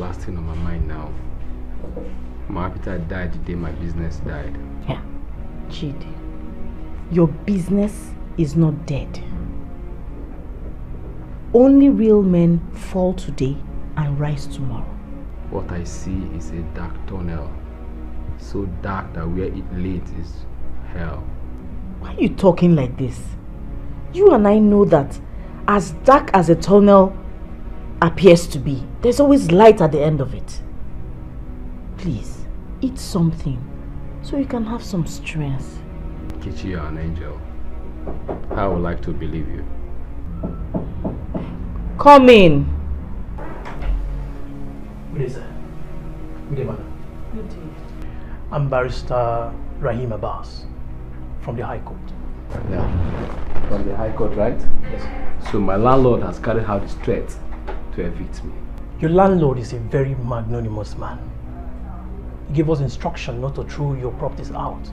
last thing on my mind now. My appetite died the day my business died. Yeah, Chidi, your business is not dead. Only real men fall today and rise tomorrow. What I see is a dark tunnel. So dark that where it leads is hell. Why are you talking like this? You and I know that as dark as a tunnel appears to be, there's always light at the end of it. Please, eat something so you can have some strength. Kichi, you're an angel. I would like to believe you. Come in. Good day, sir. Good day, madam. Good day. I'm Barrister Rahim Abbas from the High Court. Yeah. From the High Court, right? Yes, sir. So my landlord has carried out his threat to evict me. Your landlord is a very magnanimous man. He gave us instruction not to throw your properties out,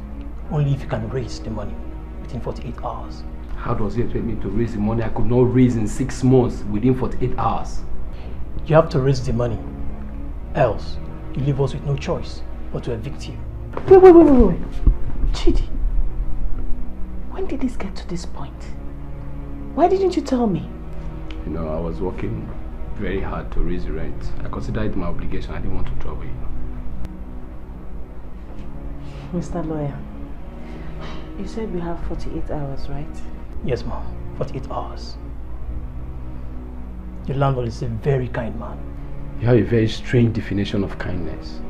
only if you can raise the money within 48 hours. How does he expect me to raise the money I could not raise in 6 months within 48 hours? You have to raise the money, else you leave us with no choice but to evict you. Wait. Chidi, when did this get to this point? Why didn't you tell me? You know, I was working very hard to raise the rent. I considered it my obligation. I didn't want to trouble you. Mr. Lawyer, you said we have 48 hours, right? Yes, ma'am. 48 hours. Your landlord is a very kind man. You have a very strange definition of kindness.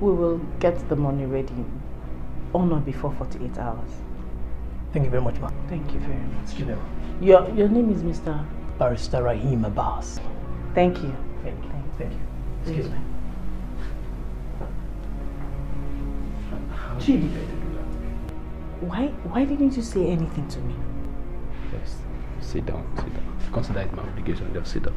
We will get the money ready on or before 48 hours. Thank you very much, ma'am. Thank you very much. Excuse me. Your name is Mr. Barrister Rahim Abbas. Thank you. Thank you. Excuse me. Chidi, why didn't you say anything to me? Yes. Sit down. Consider it my obligation. Just sit down.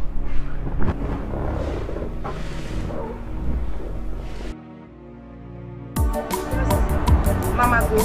Mama, go.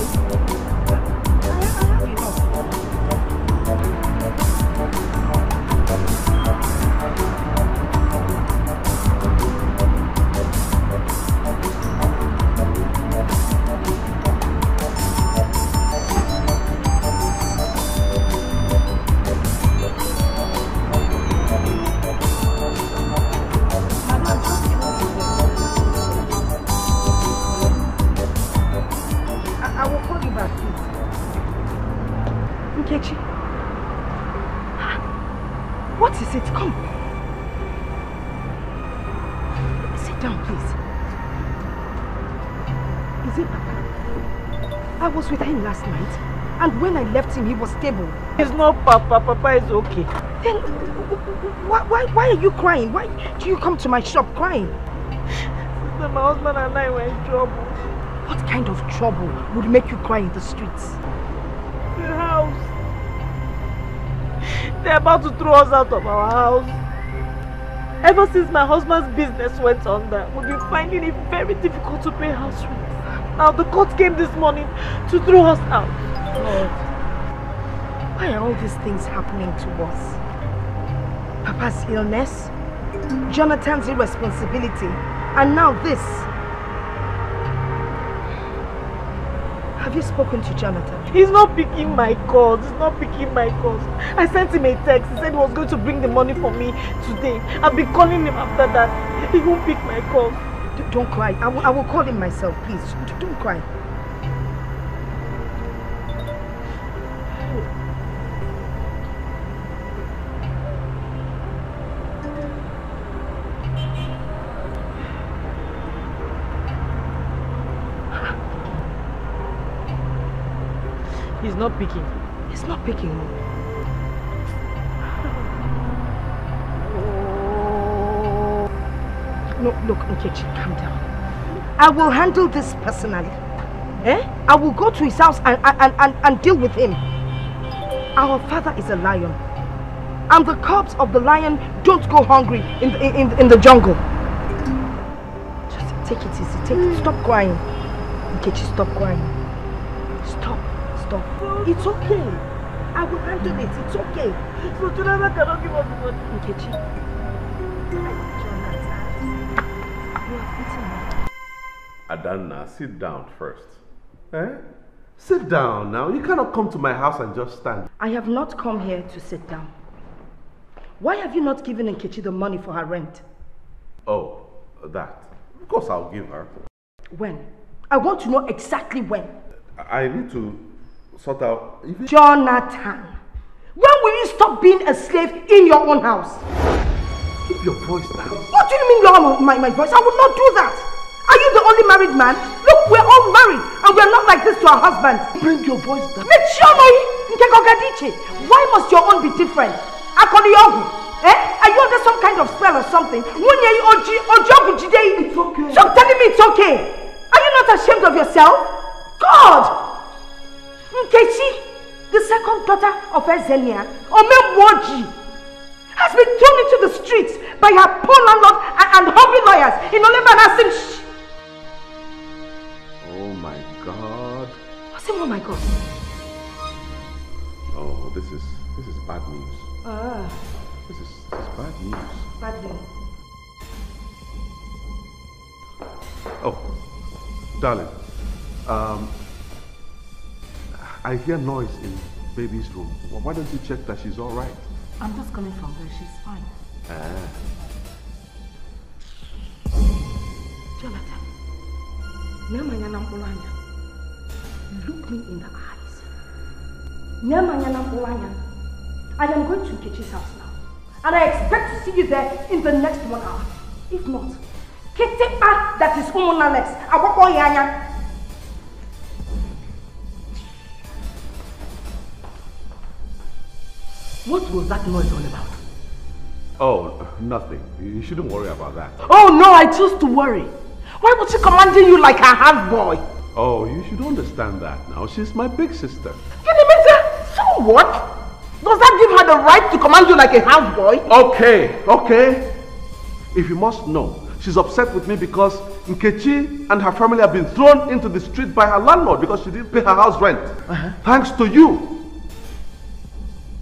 What is it? Come. Sit down, please. Is it Papa? I was with him last night, and when I left him, he was stable. It's not Papa. Papa is okay. Then, why are you crying? Why do you come to my shop crying? Sister, my husband and I were in trouble. What kind of trouble would make you cry in the streets? The house. They're about to throw us out of our house. Ever since my husband's business went under, we've been finding it very difficult to pay house rent. Now the court came this morning to throw us out. Lord, why are all these things happening to us? Papa's illness, Jonathan's irresponsibility, and now this. Have you spoken to Jonathan? He's not picking my calls. I sent him a text. He said he was going to bring the money for me today. I've been calling him after that. He won't pick my call. Don't cry. I will call him myself, please. Don't cry. He's not picking. He's not picking. No, look, Nkechi, calm down. I will handle this personally. I will go to his house and deal with him. Our father is a lion, and the cubs of the lion don't go hungry in the jungle. Just take it easy. Stop crying. Nkechi, stop crying. Stop. It's okay. I will handle it. It's okay. So Jonathan cannot give us the money. Nkechi. Adana, sit down first. Eh? Sit down now. You cannot come to my house and just stand. I have not come here to sit down. Why have you not given Nkechi the money for her rent? Oh, that. Of course I'll give her. When? I want to know exactly when. I need to sort out... Jonathan, when will you stop being a slave in your own house? Keep your voice down. What do you mean lower my voice? I would not do that. Are you the only married man? Look, we're all married and we're not like this to our husbands. Bring your voice down. Why must your own be different? Eh? Are you under some kind of spell or something? It's okay. Stop telling me it's okay. Are you not ashamed of yourself? God! Nkechi, the second daughter of Ezenia, Omemwoji, has been thrown into the streets by her poor landlord and hungry lawyers in Oleman. Oh my God. What's it? Oh my God. Oh, this is bad news. This is bad news. Bad news. Oh, darling. I hear noise in baby's room. Why don't you check that she's all right? I'm just coming from there. She's fine. Jonathan, look me in the eyes. I am going to Nkechi's house now. And I expect to see you there in the next 1 hour. If not, that is Alex. What was that noise all about? Oh, nothing. You shouldn't worry about that. Oh no, I choose to worry. Why was she commanding you like a half-boy? Oh, you should understand that now. She's my big sister. So what? Does that give her the right to command you like a houseboy? Okay. If you must know, she's upset with me because Nkechi and her family have been thrown into the street by her landlord because she didn't pay her house rent. Thanks to you.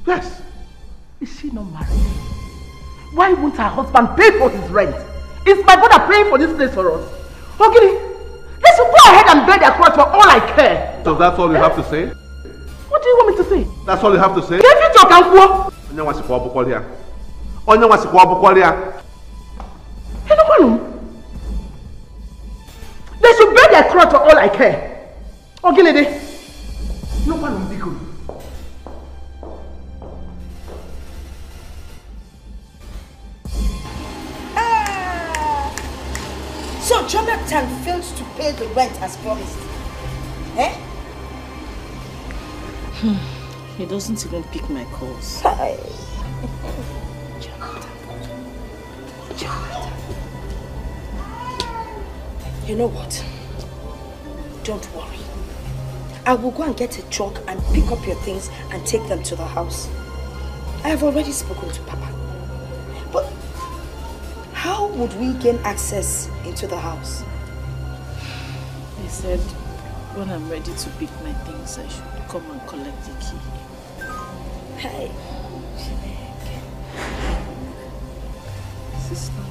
Yes. Is she not married? Why won't her husband pay for his rent? Is my brother paying for this place for us? Okay, they should go ahead and bear their cross for all I care. So that's all you have to say? What do you want me to say? That's all you have to say? If you talk and go. They should bear their cross for all I care. Okay, lady. No one will be good. So Jonathan failed to pay the rent as promised. Eh? He doesn't even pick my calls. Jonathan. You know what? Don't worry. I will go and get a truck and pick up your things and take them to the house. I have already spoken to Papa. But how would we gain access into the house? He said when I'm ready to pick my things, I should come and collect the key. Hey. Sister.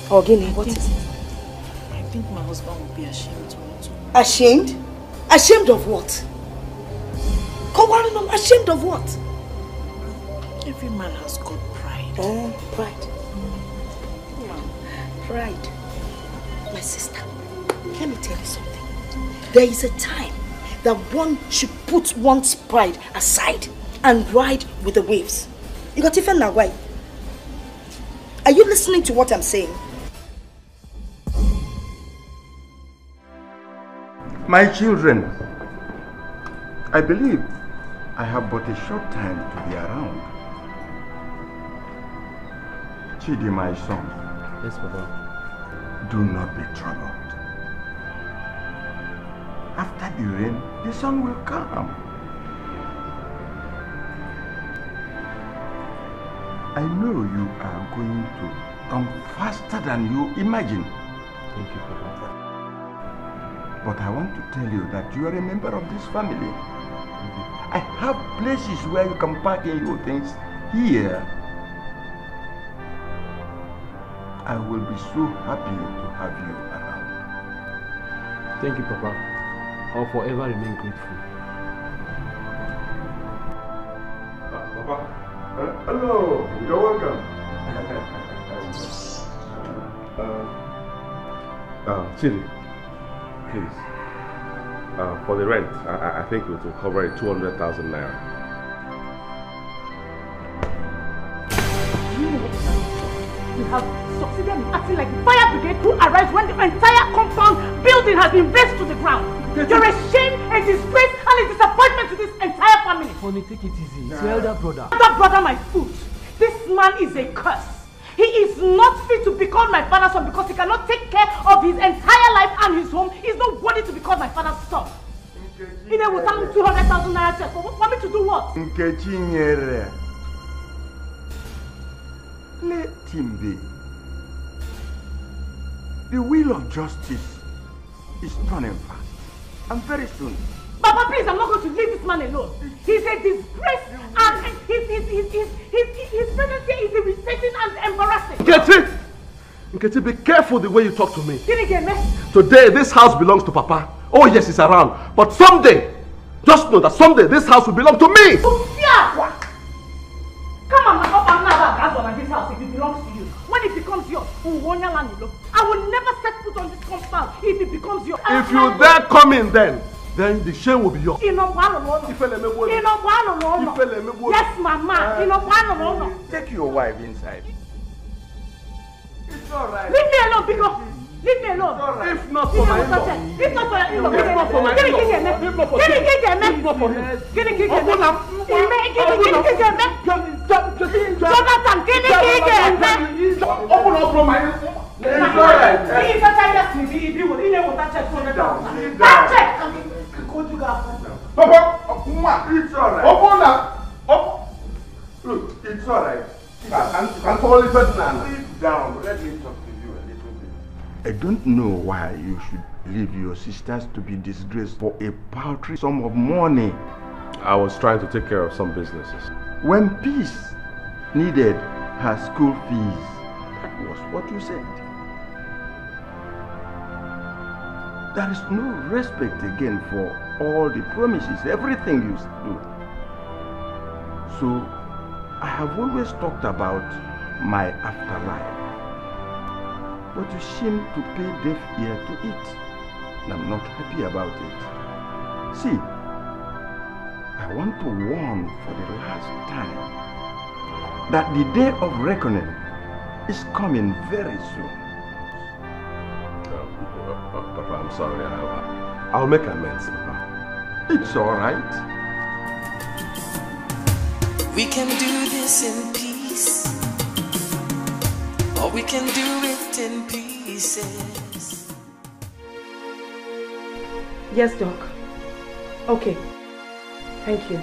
Ogini, what is it? I think my husband will be ashamed to want to. Ashamed? Ashamed of what? Ashamed of what? Every man has got pride. Oh, pride. Pride. My sister, let me tell you something. There is a time that one should put one's pride aside and ride with the waves. You got even now, why? Are you listening to what I'm saying? My children, I believe I have but a short time to be around. Chidi, my son. Yes, Papa. Do not be troubled. After the rain, the sun will come. I know you are going to come faster than you imagine. Thank you, Papa. But I want to tell you that you are a member of this family. I have places where you can park in your things here. I will be so happy to have you around. Thank you, Papa. I'll forever remain grateful. Papa. Hello. You're welcome. Chidi, please. For the rent, I think it will cover 200,000 naira. You have succeeded in acting like the fire brigade who arrives when the entire compound building has been razed to the ground. You're a shame, a disgrace, and a disappointment to this entire family. Honey, take it easy. It's your elder brother. Elder brother, my foot. This man is a curse. He is not fit to be called my father's son because he cannot take care of his entire life and his home. He's not worthy to be called my father's son. He will tell him 200,000 naira check. For me to do what? Let him be. The wheel of justice is turning fast. And very soon. Papa, please, I'm not going to leave this man alone. He's a disgrace and his presence here is irritating and embarrassing. Nkechi, be careful the way you talk to me. Dikeh, today, this house belongs to Papa. Oh yes, he's around. But someday, just know that someday this house will belong to me. Come on, Papa, I'm not about this house if it belongs to you. When it becomes yours, I will never set foot on this compound if it becomes yours. If you dare come in then the shame will be yours. Yes, Mama. Take your wife inside. It's alright. Leave me alone, because leave me alone. If not for my in-law. If not for your in-law. If not for my in-law. Jonathan, open up from my it's alright. Papa, it's alright. Open up. Look, it's alright. I'm calling it now. Sit down. Let me talk to you a little bit. I don't know why you should leave your sisters to be disgraced for a paltry sum of money. I was trying to take care of some businesses. When peace needed her school fees, that was what you said. There is no respect again for all the promises, everything you do. So, I have always talked about my afterlife. But you seem to pay deaf ear to it. And I'm not happy about it. See, I want to warn for the last time that the day of reckoning is coming very soon. Papa, I'm sorry. I'll make amends, Papa. It's all right. We can do this in peace, or we can do it in pieces. Yes, Doc. Okay. Thank you.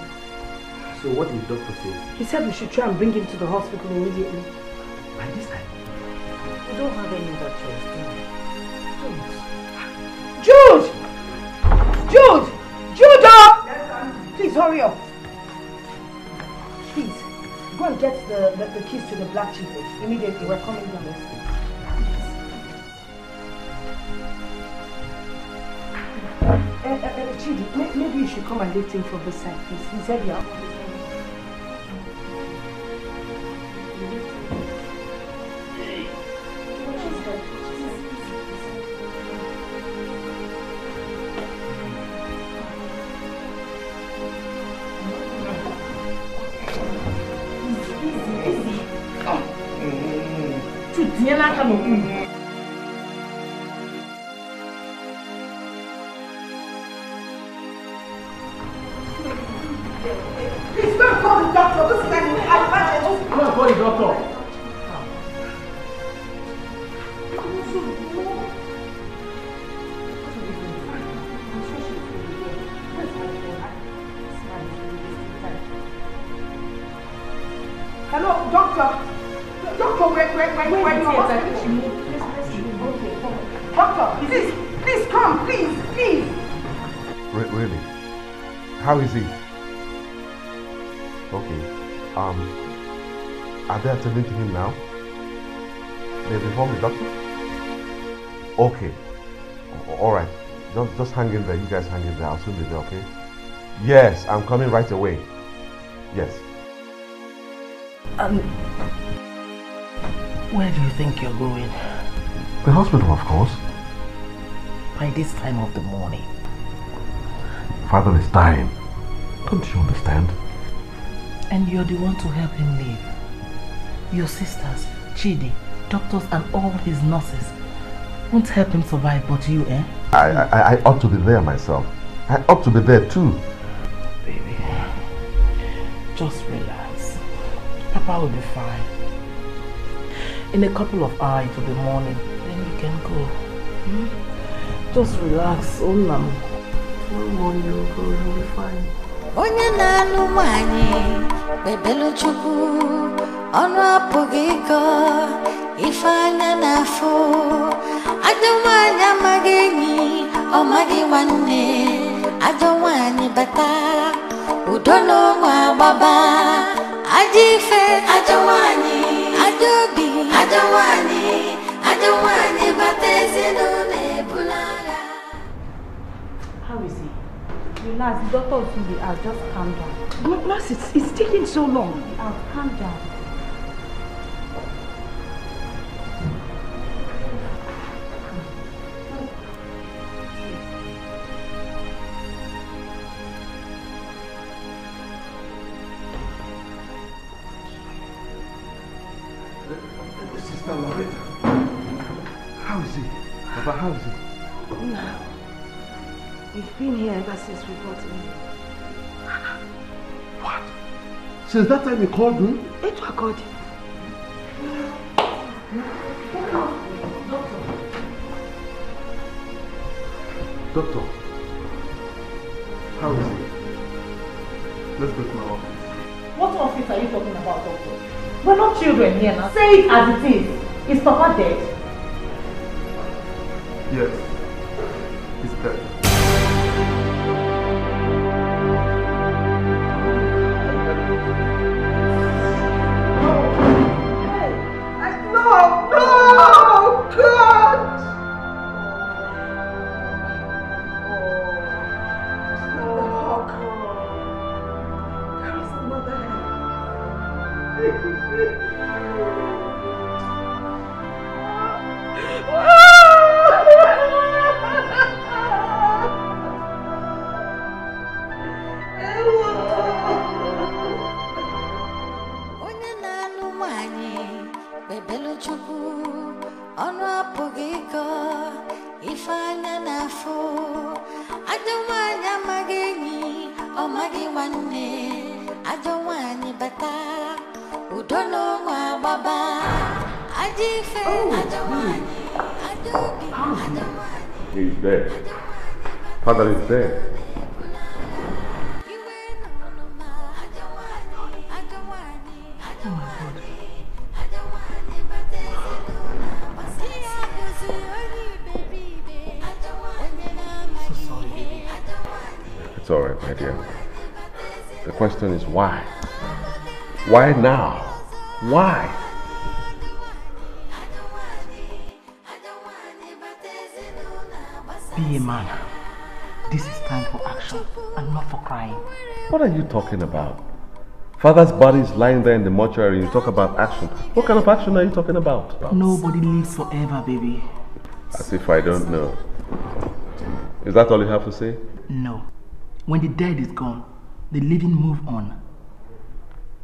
So what did the doctor say? He said we should try and bring him to the hospital immediately. By this time? You don't have any other choice, do you? Jude! Jude! Judo! Please hurry up. Please, go and get the keys to the black chief immediately. We're coming down. Chidi, maybe you should come and lift him from this side, please. He's heavy up. Please go and call the doctor. This is like an emergency. Go and call the doctor. Hello, doctor. Doctor, where you are? Okay. Doctor, please come, please. Really? How is he? Okay. Are they attending to him now? They've informed the doctor? Okay. Alright. Just hang in there. You guys hang in there. I'll soon be there, okay? Yes, I'm coming right away. Yes. Where do you think you're going? The hospital, of course. By this time of the morning. Father is dying. Don't you understand? And you're the one to help him live. Your sisters, Chidi, doctors and all his nurses won't help him survive, but you, eh? I ought to be there myself. I ought to be there too. Baby, just relax. Papa will be fine. In a couple of hours it will be morning, then you can go. Just relax, Olam. One morning you'll go, you'll be fine. Onye na-alụ nwanyị bebelu Chukwu ọnụ apụghị ịkọ ife anya na-afụ ajọ nwanyị amaghị enyi ọ maghị nwanne ajọ nwanyị bata udo n'ụmụ agbaba ajọ ife ajọ nwanyị ajọ obi ajọ nwanyị bata ezinụlọ ebulagha. How is he? Relax, the doctor will soon be out. Just calm down. No, Nurse, it's taking so long. I'll calm down. Sister Loretta, how is he? Papa, how is he? No. We've been here ever since we got him. What? Since that time you called me? 8 o'clock. Doctor, how is he? Let's go to my office. What office are you talking about, doctor? We're not children here now. Say it as it is. Is Papa dead? Yes, he's dead. He's dead. Father is dead. It's all right, my dear. The question is why? Why now? Why? Be a man. This is time for action and not for crying. What are you talking about? Father's body is lying there in the mortuary and you talk about action. What kind of action are you talking about? Nobody lives forever, baby. As if I don't know. Is that all you have to say? No. When the dead is gone, the living move on.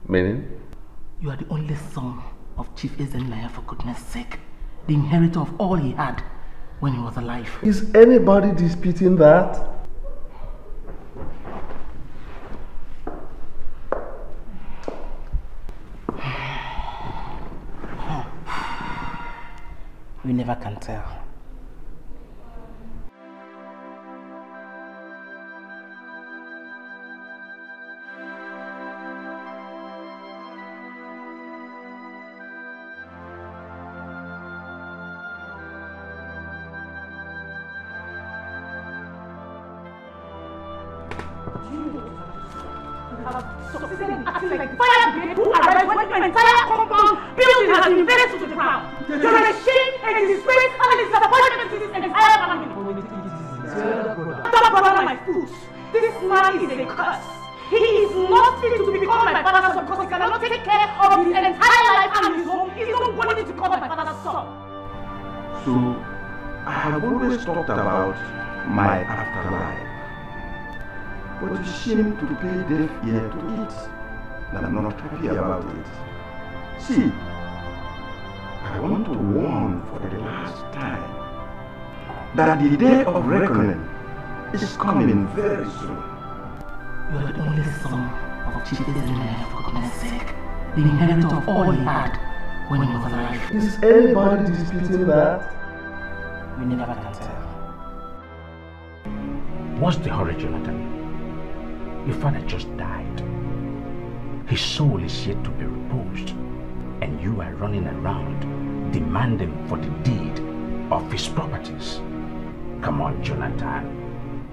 Meaning? You are the only son of Chief Ezenlaya, for goodness sake. The inheritor of all he had when he was alive. Is anybody disputing that? We never can tell. succeeded in acting like the fire brigade who arrived when your entire compound building has been razed to the ground. You're a shame, a disgrace, and a disappointment to this entire family. Stop brother my foot. This man is a curse. He is not fit to become my father's son because he cannot take care of his entire life and his home. He's not worthy to become my father's son. So, I have always talked about my afterlife. But you seem to pay deaf ear to it, and I'm not happy about it. See, I want to warn for the last time that the day of reckoning is coming very soon. You are the only son of Chief Ezinne, for goodness sake, the inheritor of all he had when he was alive. Is anybody disputing that? We never can tell. What's the hurry, Jonathan? Your father just died. His soul is yet to be reposed, and you are running around demanding for the deed of his properties. Come on, Jonathan.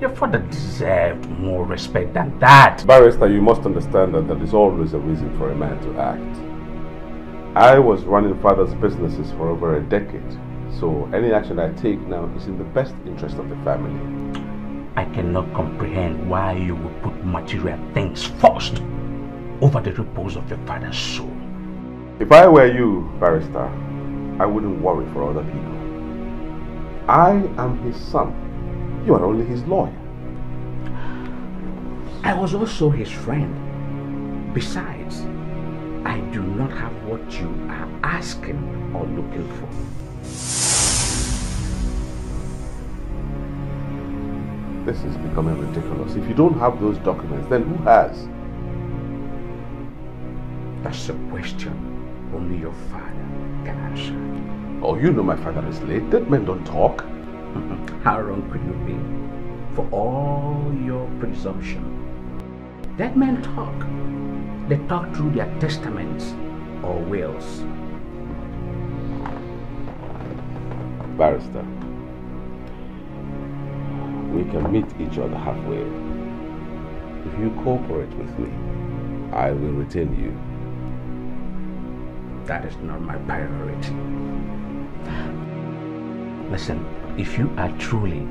Your father deserved more respect than that. Barrister, you must understand that there is always a reason for a man to act. I was running father's businesses for over a decade, so any action I take now is in the best interest of the family. I cannot comprehend why you would put material things first over the repose of your father's soul. If I were you, Barrister, I wouldn't worry for other people. I am his son. You are only his lawyer. I was also his friend. Besides, I do not have what you are asking or looking for. This is becoming ridiculous. If you don't have those documents, then who has? That's a question only your father can answer. Oh, you know my father is late. Dead men don't talk. How wrong could you be? For all your presumption. Dead men talk. They talk through their testaments or wills. Barrister, we can meet each other halfway. If you cooperate with me, I will retain you. That is not my priority. Listen, if you are truly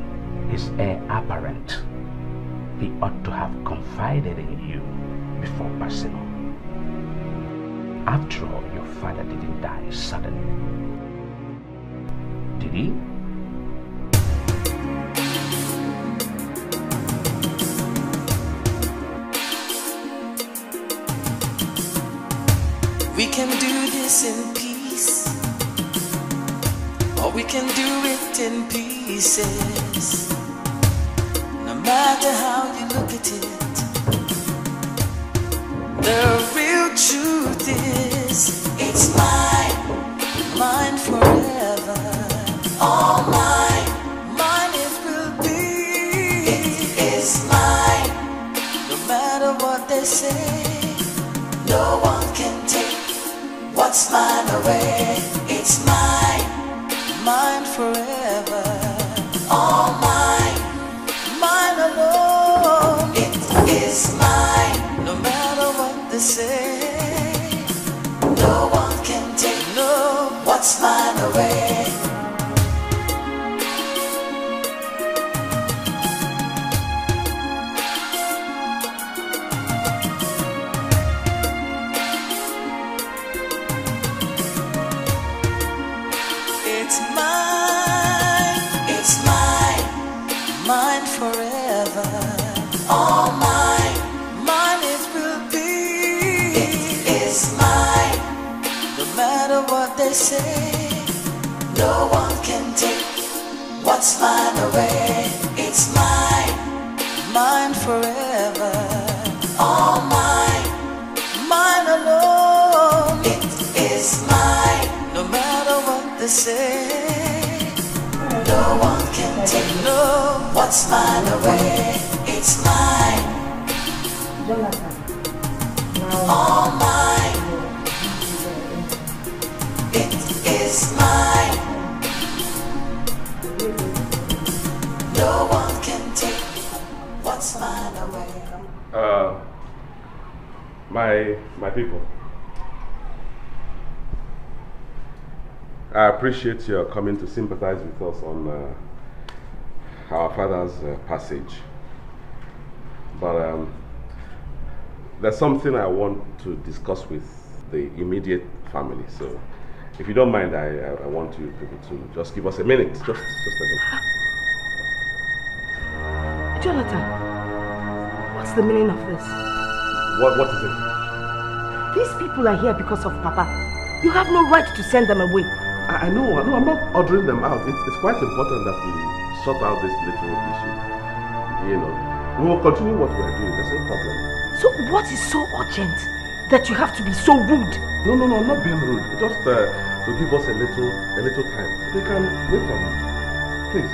his heir apparent, he ought to have confided in you before passing on. After all, your father didn't die suddenly. Did he? We can do this in peace, or we can do it in pieces. No matter how you look at it, the real truth is it's mine, mine forever. All mine, mine it will be. It is mine, no matter what they say. No one can take what's mine away. It's mine, mine forever. All mine, mine alone. It is mine, no matter what they say. No one can take what's mine away. Forever, all mine, mine it will be. It is mine, no matter what they say. No one can take what's mine away. It's mine, mine forever. All mine, mine alone. It is mine, no matter what they say. No one can take what's mine away. It's mine, all mine. It is mine. No one can take what's mine away. My people, I appreciate your coming to sympathize with us on our father's passage. But there's something I want to discuss with the immediate family. So, if you don't mind, I want you people to just give us a minute. Just a minute. Jonathan, what's the meaning of this? What is it? These people are here because of Papa. You have no right to send them away. I know, I'm not ordering them out. It's quite important that we sort out this little issue. You know, we will continue what we're doing, there's no problem. So what is so urgent that you have to be so rude? No, I'm not being rude. Just to give us a little time. They can wait on us. Please,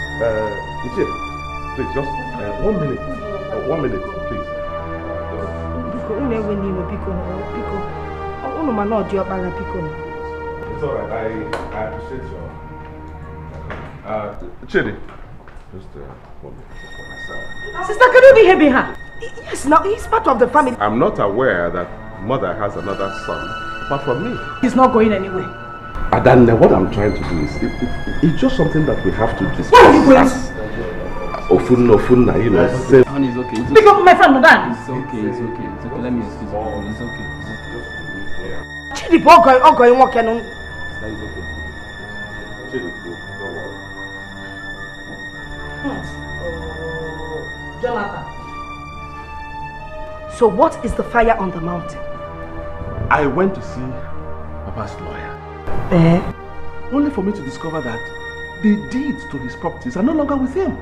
Ichie, please, just 1 minute. 1 minute, please. It's alright, I appreciate your... Chidi, just 1 minute for myself. Sister, can you be helping her? Yes, now he's part of the family. I'm not aware that mother has another son, apart from me. He's not going anywhere. Adanne, what I'm trying to do is, it's just something that we have to discuss. Where are you going? Ofunna, you know. Honey, it's okay. Pick up my friend, Madan. It's okay. Let me excuse you. It's okay. Chidi, okay, walking on. It's okay. Chidi, don't worry. Jonathan. So what is the fire on the mountain? I went to see Papa's lawyer. Only for me to discover that the deeds to his properties are no longer with him.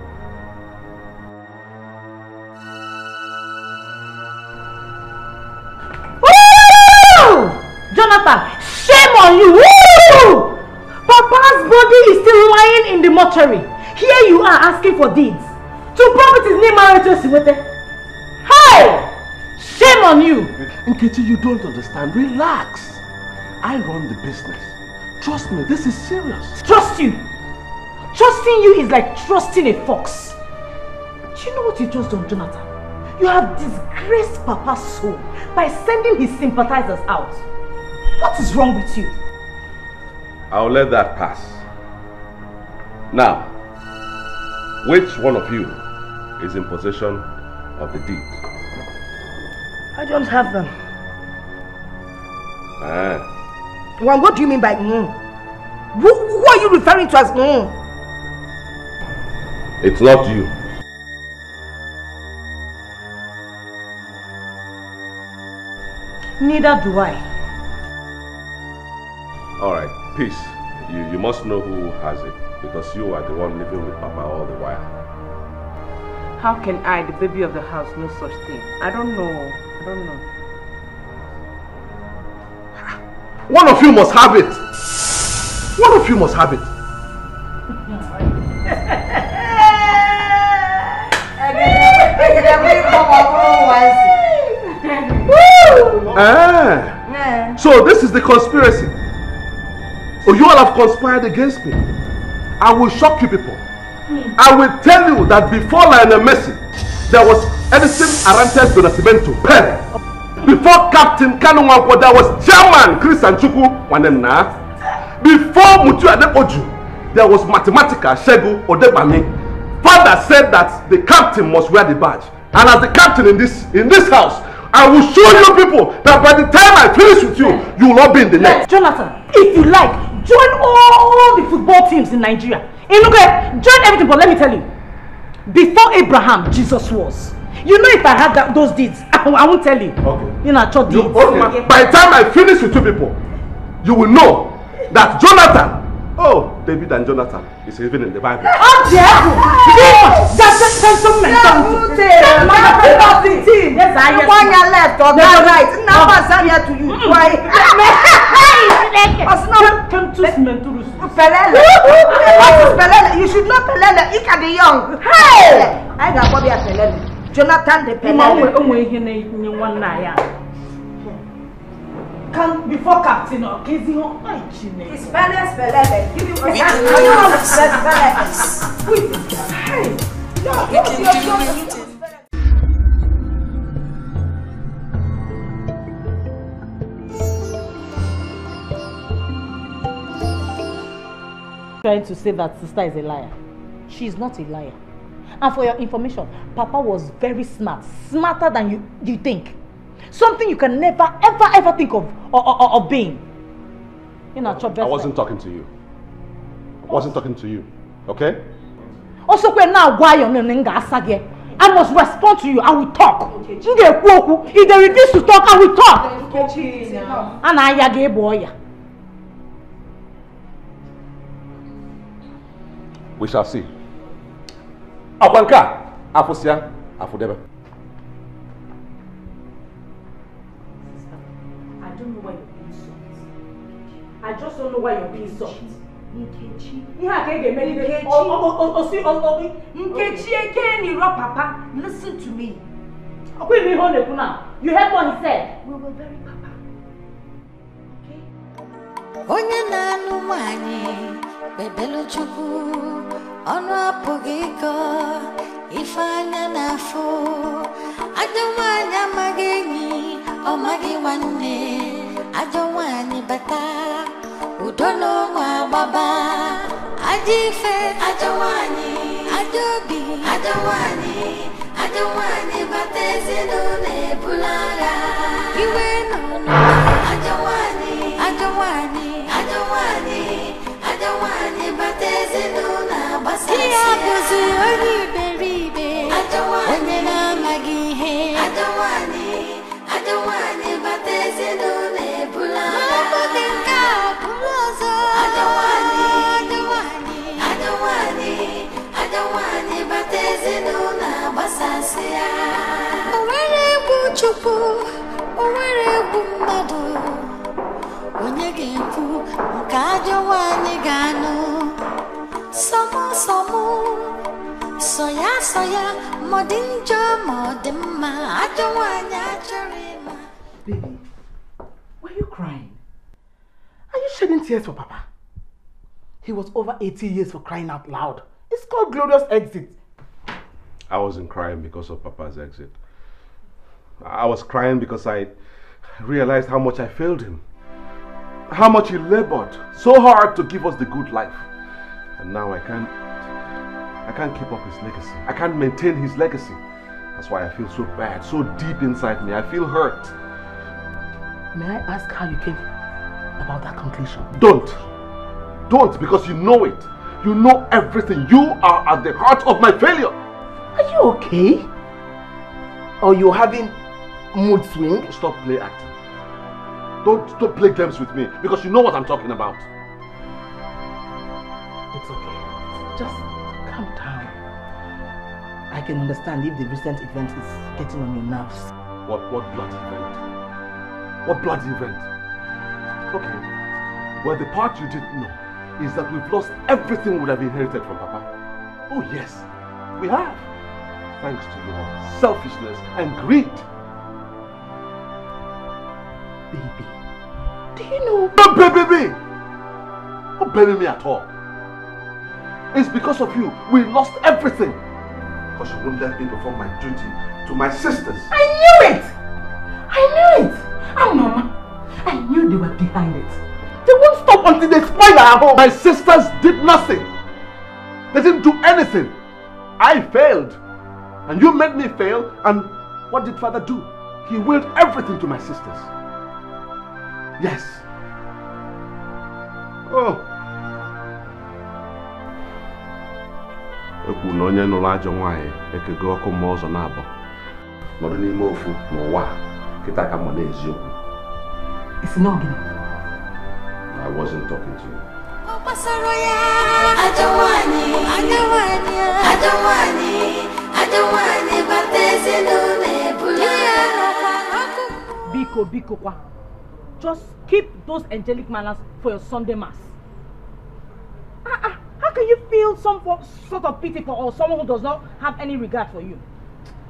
Jonathan, shame on you! Woo! Papa's body is still lying in the mortuary. Here you are asking for deeds. To properties near marriages. Hey! Shame on you! Nkechi, you don't understand. Relax. I run the business. Trust me, this is serious. Trust you? Trusting you is like trusting a fox. Do you know what you just done, Jonathan? You have disgraced Papa's soul by sending his sympathizers out. What is wrong with you? I'll let that pass. Now, which one of you is in possession of the deed? I don't have them. Well, what do you mean by Who are you referring to as It's not you. Neither do I. Alright, peace. You must know who has it, because you are the one living with Papa all the while. How can I, the baby of the house, know such thing? I don't know. One of you must have it. One of you must have it. So this is the conspiracy. Oh, you all have conspired against me. I will shock you people. I will tell you that before Lionel Messi, there was Edison Arantes do Nascimento, Pen. Before Captain Kanunwanko, there was Chairman Chris and Chukwuka. Before Mutu Adepoju, there was Mathematica Shegu Odebami. Father said that the captain must wear the badge. And as the captain in this house, I will show you people that by the time I finish with you, you will not be in the net. Jonathan, if you like, join all the football teams in Nigeria. Join everything, but let me tell you, before Abraham, Jesus was. You know, if I had those deeds, I won't tell you. Okay. You know, church deeds. By the time I finish with two people, you will know that Jonathan, David and Jonathan, is even in the Bible. Oh, devil! That's a gentleman. Yes, I am. One year left or that right. Now I stand here to you. Why? You should not pelele. Ika the young. Hey! I got Bobby a pelele. Jonathan the pelele. Come before Captain or Casey or it's pelele. Give me trying to say that sister is a liar. She is not a liar. And for your information, Papa was very smart. Smarter than you think. Something you can never, ever think of being. You know, I wasn't talking to you. I wasn't talking to you. Okay? Also, when now why you I must respond to you. I will talk. If they refuse to talk, I will talk. And I gave boy. We shall see. Akwanka, Afosia, Afodeba. I don't know why you're being soft. I just don't know why you're being soft. Nkechi, Papa, listen to me. You heard what he said. We will bury Papa. Onye na-anụ nwanyị bebelu Chukwu ọnụ apụghị ịkọ ife anya n'afọ ajọ nwanyị amaghị enyi ọ maghị nwanne ajọ nwanyị bata udo n'ụmụ agbaba ajọ ife ajọ nwanyị ajọ obi ajọ nwanyị bata ezinụlọ ebula agha iwe n'ụlọ ajọ nwanyị bata ezinụlọ agbasasịa ihe abụzi onye iberibe onye na-amaghị ihe ajọ nwanyị bata ezinụlọ ebula agha n'ọbụdị nke a bụrụ ọzọ ajọ nwanyị bata ezinụlọ agbasasịa o nwere egwu Chukwu o nwere egwu mmadụ onye ga-ekwu nke ajọ nwanyị ga-anụ sọmụ soya ma ọ dị njọ ma ọ dị mma ajọ nwanyị achọrọ ịma. Baby, why are you crying? Are you shedding tears for Papa? He was over 80 years for crying out loud. It's called glorious exit. I wasn't crying because of Papa's exit. I was crying because I realized how much I failed him. How much he labored so hard to give us the good life. And now I can't keep up his legacy. I can't maintain his legacy. That's why I feel so bad, so deep inside me. I feel hurt. May I ask how you came about that conclusion? Don't, because you know it. You know everything. You are at the heart of my failure. Are you okay? Or you're having mood swing? Stop play acting. Don't play games with me, because you know what I'm talking about. It's okay. Just calm down. I can understand if the recent event is getting on your nerves. What bloody event? What bloody event? Okay. Well, the part you didn't know is that we've lost everything we have inherited from Papa. Oh yes, we have. Thanks to your selfishness and greed. Baby, do you know? Don't baby me! Don't baby me at all. It's because of you we lost everything. Because you wouldn't let me perform my duty to my sisters. I knew it! Oh, Mama, I knew they were behind it. They won't stop until they spoil our home. My sisters did nothing. They didn't do anything. I failed. And you made me fail. And what did Father do? He willed everything to my sisters. Yes. Oh. Ekwu na onye nụrụ ajọ nwaanyị ekego ọkụ mmụọ ọzọ na-abọ nọdụ n'ime ofu n'ụwa kịta ka mma n'eziokwu. It's not good. I wasn't talking to you. Biko kwa. Just keep those angelic manners for your Sunday mass. How can you feel some sort of pity for someone who does not have any regard for you?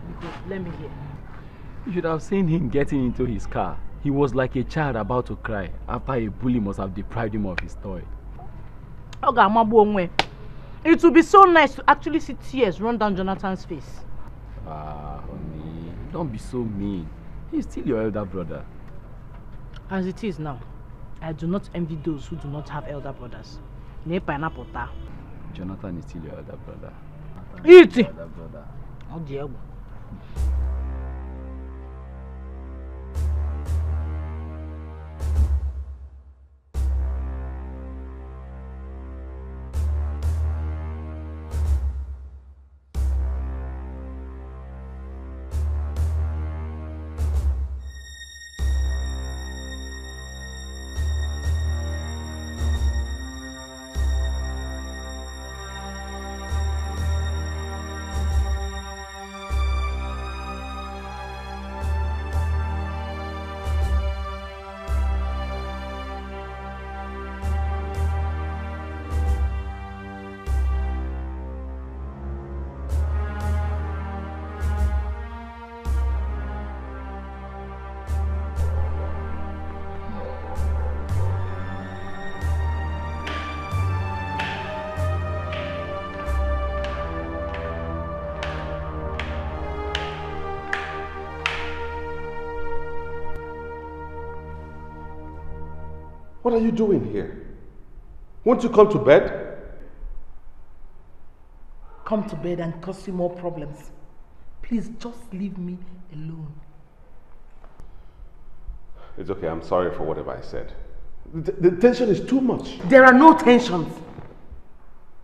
Because let me hear. You should have seen him getting into his car. He was like a child about to cry after a bully must have deprived him of his toy. It would be so nice to actually see tears run down Jonathan's face. Honey, don't be so mean. He's still your elder brother. As it is now, I do not envy those who do not have elder brothers. Ne pineapple ta. Jonathan is still your elder brother. Eat it. Elder brother. Oh dear. What are you doing here? Won't you come to bed? Come to bed and cause you more problems. Please just leave me alone. It's okay, I'm sorry for whatever I said. The tension is too much. There are no tensions.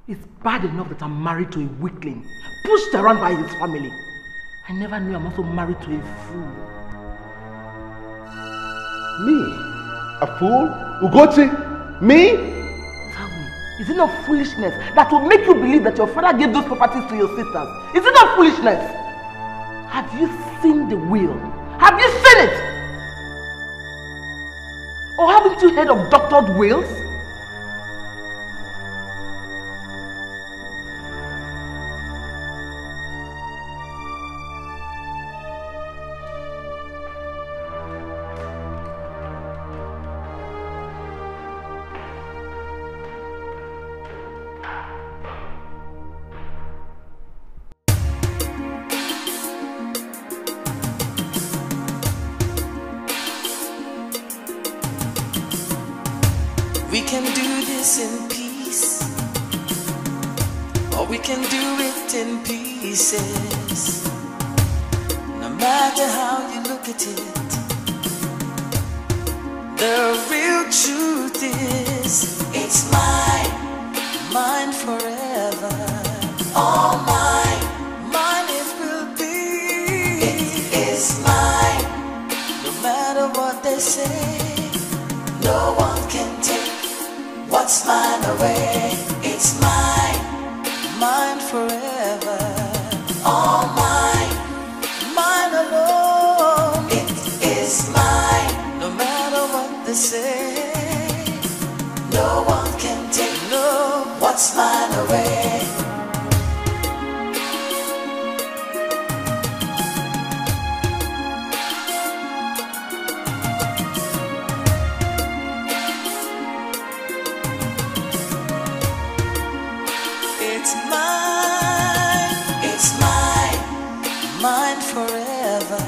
It's bad enough that I'm married to a weakling, pushed around by his family. I never knew I'm also married to a fool. Me? A fool? Ugochi? Me? Tell me, is it not foolishness that will make you believe that your father gave those properties to your sisters? Is it not foolishness? Have you seen the will? Have you seen it? Or haven't you heard of doctored wills? We can do this in peace, or we can do it in pieces. No matter how you look at it, the real truth is it's mine, mine forever. All mine, mine it will be. It is mine, no matter what they say. No one can take what's mine away. It's mine, mine forever. All mine, mine alone. It is mine, no matter what they say. No one can take what's mine away. Mine forever,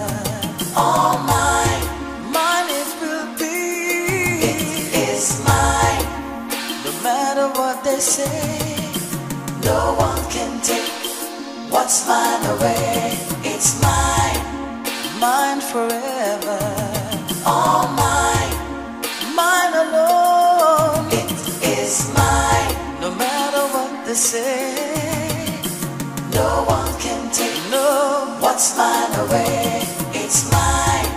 all mine, mine it will be. It is mine, no matter what they say. No one can take what's mine away. It's mine, mine forever, all mine, mine alone. It is mine, no matter what they say. No one can take what's mine away. It's mine,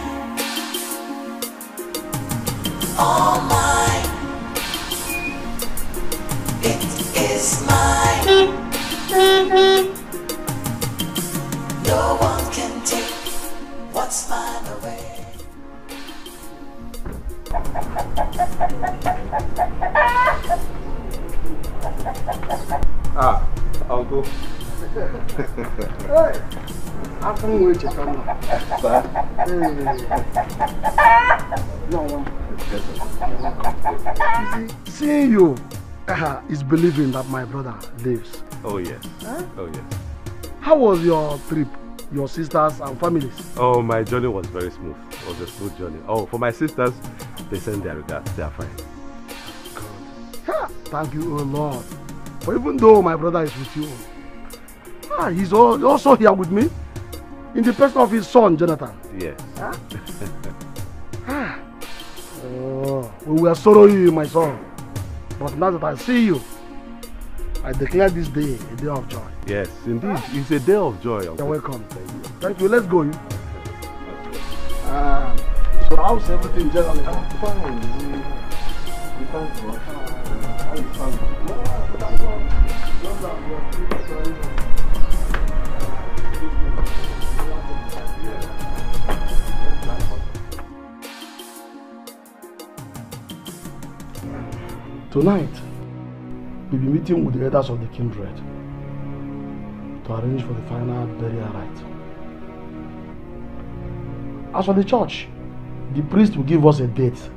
all mine. It is mine. No one can take what's mine away. I'll go. Hey, I can't wait to come. Seeing you is believing that my brother lives. Oh yes. Huh? Oh yes. How was your trip? Your sisters and families? Oh, my journey was very smooth. It was a smooth journey. Oh, for my sisters, they send their regards. They are fine. God. Thank you, oh Lord. For even though my brother is with you, he's also here with me in the person of his son, Jonathan. Yes. Oh, we were sorrowing you, my son. But now that I see you, I declare this day a day of joy. Yes, indeed. It's a day of joy. You're welcome. Thank you. Let's go. So how's everything generally? Fine. Tonight, we'll be meeting with the elders of the kindred to arrange for the final burial rite. As for the church, the priest will give us a date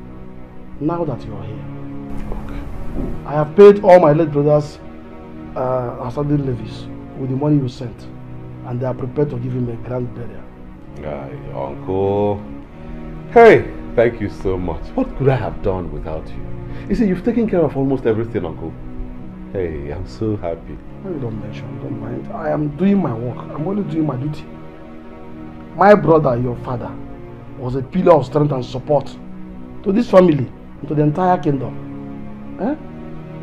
now that you are here. Okay. I have paid all my late brothers outstanding levies with the money you sent, and they are prepared to give him a grand burial. Uncle. Hey, thank you so much. What could I have done without you? You see, you've taken care of almost everything, Uncle. Hey, I'm so happy. No, you don't mention, don't mind. I am doing my work. I'm only doing my duty. My brother, your father, was a pillar of strength and support to this family and to the entire kingdom.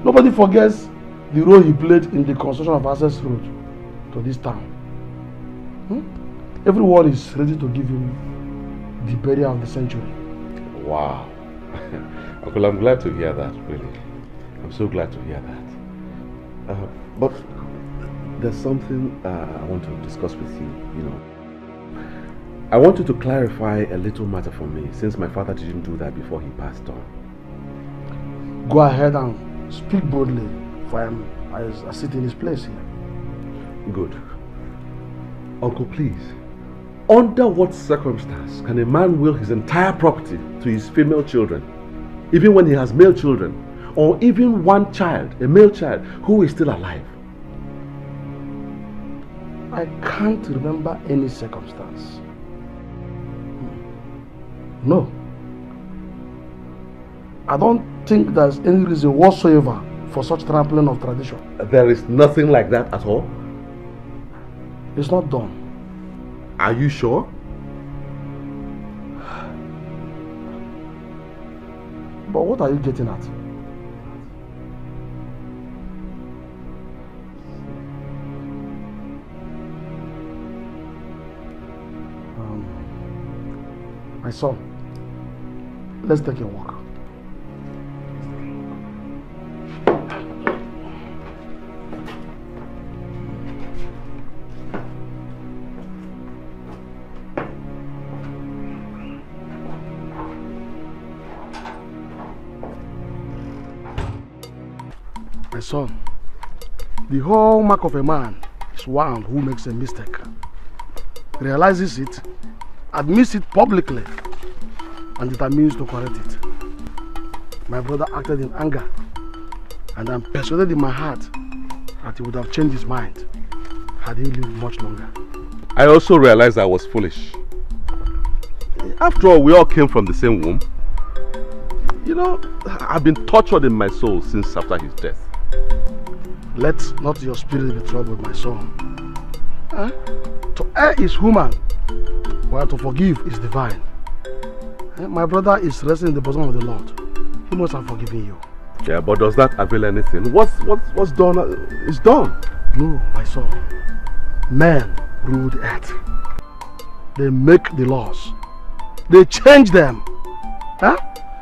Nobody forgets the role he played in the construction of access road to this town. Everyone is ready to give him the burial of the century. Wow. Uncle, I'm glad to hear that, really. I'm so glad to hear that. But there's something I want to discuss with you, I want you to clarify a little matter for me, since my father didn't do that before he passed on. Go ahead and speak boldly, for I sit in his place here. Good. Uncle, please. Under what circumstance can a man will his entire property to his female children, even when he has male children, or even one child, a male child, who is still alive? I can't remember any circumstance. No. I don't think there's any reason whatsoever for such trampling of tradition. There is nothing like that at all? It's not done. Are you sure? But what are you getting at? My son, let's take a walk. My son, the hallmark of a man is one who makes a mistake, realizes it, admits it publicly, and determines to correct it. My brother acted in anger, and I'm persuaded in my heart that he would have changed his mind had he lived much longer. I also realized I was foolish. After all, we all came from the same womb. I've been tortured in my soul since after his death. Let not your spirit be troubled, my son. To err is human, while to forgive is divine. My brother is resting in the bosom of the Lord. He must have forgiven you. Yeah, but does that avail anything? What's done is done. No, my son. Men rule the earth. They make the laws. They change them.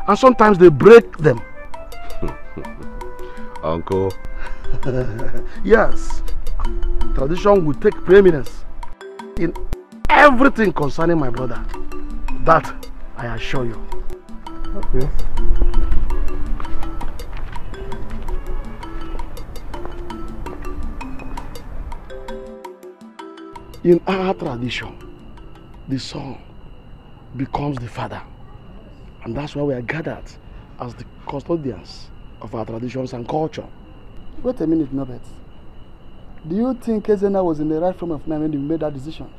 And sometimes they break them. Uncle. Yes. Tradition will take preeminence in everything concerning my brother. That I assure you. Okay. In our tradition, the son becomes the father. And that's why we are gathered as the custodians of our traditions and culture. Wait a minute, Norbert. Do you think Ezenna was in the right frame of mind when you made that decision?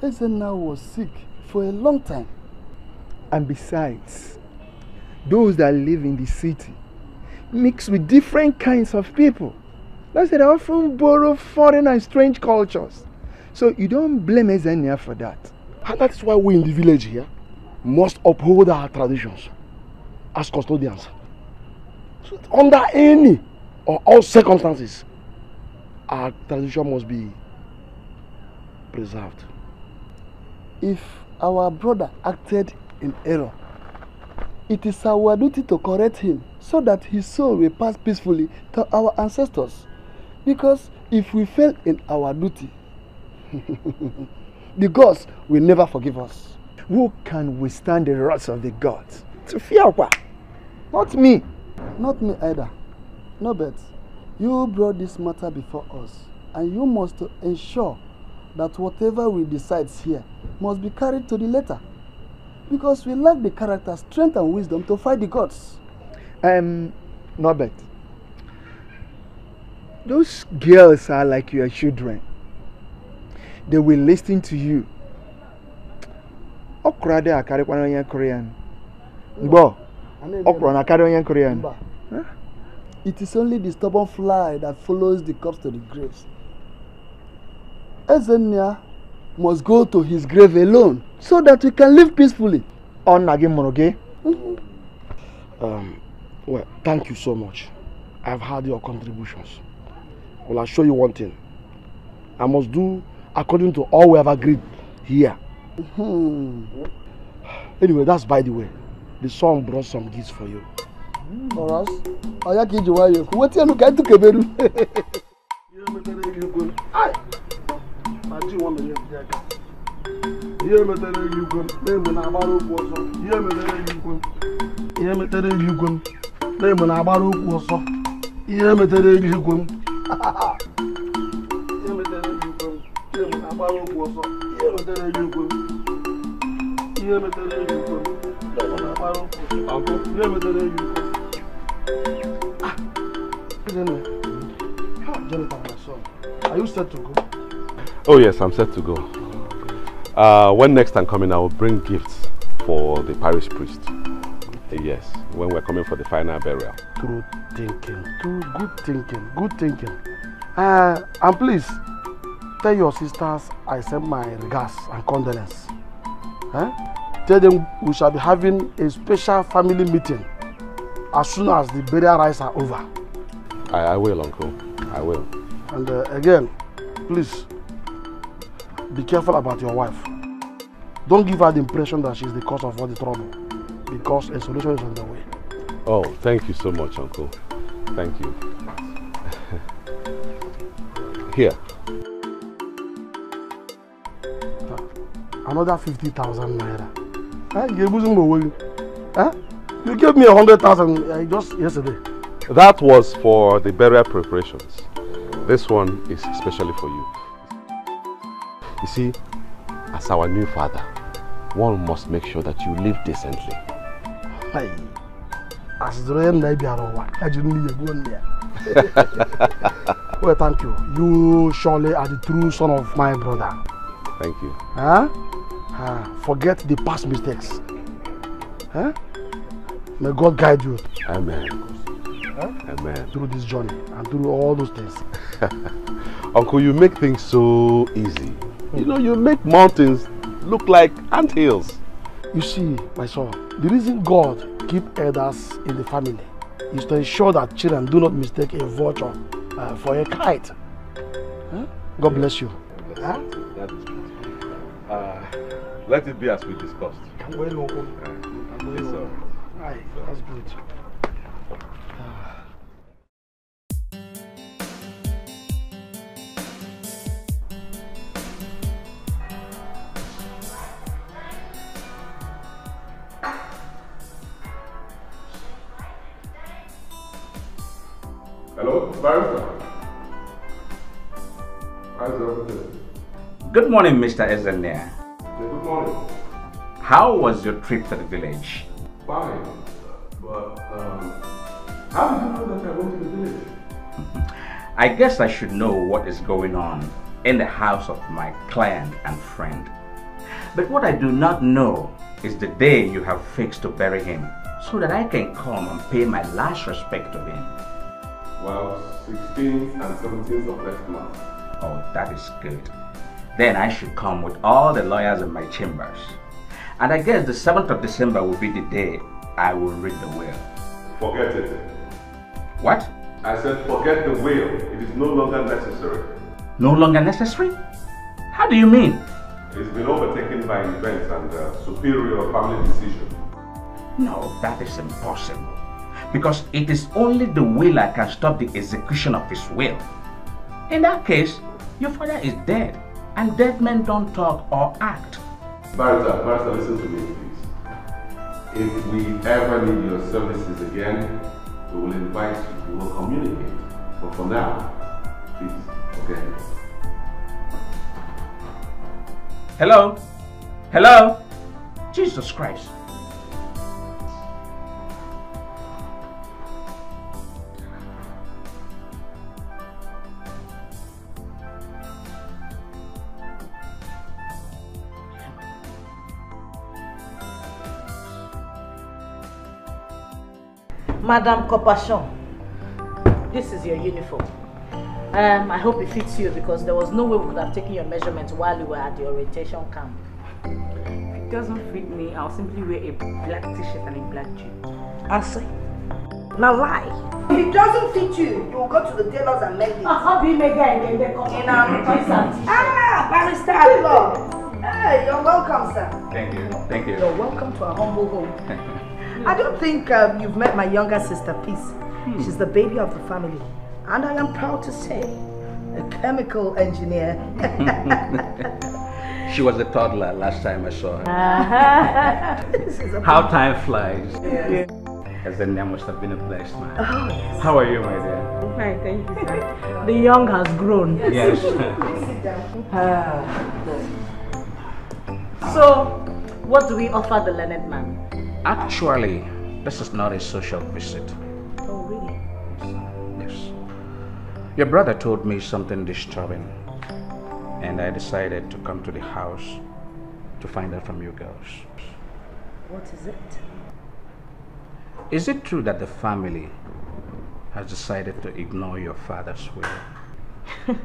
Ezenna was sick for a long time. And besides, those that live in the city mix with different kinds of people. That's why they often borrow foreign and strange cultures. So you don't blame Ezenia for that. And that is why we in the village here must uphold our traditions as custodians. So under any or all circumstances, our tradition must be preserved. If our brother acted in error, it is our duty to correct him so that his soul will pass peacefully to our ancestors. Because if we fail in our duty, the gods will never forgive us. Who can withstand the wrath of the gods? Tufiakwa. Not me. Not me either. No, but you brought this matter before us, and you must ensure that whatever we decide here must be carried to the letter. Because we lack the character, strength and wisdom to fight the gods. Norbert, those girls are like your children. They will listen to you. Okra de akari kwa Korean. Bo, okra na akari Korean. It is only the stubborn fly that follows the corpse to the graves. Ezenia must go to his grave alone so that we can live peacefully. On again, Monoge. Well, thank you so much. I've heard your contributions. Well, I'll show you one thing. I must do according to all we have agreed here. Anyway, that's by the way. The son brought some gifts for you. For us? What you look at to Keberu? Are you set to go? Oh yes, I'm set to go. When next I'm coming, I will bring gifts for the parish priest. Yes, when we're coming for the final burial. True thinking, good thinking. And please, tell your sisters I send my regards and condolences. Tell them we shall be having a special family meeting as soon as the burial rites are over. I will, Uncle. I will. And again, please, be careful about your wife. Don't give her the impression that she's the cause of all the trouble, because a solution is on the way. Oh, thank you so much, Uncle. Thank you. Here. Another 50,000 naira. You gave me 100,000 just yesterday. That was for the burial preparations. This one is especially for you. You see, as our new father, one must make sure that you live decently. Well, thank you. You surely are the true son of my brother. Thank you. Forget the past mistakes. May God guide you. Amen. Amen. Through this journey and through all those things. Uncle, you make things so easy. You know, you make mountains look like anthills. You see, my son, the reason God keeps elders in the family is to ensure that children do not mistake a vulture for a kite. God bless you. That is beautiful. Let it be as we discussed. Yes, sir. That's good. Hello, Barrister. How's everything? Good morning, Mr. Ezenia. Good morning. How was your trip to the village? Fine. But, how did you know that I went to the village? I guess I should know what is going on in the house of my client and friend. But what I do not know is the day you have fixed to bury him. so that I can come and pay my last respect to him. Well, 16th and 17th of next month. Oh, that is good. Then I should come with all the lawyers in my chambers. And I guess the 7th of December will be the day I will read the will. Forget it. What? I said forget the will. It is no longer necessary. No longer necessary? How do you mean? It's been overtaken by events and superior family decision. No, that is impossible. Because it is only the will I can stop the execution of his will. In that case, your father is dead, and dead men don't talk or act. Barrister, listen to me, please. If we ever need your services again, we will invite you, we will communicate. But for now, please, forget it. Hello? Hello? Jesus Christ. Madame Compassion, this is your uniform. I hope it fits you because there was no way we could have taken your measurements while you were at the orientation camp. If it doesn't fit me, I'll simply wear a black t-shirt and a black jean. I see. Now lie. If it doesn't fit you, you will go to the tailors and make it. How do you make that again? Barrister Law. Hey, you're welcome, sir. Thank you. Thank you. You're welcome to our humble home. I don't think you've met my younger sister, Peace. She's the baby of the family. And I am proud to say, a chemical engineer. She was a toddler last time I saw her. How time flies. Yeah. As the name must have been a blessed man. Oh, yes. How are you, my dear? Fine, thank you, sir. The young has grown. Yes. So, what do we offer the learned man? Actually, this is not a social visit. Oh, really? Yes. Your brother told me something disturbing, and I decided to come to the house to find out from you girls. What is it? Is it true that the family has decided to ignore your father's will?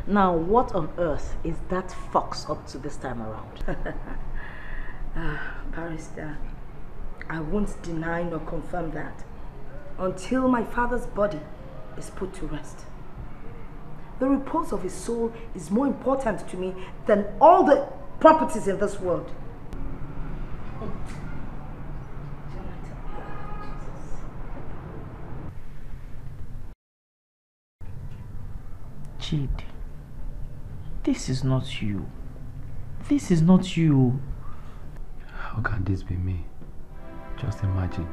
Now, what on earth is that fox up to this time around? Barrister, I won't deny nor confirm that until my father's body is put to rest. The repose of his soul is more important to me than all the properties in this world. Jade, this is not you. This is not you. How can this be me? Just imagine.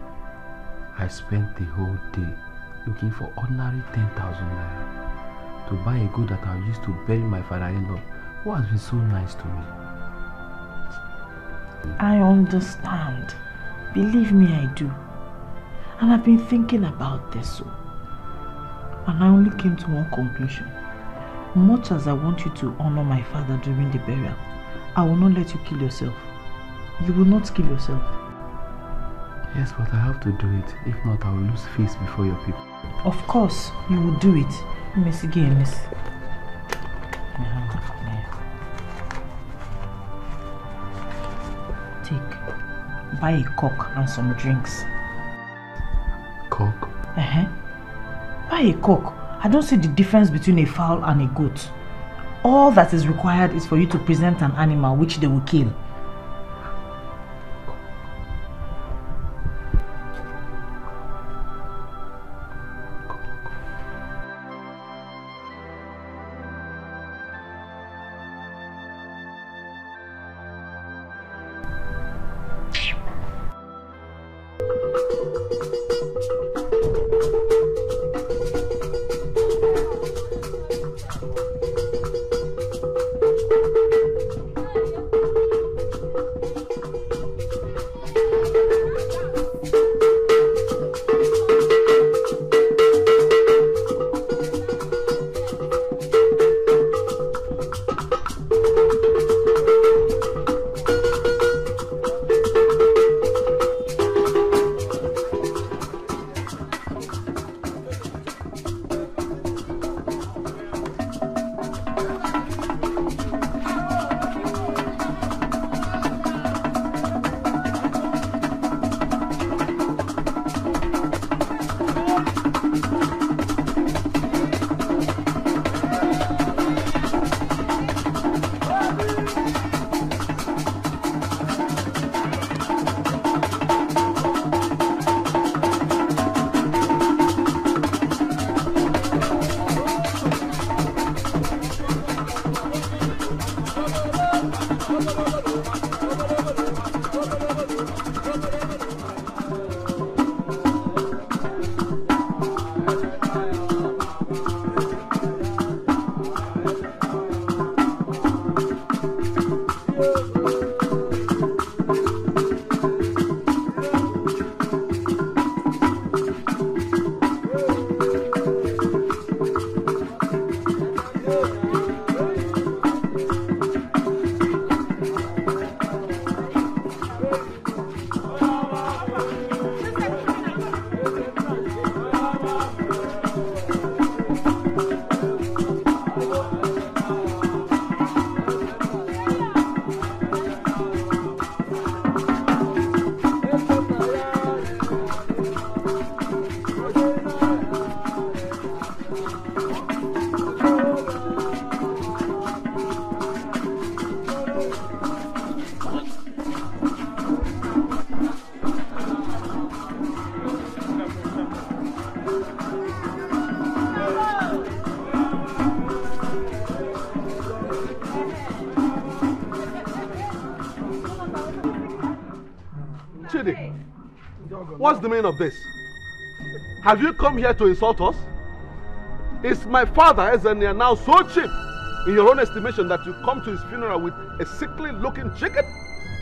I spent the whole day looking for ordinary 10,000 naira to buy a good that I used to bury my father-in-law, who has been so nice to me. I understand. Believe me, I do. And I've been thinking about this. And I only came to one conclusion. Much as I want you to honor my father during the burial, I will not let you kill yourself. You will not kill yourself. Yes, but I have to do it. If not, I will lose face before your people. Of course, you will do it. Miss again, miss. Take. Buy a cock and some drinks. Cock? Buy a cock. I don't see the difference between a fowl and a goat. All that is required is for you to present an animal which they will kill. Chidi, what's the meaning of this? Have you come here to insult us? Is my father Ezenia now so cheap in your own estimation that you come to his funeral with a sickly looking chicken?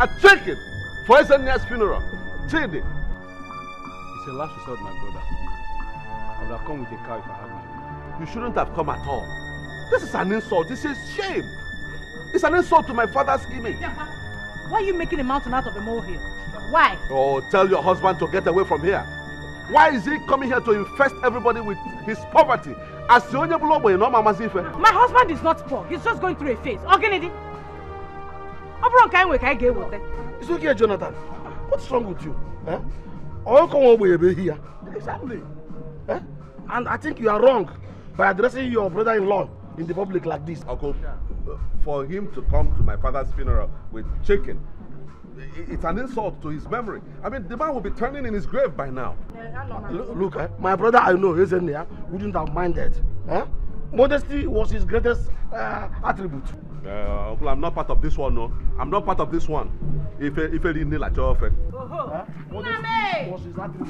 A chicken for Ezenia's funeral? Chidi. It's a last resort, my brother. I would have come with a car if I had money. You shouldn't have come at all. This is an insult. This is shame. It's an insult to my father's image. Why are you making a mountain out of a molehill? Why? Oh, tell your husband to get away from here. Why is he coming here to infest everybody with his poverty? My husband is not poor. He's just going through a phase. It's okay, Jonathan. What's wrong with you? Eh? All come over here. Exactly. Eh? And I think you are wrong by addressing your brother-in-law in the public like this. Uncle, for him to come to my father's funeral with chicken, it's an insult to his memory. I mean, the man will be turning in his grave by now. Look, my brother I know, Ezenia, wouldn't have minded. Eh? Modesty was his greatest attribute. Uncle, I'm not part of this one, no. I'm not part of this one. If he didn't like your offer. Modesty was his attribute.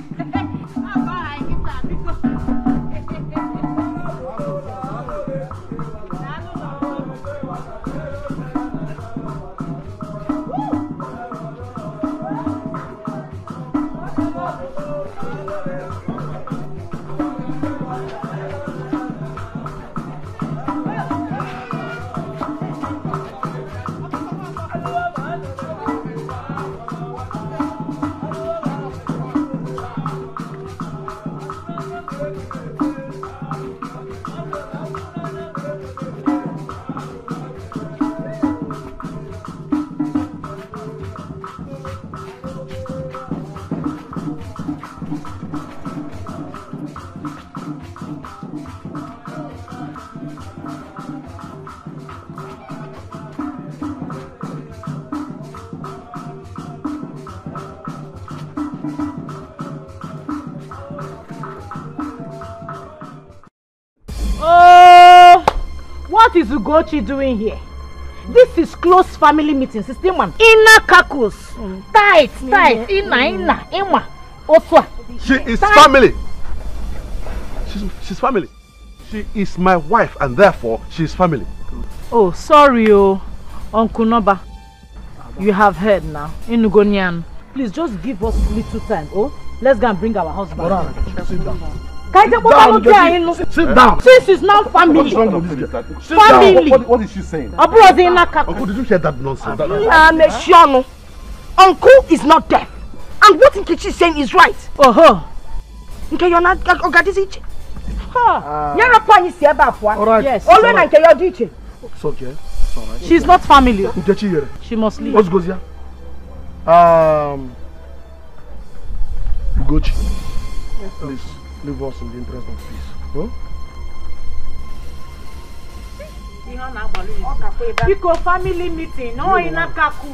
What is Ugochi doing here? This is close family meeting, sister man. Inna kakus. Tight. Inna. Otwa. She is family. She's family. She is my wife and therefore she is family. Oh, sorry, Uncle Noba. You have heard now. Inugonian. Please just give us little time. Let's go and bring our husband. Sit down. Sit down. This is now family. What's wrong with this? Family. What is she saying? Uncle, did you hear that nonsense? Uncle is not deaf. And what Nkechi is saying is right. Okay, you're not Ogadiziche. You're not planning to see about one. Alright. Yes. Already Nkechi. It's okay. It's alright. She's not family. Nkechi here. She must leave. What's goes here? Ugochi. Please leave us in the interest of peace. Huh? Because family meeting, no in a kaku.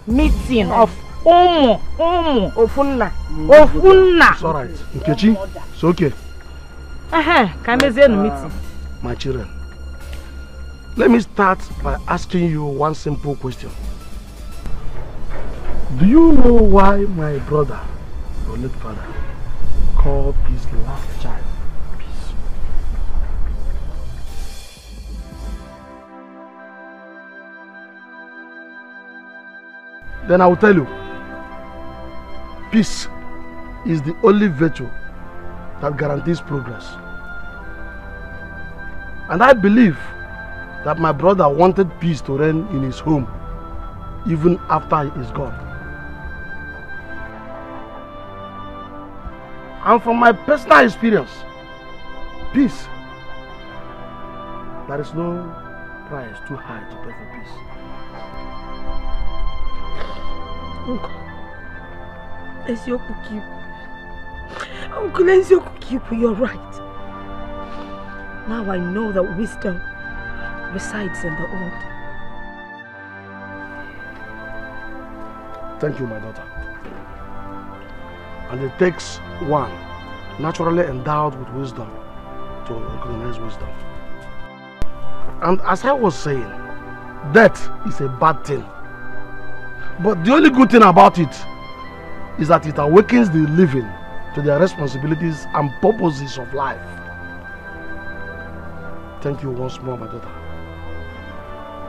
Meeting of Ofunna. It's alright. Nkechi, it's okay. My children, let me start by asking you one simple question. Do you know why my brother, your late father, called his last child Peace? Then I will tell you. Peace is the only virtue that guarantees progress. And I believe that my brother wanted peace to reign in his home even after he is gone. And from my personal experience, peace, there is no price too high to pay for peace. Uncle Ezioku, you're right. Now I know that wisdom resides in the old. Thank you, my daughter. And it takes one naturally endowed with wisdom to recognize wisdom. And as I was saying, death is a bad thing. But the only good thing about it is that it awakens the living to their responsibilities and purposes of life. Thank you once more, my daughter.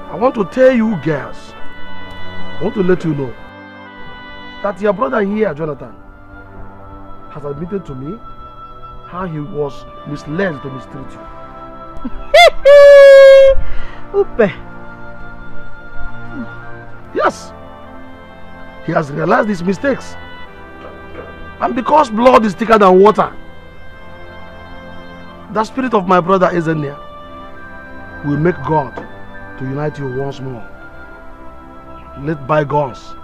I want to tell you girls, I want to let you know that your brother here, Jonathan, has admitted to me how he was misled to mistreat you. Upe. Yes, he has realized his mistakes. And because blood is thicker than water, the spirit of my brother Ezenia will make God to unite you once more. Let bygones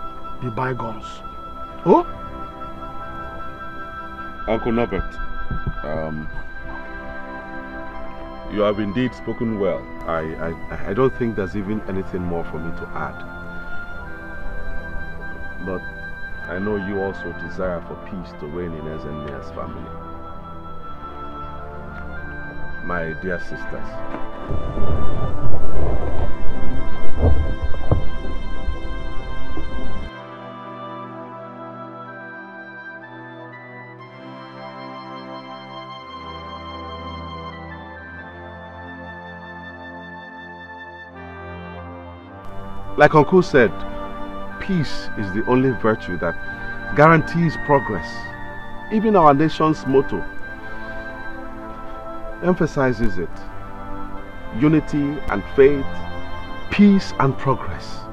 be bygones. Oh? Uncle Norbert, you have indeed spoken well. I don't think there's even anything more for me to add. But I know you also desire for peace to reign in Ezenia's family. My dear sisters, like Uncle said, peace is the only virtue that guarantees progress. Even our nation's motto emphasizes it. Unity and faith, peace and progress.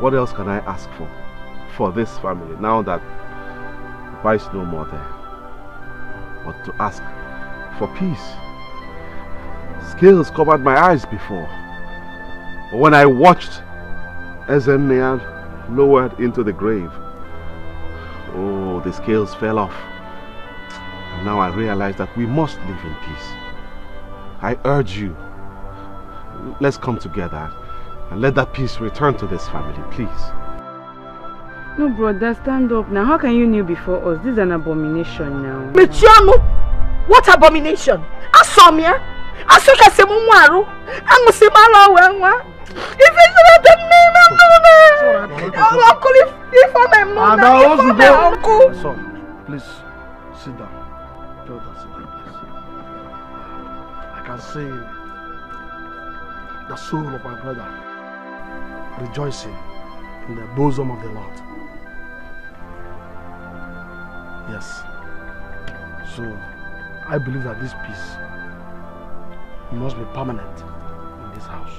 What else can I ask for this family now that Papa is no more there? But to ask for peace. Scales covered my eyes before. But when I watched Ezenia lowered into the grave, oh, the scales fell off. And now I realize that we must live in peace. I urge you, let's come together and let that peace return to this family, please. No, brother, stand up now. How can you kneel before us? This is an abomination now. Michiano, what abomination? Asomia, Asuka Semumaru, Amusimala Wenwa. If it's not the name of Uncle, if I'm Uncle. Son, please sit down. Brother, sit down, please. I can see the soul of my brother rejoicing in the bosom of the Lord. Yes. So, I believe that this peace must be permanent in this house.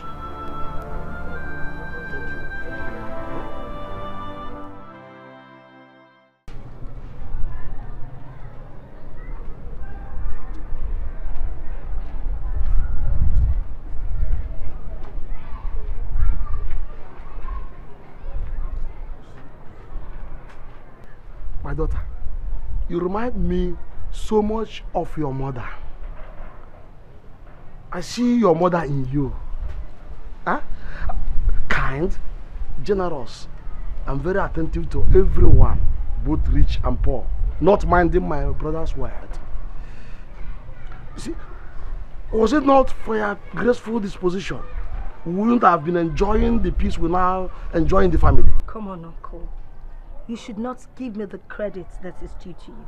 My daughter, you remind me so much of your mother. I see your mother in you. Huh? Kind, generous, and very attentive to everyone, both rich and poor, not minding my brother's word. You see, was it not for your graceful disposition, we wouldn't have been enjoying the peace we now enjoy in the family. Come on, Uncle. You should not give me the credit that is due to you.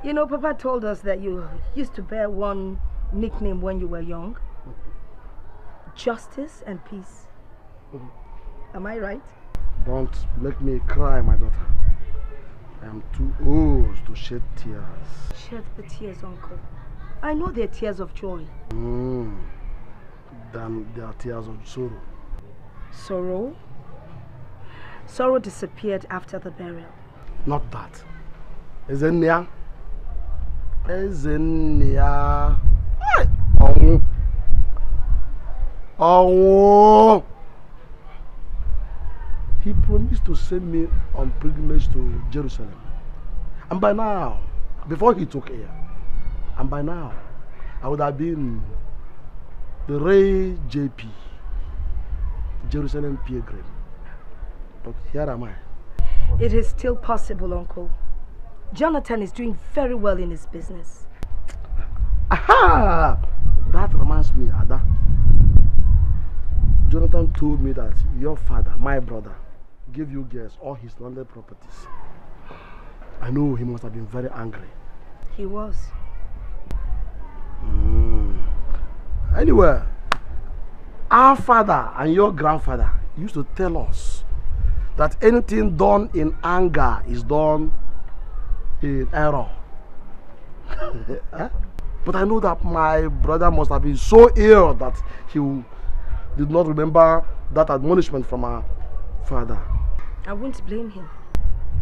You know, Papa told us that you used to bear one nickname when you were young. Justice and peace. Am I right? Don't make me cry, my daughter. I am too old to shed tears. Shed the tears, Uncle. I know they're tears of joy. Then they are tears of sorrow. Sorrow? Sorrow disappeared after the burial. Not that. Ezenia. Ezenia. Oh. He promised to send me on pilgrimage to Jerusalem. And by now, before he took air, and by now, I would have been the Ray JP, Jerusalem pilgrim. But here am I. It is still possible, Uncle. Jonathan is doing very well in his business. Aha! That reminds me, Ada. Jonathan told me that your father, my brother, gave you girls all his landed properties. I know he must have been very angry. He was. Anyway, our father and your grandfather used to tell us that anything done in anger is done in error. But I know that my brother must have been so ill that he did not remember that admonishment from our father. I won't blame him.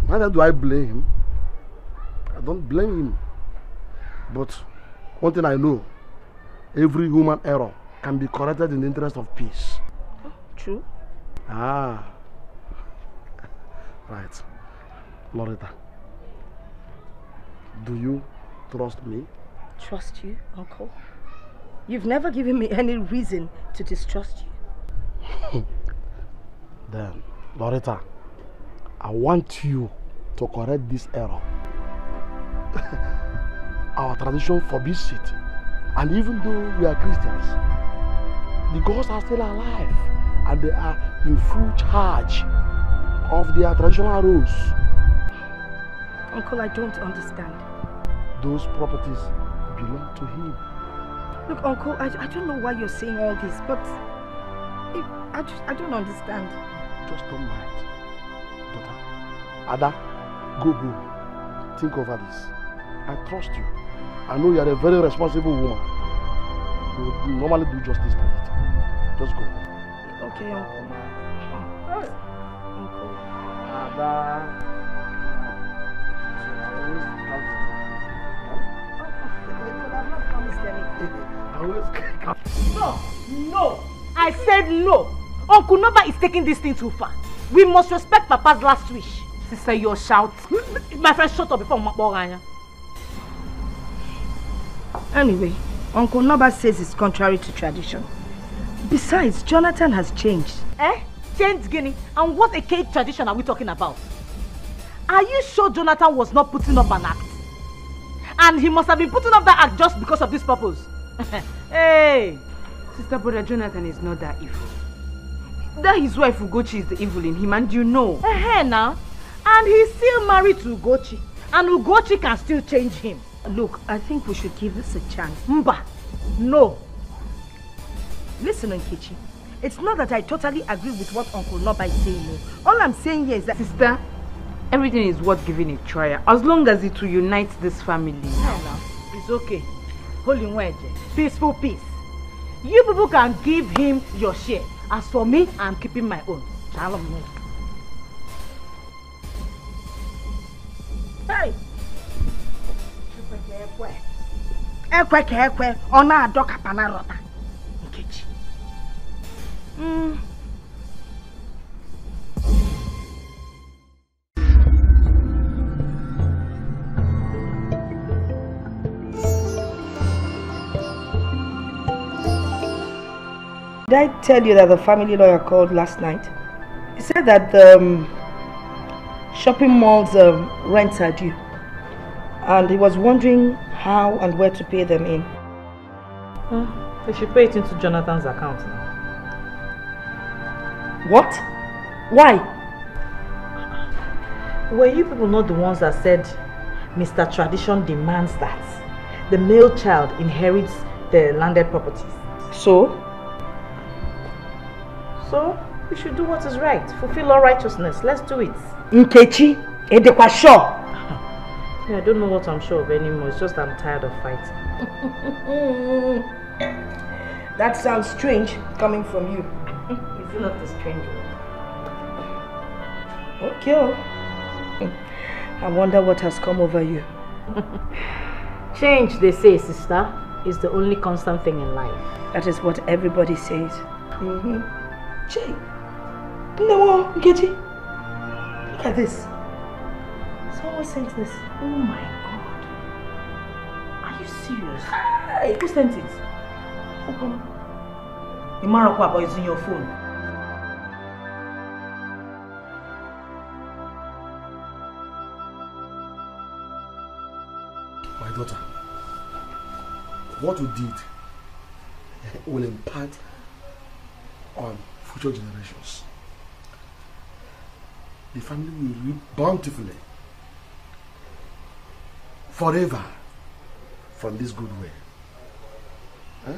Neither do I blame him. I don't blame him. But one thing I know, every human error can be corrected in the interest of peace. Oh, true. Ah. Right. Loretta, do you trust me? Trust you, Uncle? You've never given me any reason to distrust you. Then, Loretta, I want you to correct this error. Our tradition forbids it. And even though we are Christians, the gods are still alive and they are in full charge of their traditional roles. Uncle, I don't understand. Those properties belong to him. Look, Uncle, I don't know why you're saying all this, but I don't understand. Just don't mind. Daughter, Ada, go home. Think over this. I trust you. I know you are a very responsible woman. You normally do justice to it. Just go. Okay, Uncle. Uncle. Ada. No! I said no! Uncle Noba is taking this thing too far. We must respect Papa's last wish. Sister, you're shouting. My friend, shut up before Maboganya. Anyway, Uncle Noba says it's contrary to tradition. Besides, Jonathan has changed. Changed, Guinea? And what a cake tradition are we talking about? Are you sure Jonathan was not putting up an act? And he must have been putting up that act just because of this purpose. Hey! Sister, brother Jonathan is not that evil. That his wife Ugochi is the evil in him, and you know. Now. And he's still married to Ugochi. And Ugochi can still change him. Look, I think we should give this a chance. Mba, no. Listen, Nkechi. It's not that I totally agree with what Uncle Noba is saying. No. All I'm saying here is that... Sister, everything is worth giving a try. As long as it will unite this family. No. It's okay. Holy Wedge. Peaceful peace. You people can give him your share. As for me, I'm keeping my own. Hey! Ekwe, ona adoka panarota. Nkechi. Did I tell you that the family lawyer called last night? He said that the shopping mall's rents are due. And he was wondering how and where to pay them in. They should pay it into Jonathan's account now. What? Why? Were you people not the ones that said Mr. Tradition demands that the male child inherits the landed properties? So we should do what is right. Fulfill all righteousness. Let's do it. Nkechi, edekwa sure. I don't know what I'm sure of anymore. It's just I'm tired of fighting. That sounds strange coming from you. Is it not a strange one? Okay. I wonder what has come over you. Change, they say, sister, is the only constant thing in life. That is what everybody says. Jay. No, Nkechi. Look at this. Someone sent this. Oh my God. Are you serious? Hey. Who sent it? Imarakwa boy is in your phone. My daughter, what you did will impact on future generations. The family will reap bountifully forever from this good way. Huh?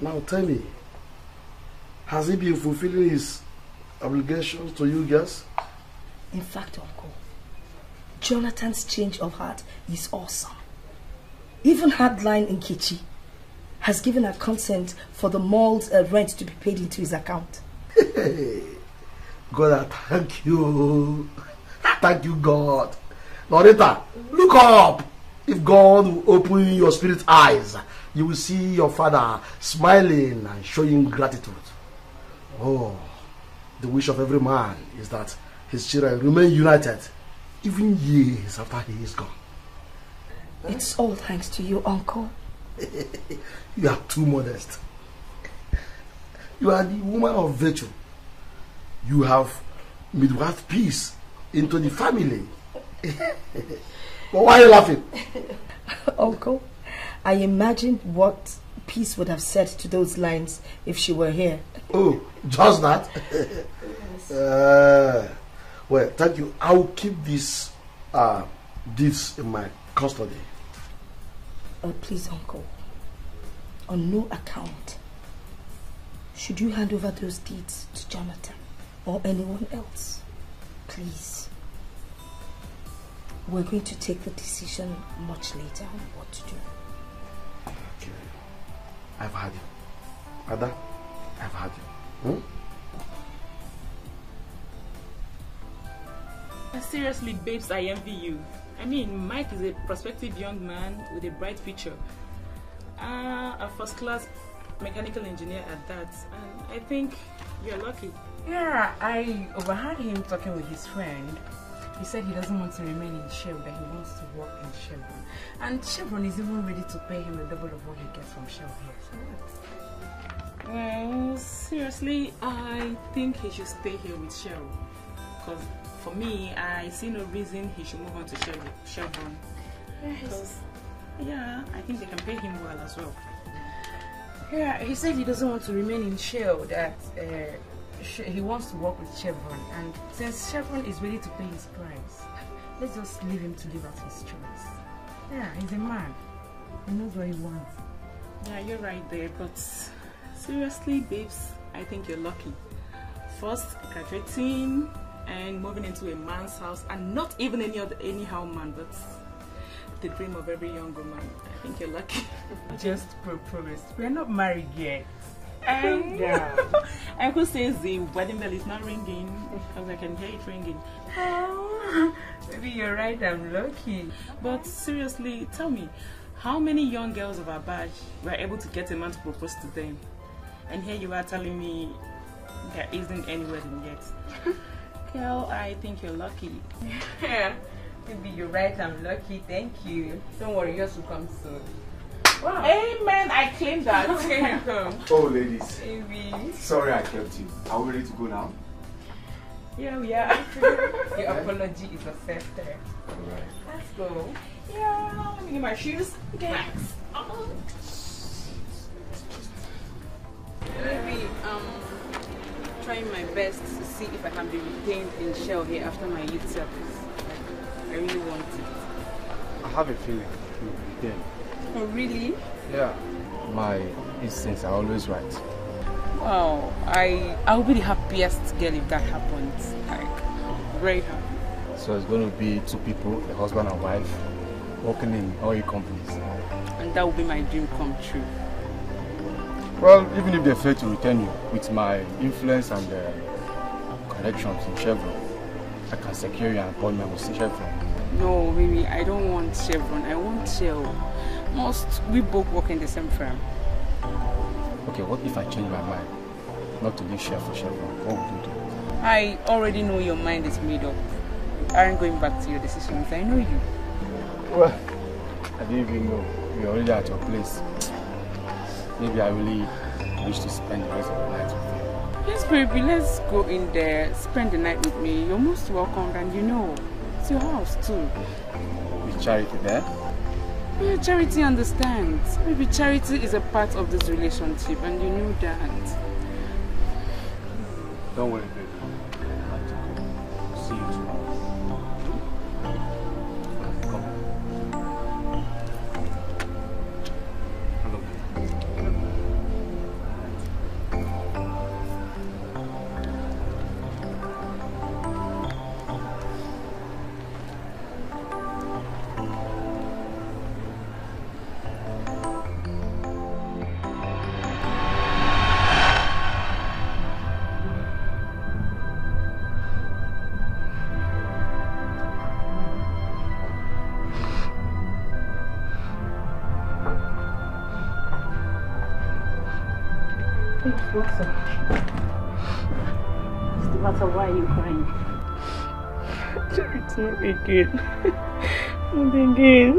Now tell me, has he been fulfilling his obligations to you girls? In fact, Uncle, Jonathan's change of heart is awesome. Even Hardline Nkechi has given her consent for the mall's rent to be paid into his account. God, thank you. Thank you, God. Loretta, look up. If God will open your spirit's eyes, you will see your father smiling and showing gratitude. Oh, the wish of every man is that his children remain united even years after he is gone. It's all thanks to you, Uncle. You are too modest. You are the woman of virtue. You have midwife peace into the family. But why are you laughing? Uncle, I imagined what Peace would have said to those lines if she were here. Oh, just that? Well, thank you. I will keep these deeds in my custody. Please, Uncle, on no account should you hand over those deeds to Jonathan or anyone else. Please. We're going to take the decision much later on what to do. Okay. I've had you. Ada, I've had you. Seriously, babes, I envy you. I mean, Mike is a prospective young man with a bright future. A first-class mechanical engineer at that. And I think you're lucky. Yeah, I overheard him talking with his friend. He said he doesn't want to remain in Shell, that he wants to work in Chevron. And Chevron is even ready to pay him the double of what he gets from Shell here. So what? Well, seriously, I think he should stay here with Shell. Because for me, I see no reason he should move on to Chevron. Because, yeah, I think they can pay him well as well. Yeah, he said he doesn't want to remain in Shell, that he wants to work with Chevron, and since Chevron is ready to pay his price, let's just leave him to live out his choice. Yeah, he's a man. He knows what he wants. Yeah, you're right there, but seriously, babes, I think you're lucky. First, graduating and moving into a man's house, and not even any other anyhow man, but the dream of every young woman. I think you're lucky. Just proposed. We're not married yet. Yeah. Uncle says the wedding bell is not ringing because I can hear it ringing. Oh, maybe you're right, I'm lucky. But seriously, tell me, how many young girls of our batch were able to get a man to propose to them? And here you are telling me there isn't any wedding yet. Girl, I think you're lucky. Yeah, maybe you're right, I'm lucky, thank you. Don't worry, yours will come soon. Wow. Amen, I claim that. Okay, oh, ladies. Baby. Sorry I kept you. Are we ready to go now? Yeah, we are. Your apology is accepted. Alright. Let's go. Yeah, let me get my shoes. Okay. Maybe trying my best to see if I can be retained in Shell here after my youth service. I really want it. I have a feeling you'll be retained. Oh, really? Yeah. My instincts are always right. Wow, I'll be the happiest girl if that happens. Like, very happy. So it's going to be two people, a husband and wife, working in oil companies. And that will be my dream come true. Well, even if they fail to retain you, with my influence and connections in Chevron, I can secure you an appointment with Chevron. No, baby, I don't want Chevron. I want Shell. Must we both work in the same firm? Okay, what if I change my mind? Not to leave Shell for Chevron. What would you do? I already know your mind is made up. You aren't going back to your decisions. I know you. Well, I didn't even know. You're already at your place. Maybe I really wish to spend the rest of the night with you. Yes, baby, let's go in there, spend the night with me. You're most welcome, and you know, it's your house too. With Charity there? Yeah, Charity understands. Maybe Charity is a part of this relationship and you know that. Don't worry, baby. See you tomorrow. What's up? What's the matter? Why are you crying? It's not again. Not again.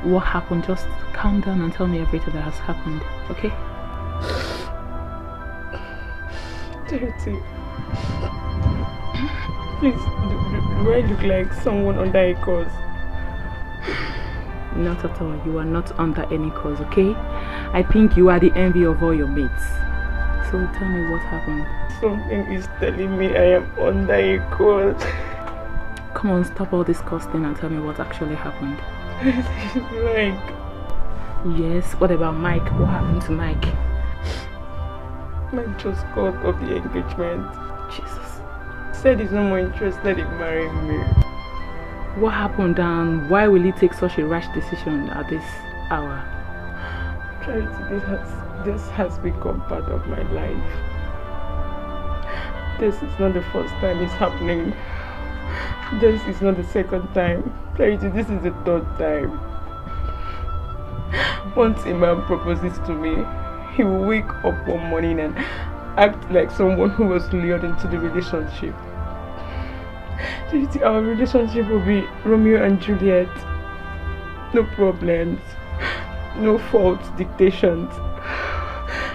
What happened? Just calm down and tell me everything that has happened, okay? Charity, please, do I look like someone under a cause? Not at all. You are not under any cause, okay? I think you are the envy of all your mates. So tell me what happened. Something is telling me I am under a cause. Come on, stop all this costing and tell me what actually happened. Mike. Yes, what about Mike? What happened to Mike? Mike just called off the engagement. Jesus. Said he's no more interested in marrying me. What happened and why will he take such a rash decision at this hour? Charity, this has become part of my life. This is not the first time it's happening. This is not the second time. Charity, this is the third time. Once a man proposes to me, he will wake up one morning and act like someone who was lured into the relationship. Charity, our relationship will be Romeo and Juliet. No problems, no faults, dictations.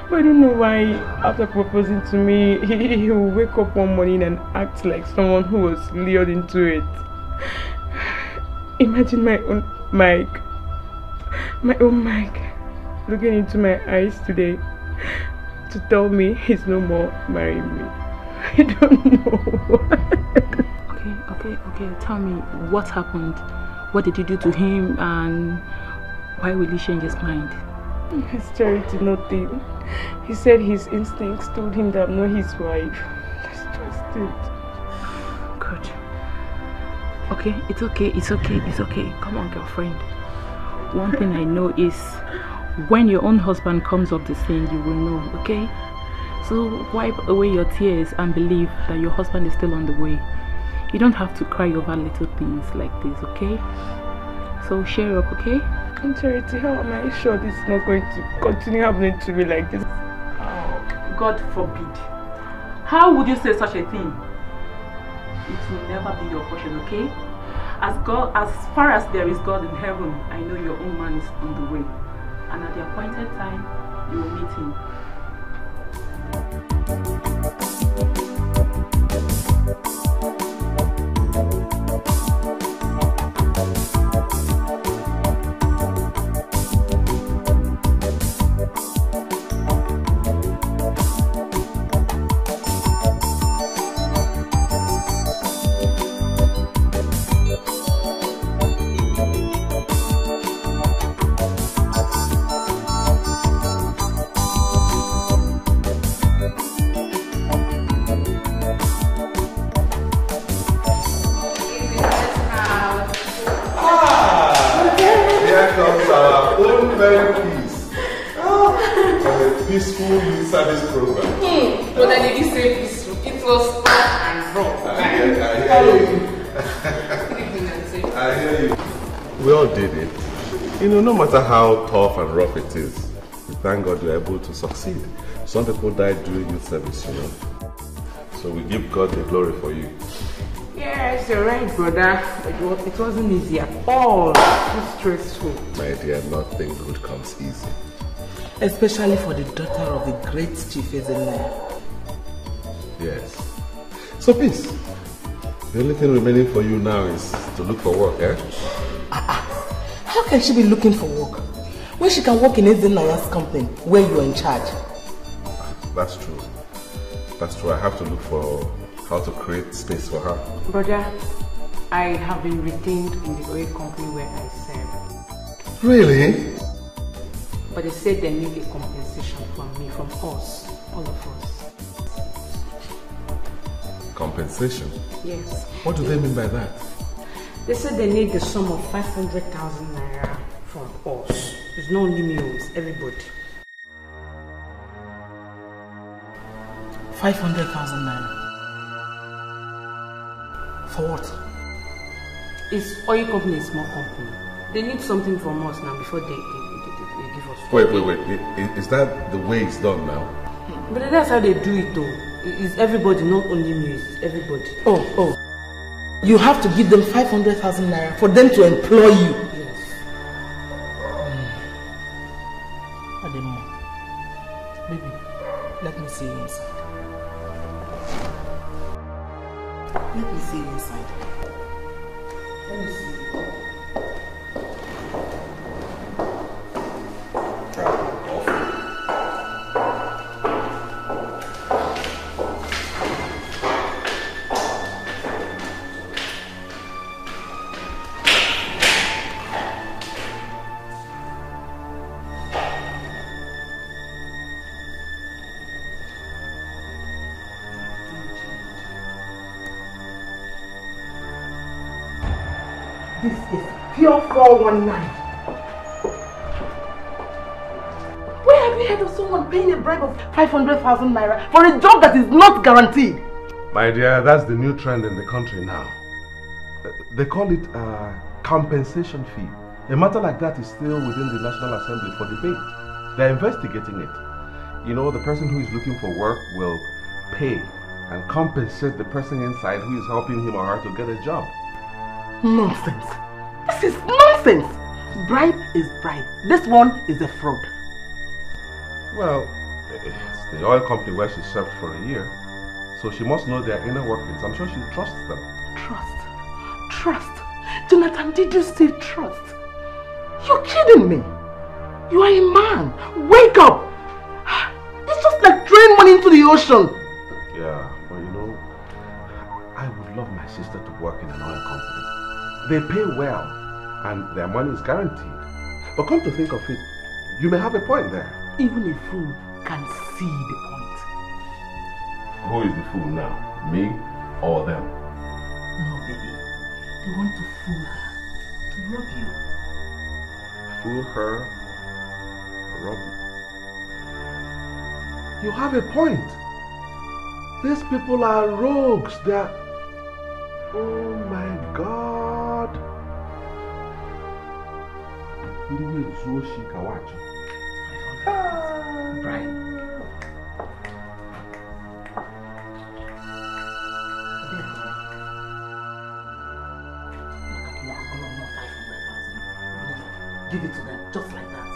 But I don't know why after proposing to me, he will wake up one morning and act like someone who was lured into it. Imagine my own Mike looking into my eyes today to tell me he's no more marrying me. I don't know why. Okay, tell me what happened. What did you do to him and why will he change his mind? His Charity, nothing. He said his instincts told him that I'm not his wife. That's just it. Good. Okay, it's okay. Come on, girlfriend. One thing I know is when your own husband comes up the scene, you will know, okay? So wipe away your tears and believe that your husband is still on the way. You don't have to cry over little things like this, okay? So cheer up, okay? And Charity, how am I sure this is not going to continue happening to me like this? Oh, God forbid. How would you say such a thing? It will never be your portion, okay? As far as there is God in heaven, I know your own man is on the way. And at the appointed time, you will meet him. No matter how tough and rough it is, we thank God you're able to succeed. Some people died during youth service, So we give God the glory for you. Yes, you're right, brother. It wasn't easy at all. Too stressful. My dear, nothing good comes easy. Especially for the daughter of the great chief, isn't it? Yes. So, peace. The only thing remaining for you now is to look for work, eh? How can she be looking for work when she can work in Ezenaya's company where you are in charge? That's true. That's true. I have to look for how to create space for her. Brother, I have been retained in the oil company where I serve. Really? But they said they need a compensation from me, from us, all of us. Compensation? Yes. What do they mean by that? They said they need the sum of 500,000 naira from us. It's not only me, it's everybody. 500,000 naira. For what? It's oil company, a small company. They need something from us now before they give us. Wait. Is that the way it's done now? But that's how they do it though. It's everybody, not only me, it's everybody. Oh. You have to give them 500,000 naira for them to employ you. Yes. Ademo, baby, let me see you inside. Let me see you inside. Let me see you. This is pure 419. Where have you heard of someone paying a bribe of 500,000 naira for a job that is not guaranteed? My dear, that's the new trend in the country now. They call it compensation fee. A matter like that is still within the National Assembly for debate. They're investigating it. You know, the person who is looking for work will pay and compensate the person inside who is helping him or her to get a job. Nonsense. This is nonsense. Bribe is bribe. This one is a fraud. Well, it's the oil company where she served for a year, so she must know their inner workings. I'm sure she trusts them. Trust. Jonathan, did you say trust? You're kidding me. You are a man. Wake up. It's just like throwing money into the ocean. Yeah, well, you know, I would love my sister to work in an oil company. They pay well, and their money is guaranteed. But come to think of it, you may have a point there. Even a fool can see the point. Who is the fool now? Me or them? No, baby. They want to fool her, to rob you. Fool her, rob you. You have a point. These people are rogues. They are... Oh my God. Brian. Give it to them, just like that.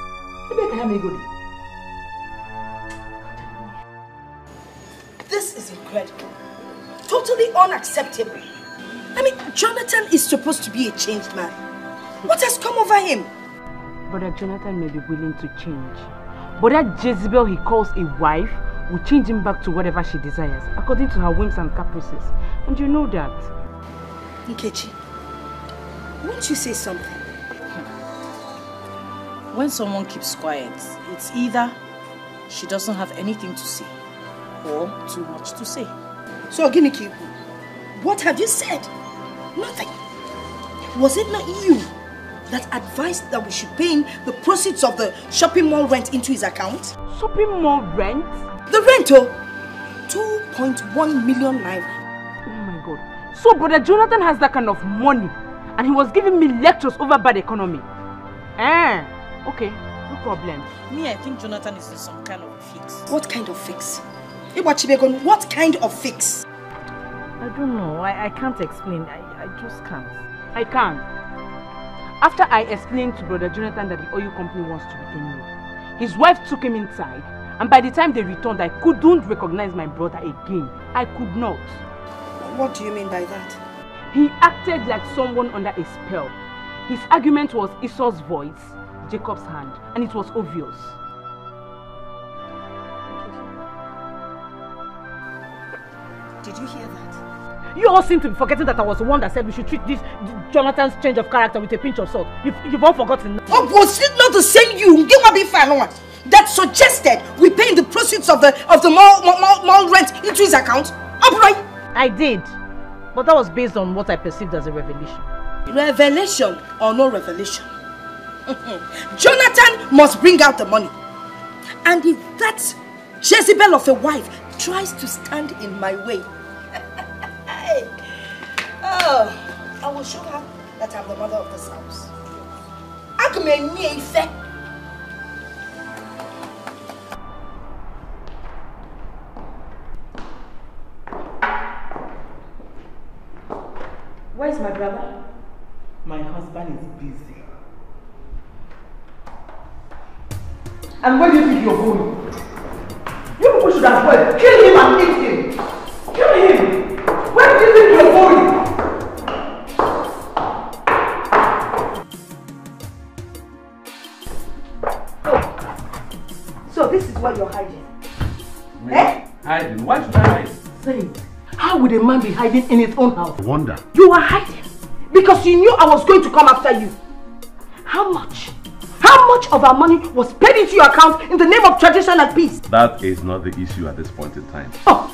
This is incredible. Totally unacceptable. I mean, Jonathan is supposed to be a changed man. What has come over him? Brother Jonathan may be willing to change. But that Jezebel he calls a wife will change him back to whatever she desires, according to her whims and caprices. And you know that. Nkechi, won't you say something? When someone keeps quiet, it's either she doesn't have anything to say or too much to say. So, Oginiki, what have you said? Nothing. Was it not you that advised that we should pay him the proceeds of the shopping mall rent into his account? Shopping mall rent? The rental! 2.1 million naira. Oh my God. So Brother Jonathan has that kind of money and he was giving me lectures over bad economy. Okay, no problem. Me, I think Jonathan is in some kind of fix. What kind of fix? Iwachibegon, what kind of fix? I don't know. I can't explain. I just can't. I can't. After I explained to Brother Jonathan that the oil company wants to retain me, his wife took him inside, and by the time they returned, I couldn't recognize my brother again. I could not. What do you mean by that? He acted like someone under a spell. His argument was Esau's voice, Jacob's hand, and it was obvious. Did you hear that? You all seem to be forgetting that I was the one that said we should treat this Jonathan's change of character with a pinch of salt. You've all forgotten. Oh, was it not the same you that suggested we pay the proceeds of the mall rent into his account? Upright? I did, but that was based on what I perceived as a revelation. Revelation or no revelation? Jonathan must bring out the money. And if that Jezebel of a wife tries to stand in my way, I will show her that I'm the mother of this house. Where's my brother? My husband is busy. And where do you think you're going? You people should as well kill him and eat him. Kill him. Where do you think you're going? So this is where you're hiding. Eh? Hiding? Why should I hide? Say, how would a man be hiding in his own house? I wonder. You were hiding because you knew I was going to come after you. How much? How much of our money was paid into your account in the name of tradition and peace? That is not the issue at this point in time. Oh.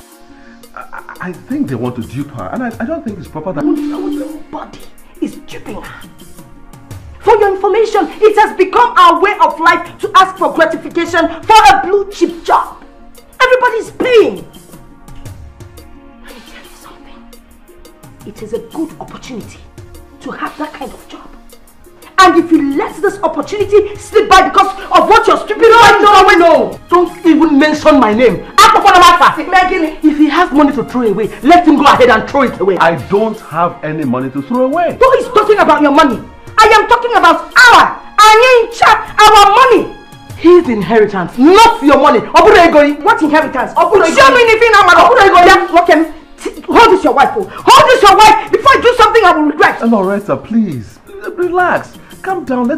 I think they want to dupe her, and I don't think it's proper that... Nobody is duping her. For your information, it has become our way of life to ask for gratification for a blue chip job. Everybody's paying. Let me tell you something. It is a good opportunity to have that kind of job. And if you let this opportunity slip by because of what you're stupid... No. Don't even mention my name. If he has money to throw away, let him go ahead and throw it away. I don't have any money to throw away. Who is talking about your money? I am talking about our money. His inheritance, not your money. What inheritance? Show me anything. Look him. Hold this your wife. Hold this your wife. Before I do something I will regret. Loretta, please. Relax. Calm down.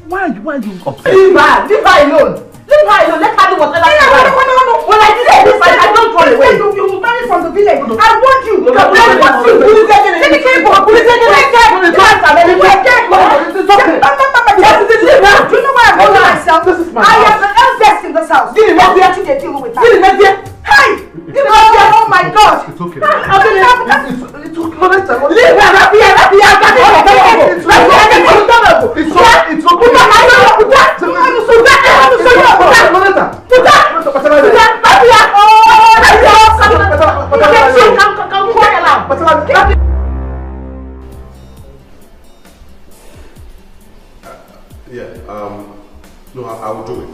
Why are you upset? Leave her alone. Leave her alone. Let her do whatever she wants. No. When I say this, I don't run away. You will marry from the village. I want you. I want you. Let me tell you. Do you know why I'm holding myself? I am the eldest in this house. What do they deal with that? Hey! Oh my God! It's okay. It's okay. Leave No, I will do it.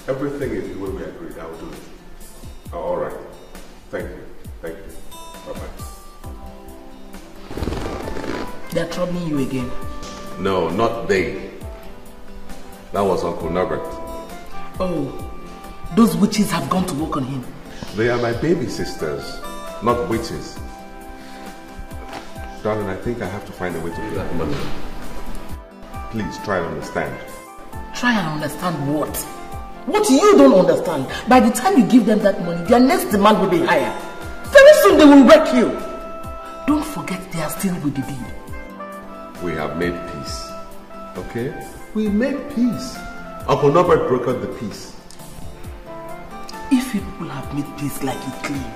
Everything is the way we agreed. I will do it. All right. Thank you. Bye-bye. They're troubling you again. No, not they. That was Uncle Norbert. Oh, those witches have gone to work on him. They are my baby sisters, not witches. Darling, I think I have to find a way to do that money. Please try to understand. Try and understand what? What you don't understand. By the time you give them that money, their next demand will be higher. Very soon they will wreck you. Don't forget they are still with the deed. We have made peace. Okay? We made peace. Uncle Norbert brokered the peace. If you people have made peace like you claim,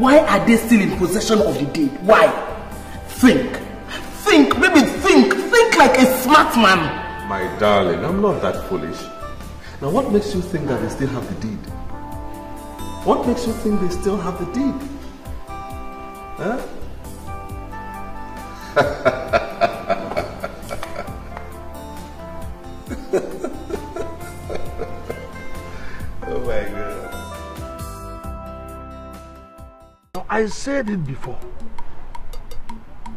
why are they still in possession of the deed? Why? Think, baby, think like a smart man. My darling, I'm not that foolish. Now what makes you think that they still have the deed? What makes you think they still have the deed? Huh? Oh my God. I said it before,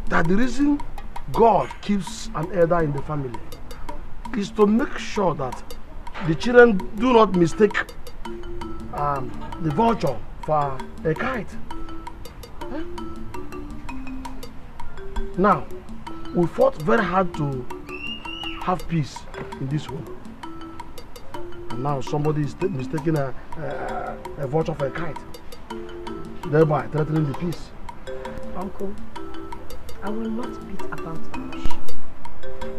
that the reason God keeps an elder in the family is to make sure that the children do not mistake the vulture for a kite. Now, we fought very hard to have peace in this home. And now somebody is mistaking a vulture for a kite, thereby threatening the peace. Uncle, I will not beat about the bush.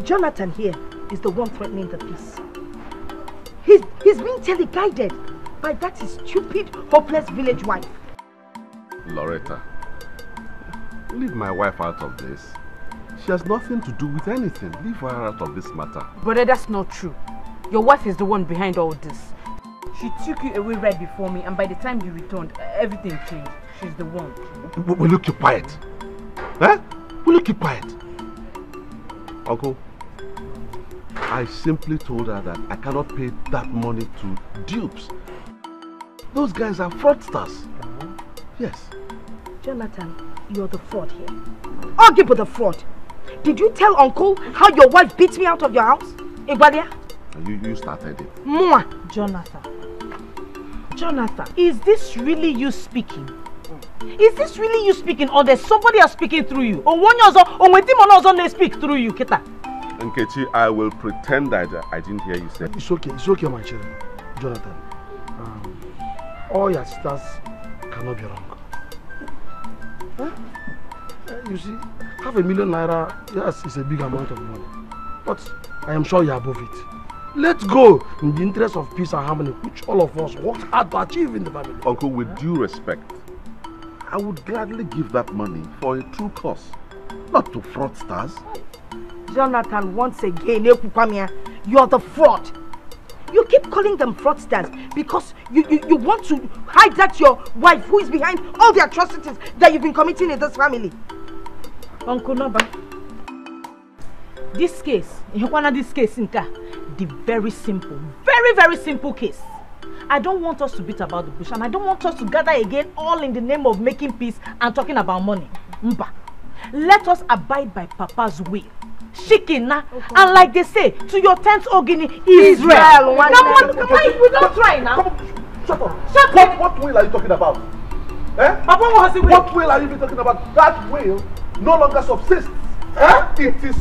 Jonathan here is the one threatening the peace. He's being teleguided by that stupid, hopeless village wife. Loretta, leave my wife out of this. She has nothing to do with anything. Leave her out of this matter. Brother, that's not true. Your wife is the one behind all this. She took you away right before me, and by the time you returned, everything changed. She's the one. Will you keep quiet? Eh? Will you keep quiet? Uncle, I simply told her that I cannot pay that money to dupes. Those guys are fraudsters. Yes. Jonathan, you're the fraud here. Argue with the fraud. Did you tell Uncle how your wife beat me out of your house? Igbalia? You started it. Mwah. Jonathan, is this really you speaking? Is this really you speaking, or there's somebody else speaking through you? Or one also, or when Timon also speak through you, Kita? Nkechi, I will pretend that I didn't hear you say. It's okay, my children. Jonathan, all your sisters cannot be wrong. Huh? You see, $500,000 naira, yes, it's a big amount of money. But I am sure you're above it. Let's go in the interest of peace and harmony, which all of us work hard to achieve in the family. Uncle, with due respect, I would gladly give that money for a true cause, not to fraudsters. Jonathan, once again, you're the fraud. You keep calling them fraudsters because you want to hijack your wife who is behind all the atrocities that you've been committing in this family. Uncle Noba, this case, the very simple, very simple case. I don't want us to beat about the bush, and I don't want us to gather again all in the name of making peace and talking about money. Mba. Let us abide by Papa's will. Shikina, and like they say, to your tent, Ogini, Israel. Come on, we don't try now. Shut up. What will are you talking about? Eh? Papa, what will are you even talking about? That will no longer subsists. Eh? It is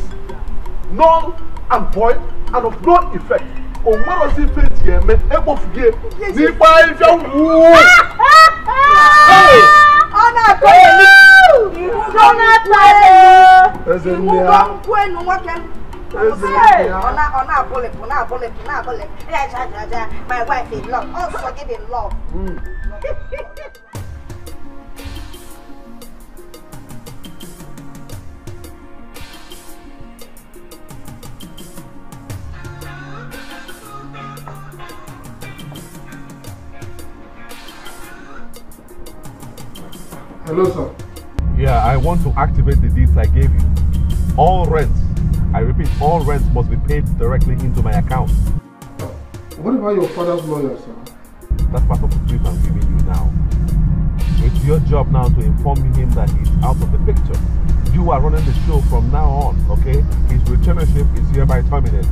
null and void and of no effect. Oh, what was it fit here? Me ebo fie. Ni pa ifya wo. Hey! Ona ko ni. Jonathan. Mu gon ku enu wake. Ona apole. Ja. My wife is love. Also forgive in love. Hello, sir. Yeah, I want to activate the deeds I gave you. All rents, I repeat, all rents must be paid directly into my account. What about your father's lawyer, sir? That's part of the brief I'm giving you now. It's your job now to inform him that he's out of the picture. You are running the show from now on, okay? His retainership is hereby terminated.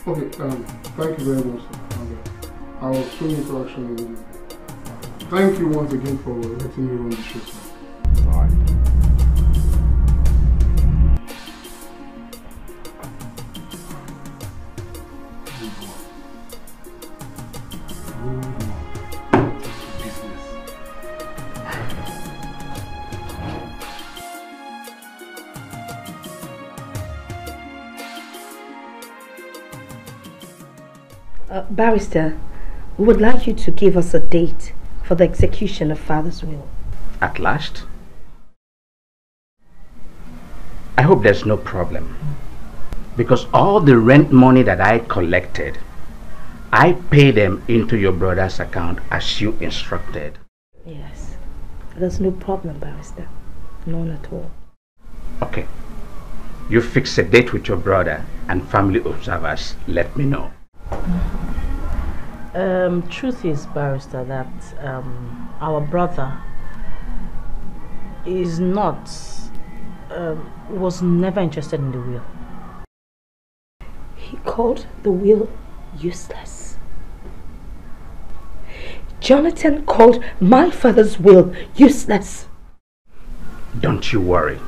Okay, thank you very much, sir. I will soon into action immediately. Thank you once again for letting me run the show, sir. All right. Barrister, we would like you to give us a date for the execution of Father's will. At last? I hope there's no problem. Because all the rent money that I collected, I paid them into your brother's account as you instructed. Yes. There's no problem, Barrister. None at all. Okay. You fix a date with your brother and family observers. Let me know. Truth is, Barrister, that our brother is not, was never interested in the will. He called the will useless. Jonathan called my father's will useless. Don't you worry.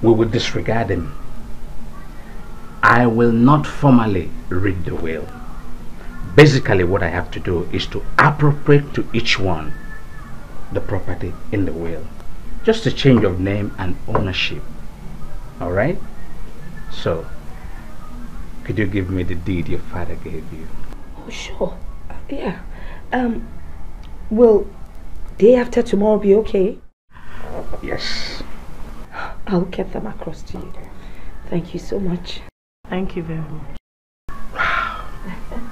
We will disregard him. I will not formally read the will. Basically, what I have to do is to appropriate to each one the property in the will. Just a change of name and ownership. Alright? So, could you give me the deed your father gave you? Oh, sure. Yeah. Will day after tomorrow be okay? Yes. I'll get them across to you. Thank you so much. Thank you very much.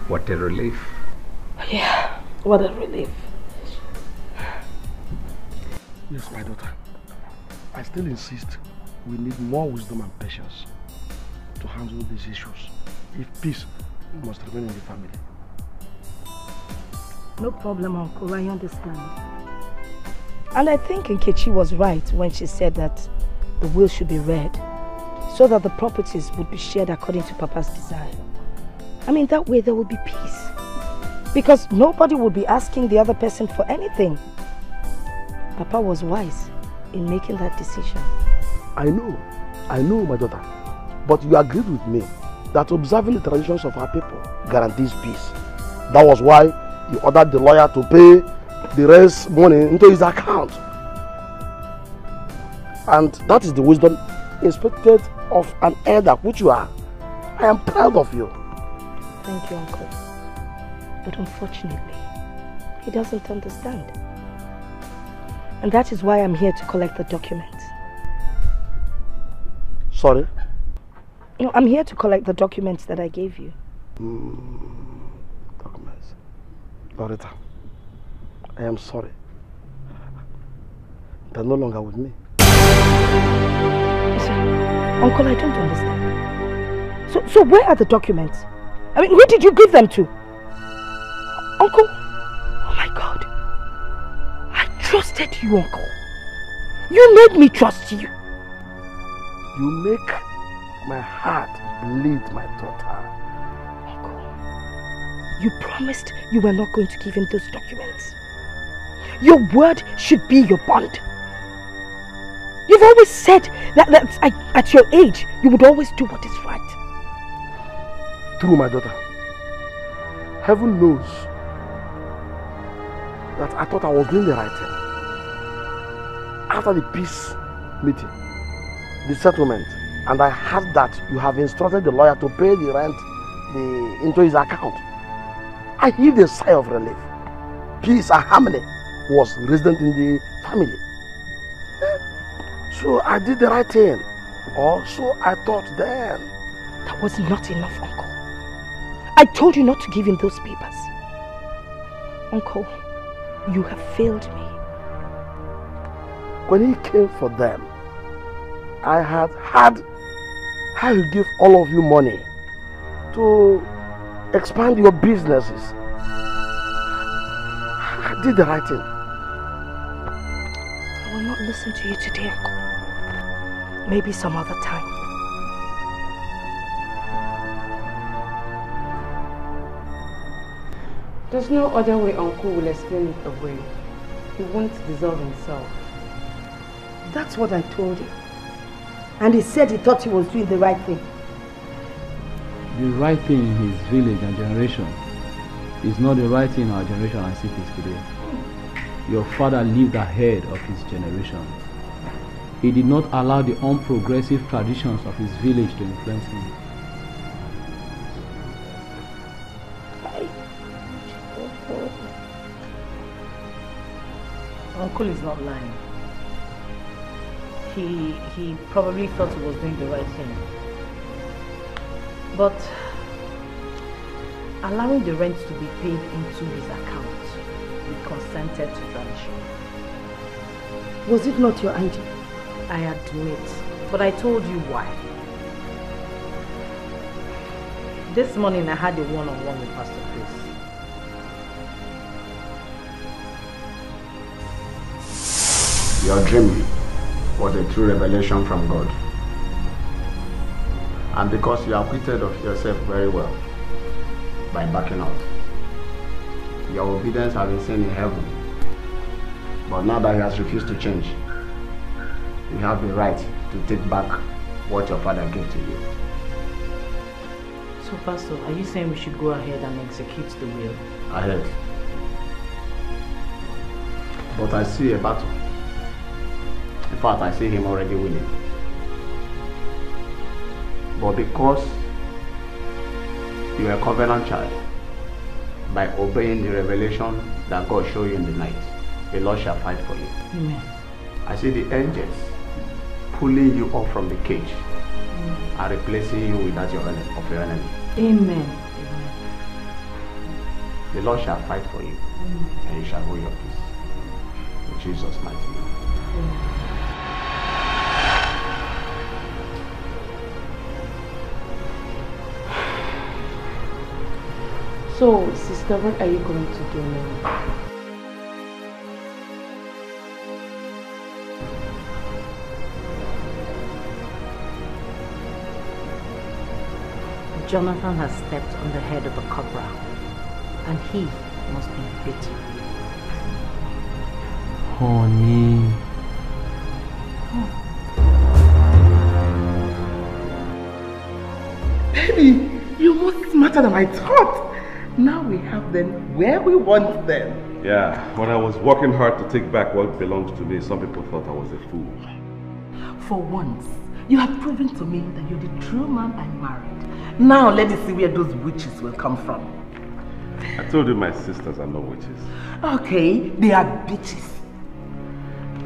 What a relief. Yeah, what a relief. Yes, my daughter. I still insist we need more wisdom and patience to handle these issues if peace must remain in the family. No problem, Uncle. I understand. And I think Nkechi was right when she said that the will should be read so that the properties would be shared according to Papa's desire. I mean, that way there will be peace. Because nobody will be asking the other person for anything. Papa was wise in making that decision. I know, my daughter. But you agreed with me that observing the traditions of our people guarantees peace. That was why you ordered the lawyer to pay the rest money into his account. And that is the wisdom expected of an elder, which you are. I am proud of you. Thank you, Uncle. But unfortunately, he doesn't understand. And that is why I'm here to collect the documents. Sorry? No, I'm here to collect the documents that I gave you. Documents. Loretta, I am sorry. They're no longer with me. Uncle, I don't understand. So where are the documents? I mean, who did you give them to? Uncle? Oh my God. I trusted you, Uncle. You made me trust you. You make my heart bleed, my daughter. Uncle, you promised you were not going to give him those documents. Your word should be your bond. You've always said that at your age, you would always do what is right. True, my daughter. Heaven knows that I thought I was doing the right thing. After the peace meeting, the settlement, and I heard that you have instructed the lawyer to pay the rent into his account, I heaved a sigh of relief. Peace and harmony was resident in the family. So I did the right thing. Or so I thought then. That was not enough, Uncle. I told you not to give him those papers. Uncle, you have failed me. When he came for them, I had to give all of you money to expand your businesses. I did the right thing. I will not listen to you today, Uncle. Maybe some other time. There's no other way Uncle will explain it away. He won't dissolve himself. That's what I told him. And he said he thought he was doing the right thing. The right thing in his village and generation is not the right thing in our generation as it is today. Your father lived ahead of his generation. He did not allow the unprogressive traditions of his village to influence him. Uncle is not lying. He probably thought he was doing the right thing. But allowing the rent to be paid into his account, he consented to tradition. Was it not your idea? I admit, but I told you why. This morning I had a one-on-one with Pastor Chris. Your dream was a true revelation from God. And because you acquitted of yourself very well by backing out, your obedience has been seen in heaven. But now that he has refused to change, you have the right to take back what your father gave to you. So, Pastor, are you saying we should go ahead and execute the will? Ahead. But I see a battle. In fact, I see him already winning. But because you are a covenant child, by obeying the revelation that God showed you in the night, the Lord shall fight for you. Amen. I see the angels pulling you off from the cage and replacing you with that of your enemy. Amen. The Lord shall fight for you, and you shall hold your peace. In Jesus' mighty name. So, sister, what are you going to do now? Jonathan has stepped on the head of a cobra, and he must be beaten. Honey. Baby, you're more smarter than I thought. Now we have them where we want them. Yeah, when I was working hard to take back what belongs to me, some people thought I was a fool. For once, you have proven to me that you're the true man I married. Now let me see where those witches will come from. I told you my sisters are no witches. Okay, they are bitches.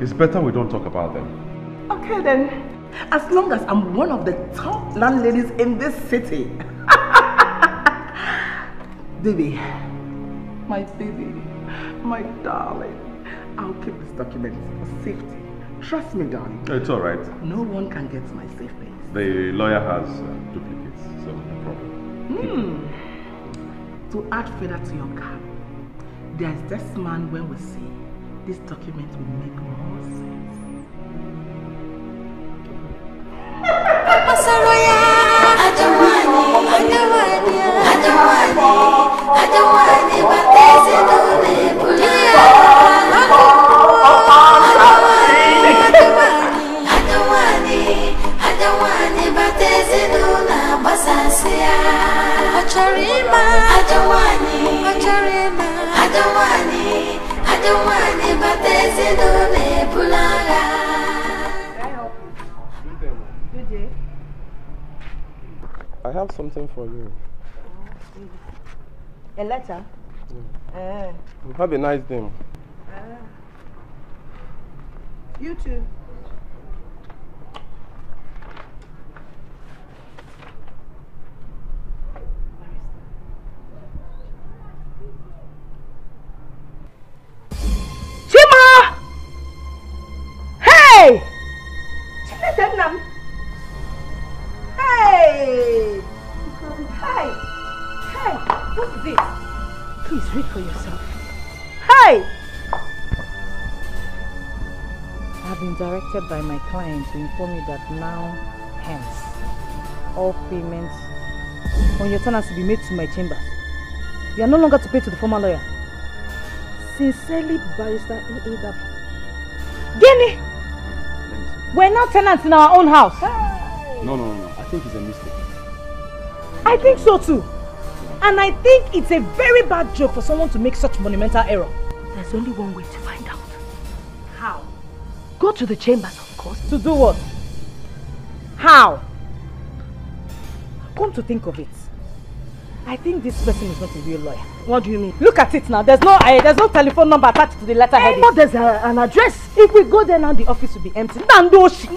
It's better we don't talk about them. Okay then, as long as I'm one of the top landladies in this city. Baby, my baby, my darling, I'll keep this document for safety. Trust me, darling. It's alright. No one can get my safe place. The lawyer has duplicates, so no problem. To add further to your cap, there's this man when we see this document will make more sense. I have something for you. A letter? Have a nice day. You too. Chima! Hey! Hey! Hey! Hey! What is this? Please read for yourself. Hey! I've been directed by my client to inform you that now, hence, all payments on your tenants will be made to my chambers. You are no longer to pay to the former lawyer. Sincerely, Barrister Ini Edo. Guinea! We're now tenants in our own house. No. I think it's a mistake. I think so too. And I think it's a very bad joke for someone to make such monumental error. There's only one way to find out. How? Go to the chambers, of course. To do what? How? Come to think of it, I think this person is not a real lawyer. What do you mean? Look at it now. There's no telephone number attached to the letterhead. But there's an address. If we go there now, the office will be empty. Nandoshi.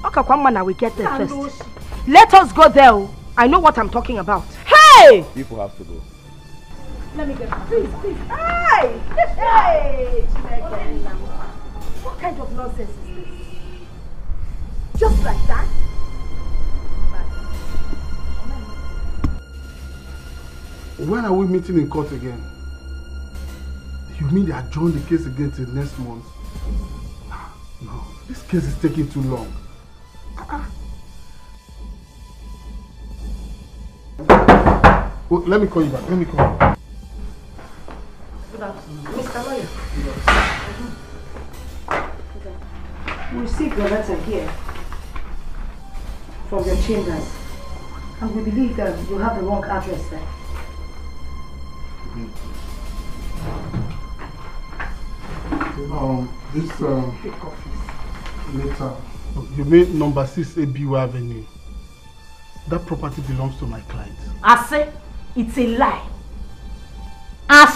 Okay, we get there first. Let us go there. I know what I'm talking about. Hey! People have to go. Let me get it. Please. Hey! Hey! What kind of nonsense is this? Just like that? When are we meeting in court again? You mean they adjourn the case again till next month? No, this case is taking too long. Oh, let me call you back. Let me call you. Good afternoon. Mr. Lawyer. We received your letter here from your chambers. And we believe that you have the wrong address there. This letter. You mean number 6 ABU Avenue? That property belongs to my client. I say it's a lie. I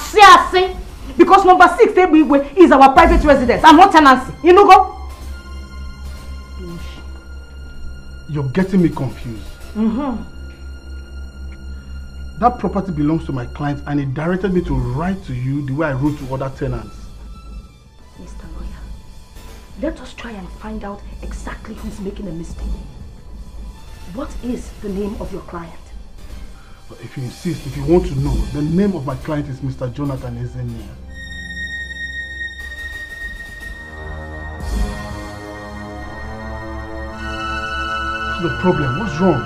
say. Because number 6 ABU is our private residence and not tenancy. You know go? You're getting me confused. That property belongs to my client and he directed me to write to you the way I wrote to other tenants. Mr. Lawyer, let us try and find out exactly who's making a mistake. What is the name of your client? If you insist, if you want to know, the name of my client is Mr. Jonathan Ezenia. What's the problem? What's wrong?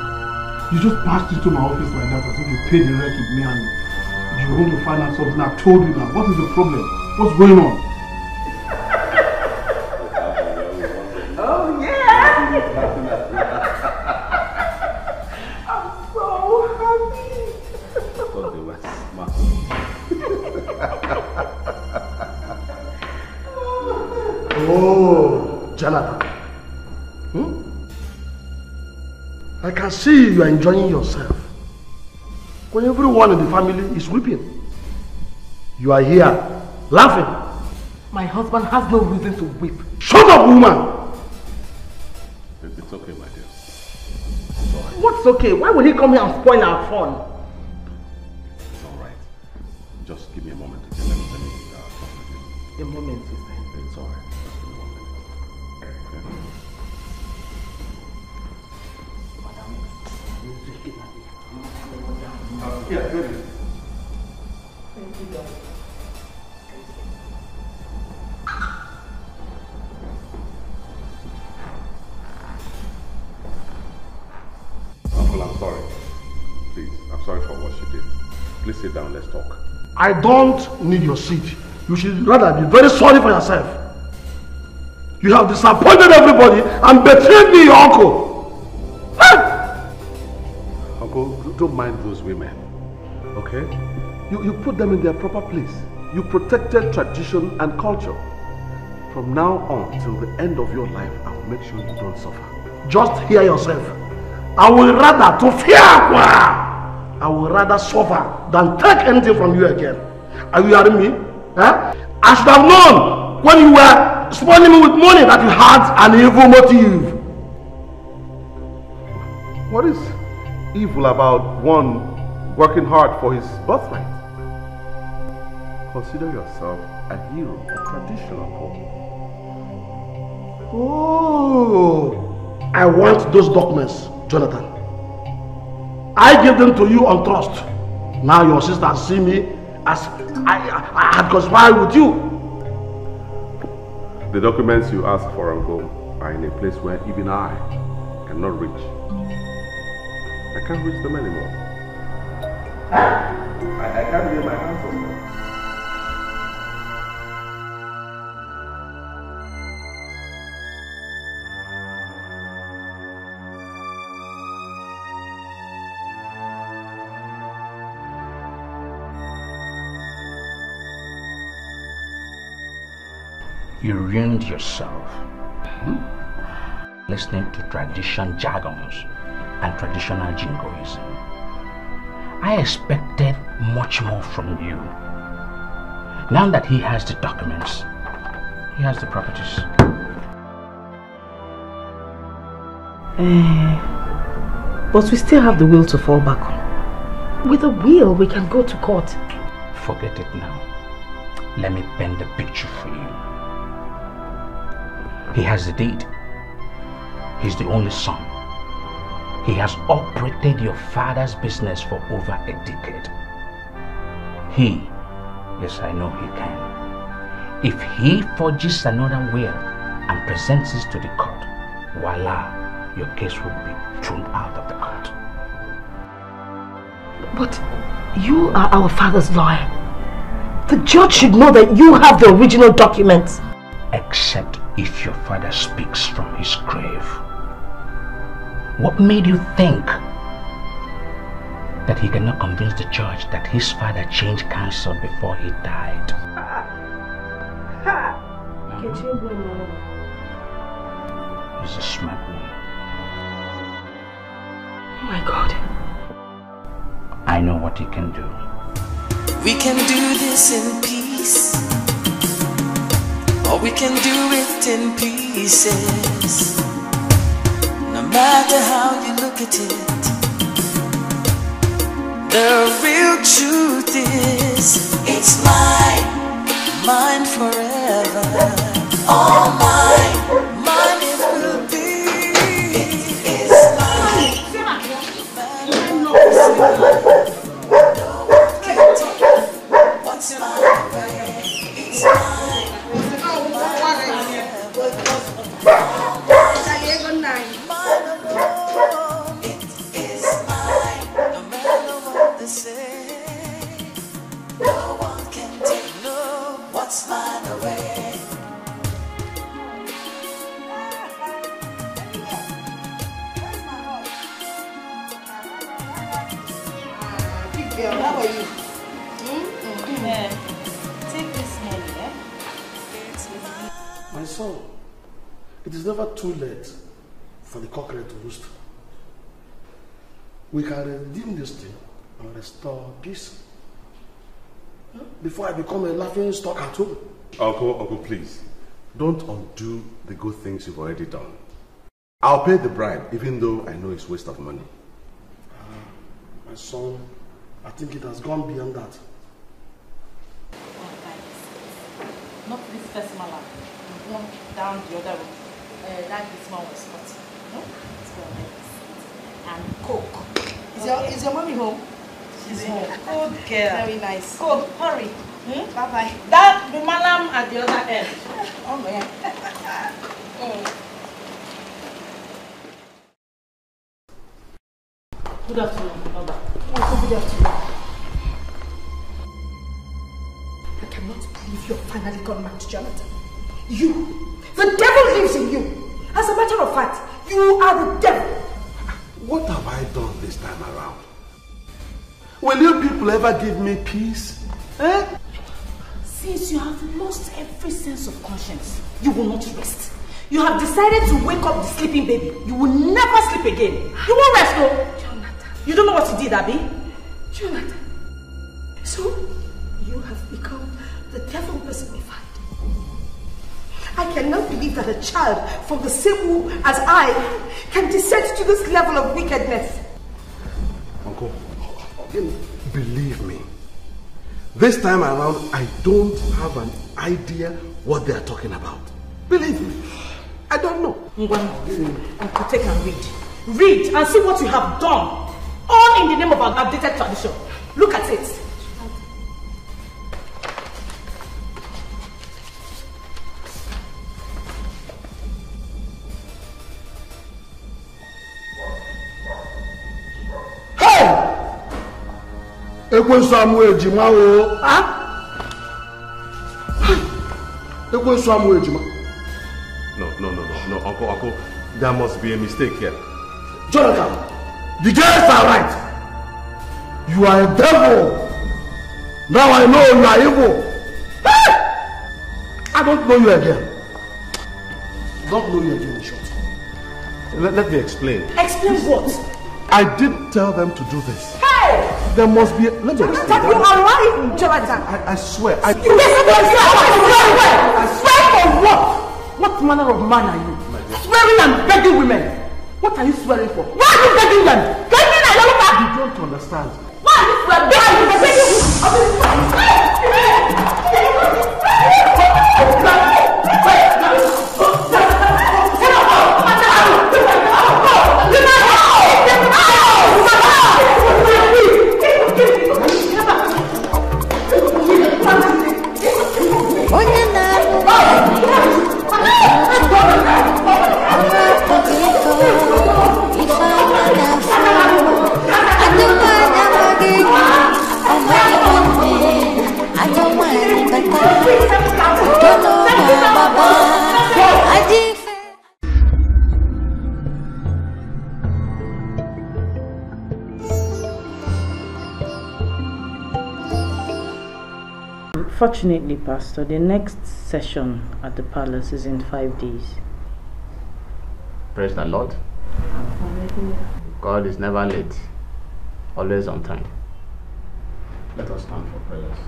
You just passed into my office like that as if you paid the rent with me and you want to find out something. I've told you now. What is the problem? What's going on? Oh yeah! I'm so happy. Oh, Jonathan. I can see you are enjoying yourself when everyone in the family is weeping. You are here laughing. My husband has no reason to weep. Shut up, woman! It's okay, my dear. What's okay? Why would he come here and spoil our fun? It's alright. Just give me a moment. Let me talk with you. A moment, sister. It's alright. Just give me 1 minute. Okay? Yeah, good. Thank you, guys. Uncle, I'm sorry. Please, I'm sorry for what she did. Please sit down, let's talk. I don't need your seat. You should rather be very sorry for yourself. You have disappointed everybody and betrayed me, your uncle. Uncle, don't mind those women, okay? You put them in their proper place. You protected tradition and culture. From now on till the end of your life, I will make sure you don't suffer. Just hear yourself. I would rather to fear. I would rather suffer than take anything from you again. Are you hearing me? Huh? I should have known when you were spoiling me with money that you had an evil motive. What is evil about one working hard for his birthright? Consider yourself a hero of tradition, Uncle. Oh, I want those documents, Jonathan. I give them to you on trust. Now your sister see me as I had conspired with you. The documents you asked for, Uncle, are in a place where even I cannot reach. I can't reach them anymore. I can't get my hands on them. You ruined yourself listening to tradition jargons and traditional jingoism. I expected much more from you. Now that he has the documents, he has the properties. But we still have the will to fall back on. With a will, we can go to court. Forget it now. Let me paint the picture for you. He has the deed. He's the only son. He has operated your father's business for over a decade. Yes, I know he can. If he forges another will and presents it to the court, voila, your case will be thrown out of the court. But you are our father's lawyer. The judge should know that you have the original documents. Except if your father speaks from his grave. What made you think that he cannot convince the judge that his father changed counsel before he died. He's a smart woman. Oh my God. I know what he can do. We can do this in peace, or we can do it in pieces. No matter how you look at it, the real truth is it's mine, mine forever. All mine, mine it will be. It is mine. What's mine away? It's mine. It is mine. No matter what they say, no one can take no what's mine away. How are you? Take this money, eh? My son, it is never too late for the cockerel to roost. We can redeem this thing and restore peace before I become a laughing stock at home. Uncle, please. Don't undo the good things you've already done. I'll pay the bribe, even though I know it's waste of money. My son, I think it has gone beyond that. Not this first malam. One down the other room. That this one was hot. No? Let's go like this. And Coke. Is your mommy home? She's home. Good girl. Very nice. Go, hurry. Bye-bye. That the malam at the other end. Oh man. Good afternoon, Baba. Good afternoon. I cannot believe you're finally gone mad, Jonathan. You! The devil lives in you! As a matter of fact, you are the devil! What have I done this time around? Will you people ever give me peace? Eh? Since you have lost every sense of conscience, you will not rest. You have decided to wake up the sleeping baby. You will never sleep again. You won't rest, no? Jonathan. You don't know what you did, Abby? Jonathan. So, you have become the devil personified. I cannot believe that a child from the same womb as I can descend to this level of wickedness. Uncle, believe me. This time around, I don't have an idea what they are talking about. Believe me, I don't know. Uncle, take and read. Read and see what you have done. All in the name of our updated tradition. Look at it. Ekwensu amu ejima o. Ekwensu amu ejima. No, Uncle, there must be a mistake here. Jonathan, the girls are right. You are a devil. Now I know you are evil. I don't know you again. Don't know you again, in short. Let me explain. Explain what? I didn't tell them to do this. Hey! There must be. Let me explain. You are lying, Jonathan. I swear. You swear for what? What manner of man are you? Swearing and begging women. What are you swearing for? Why are you begging them? Can you You don't understand. Why are you swearing? I don't want Unfortunately, Pastor, the next session at the palace is in 5 days. Praise the Lord. God is never late, always on time. Let us stand for prayers.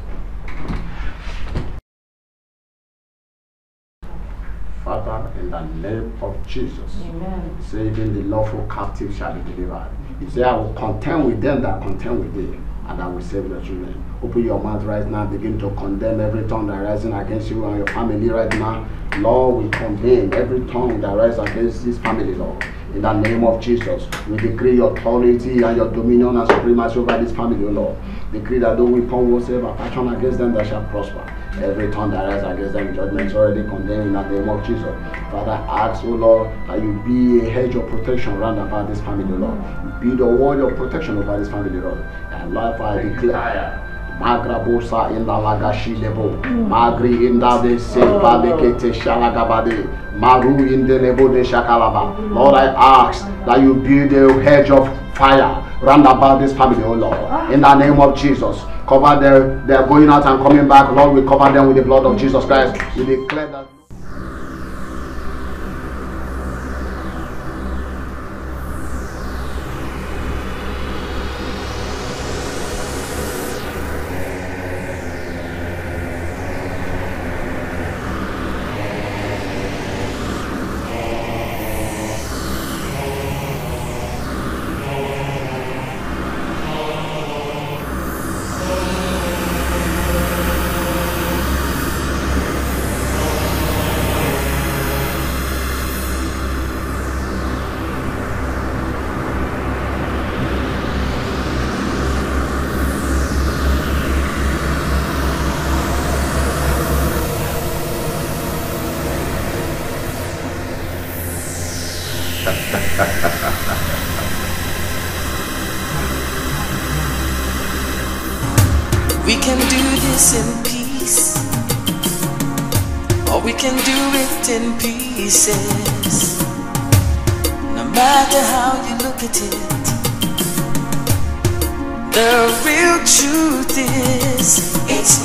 Father, in the name of Jesus, Amen. Say even the lawful captive shall be delivered. You say, I will contend with them that contend with thee, and I will save your children. Open your mouth right now, begin to condemn every tongue that rising against you and your family right now. Lord, we condemn every tongue that rises against this family, Lord. In the name of Jesus, we decree your authority and your dominion and supremacy over this family, O Lord. Decree that no weapon whatsoever fashion against them that shall prosper. Every tongue that rises against them in judgment is already condemned in the name of Jesus. Father, ask, O Lord, that you be a hedge of protection round about this family, Lord. You be the wall of protection over this family, Lord. And Lord, I declare. Magrabosa in la lagashi lebo, Magri in da de selva lekete shalagabade, Maru in the lebo de shakalaba. Lord, I ask that you build a hedge of fire round about this family, oh Lord. In the name of Jesus, cover their going out and coming back. Lord, we cover them with the blood of Jesus Christ. We declare that. We can do this in peace, or we can do it in pieces. No matter how you look at it, the real truth is it's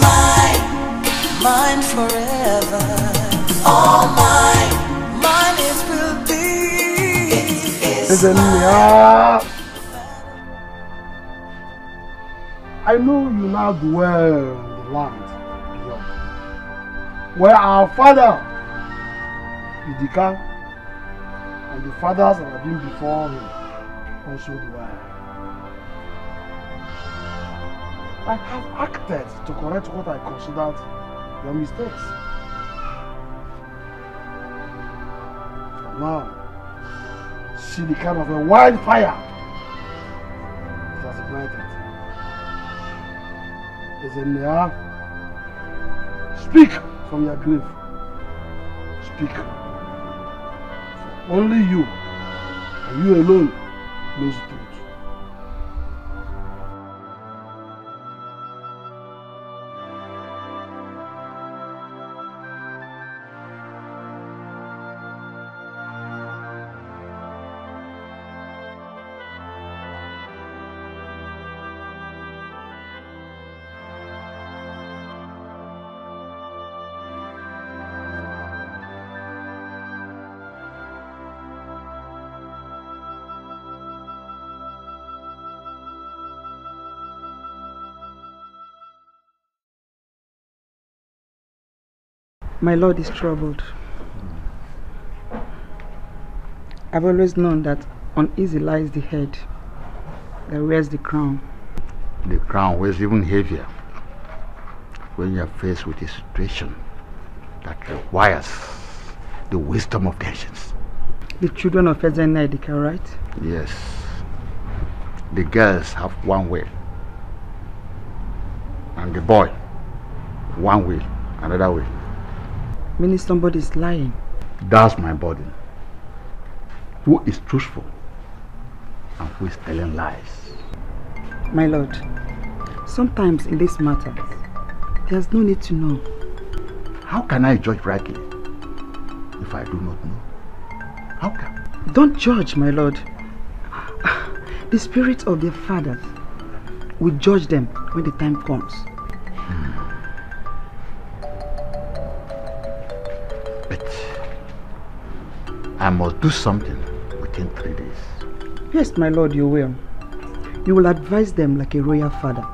mine forever. All mine it will be. I know you now dwell in the land beyond, where our father, Dikeh, and the fathers that have been before him also dwell. I have acted to correct what I considered your mistakes. And now, see the kind of a wildfire it has ignited. Speak from your grave. Speak. Only you, and you alone, knows the truth. My Lord is troubled. I've always known that uneasy lies the head that wears the crown. The crown weighs even heavier when you are faced with a situation that requires the wisdom of nations. The children of Ini Edo, right? Yes. The girls have one will, and the boy one will, another will. Meaning somebody is lying. That's my burden. Who is truthful and who is telling lies? My Lord, sometimes in these matters, there's no need to know. How can I judge rightly if I do not know? How can? Don't judge, my Lord. The spirit of their fathers will judge them when the time comes. I must do something within 3 days. Yes, my lord, you will. You will advise them like a royal father.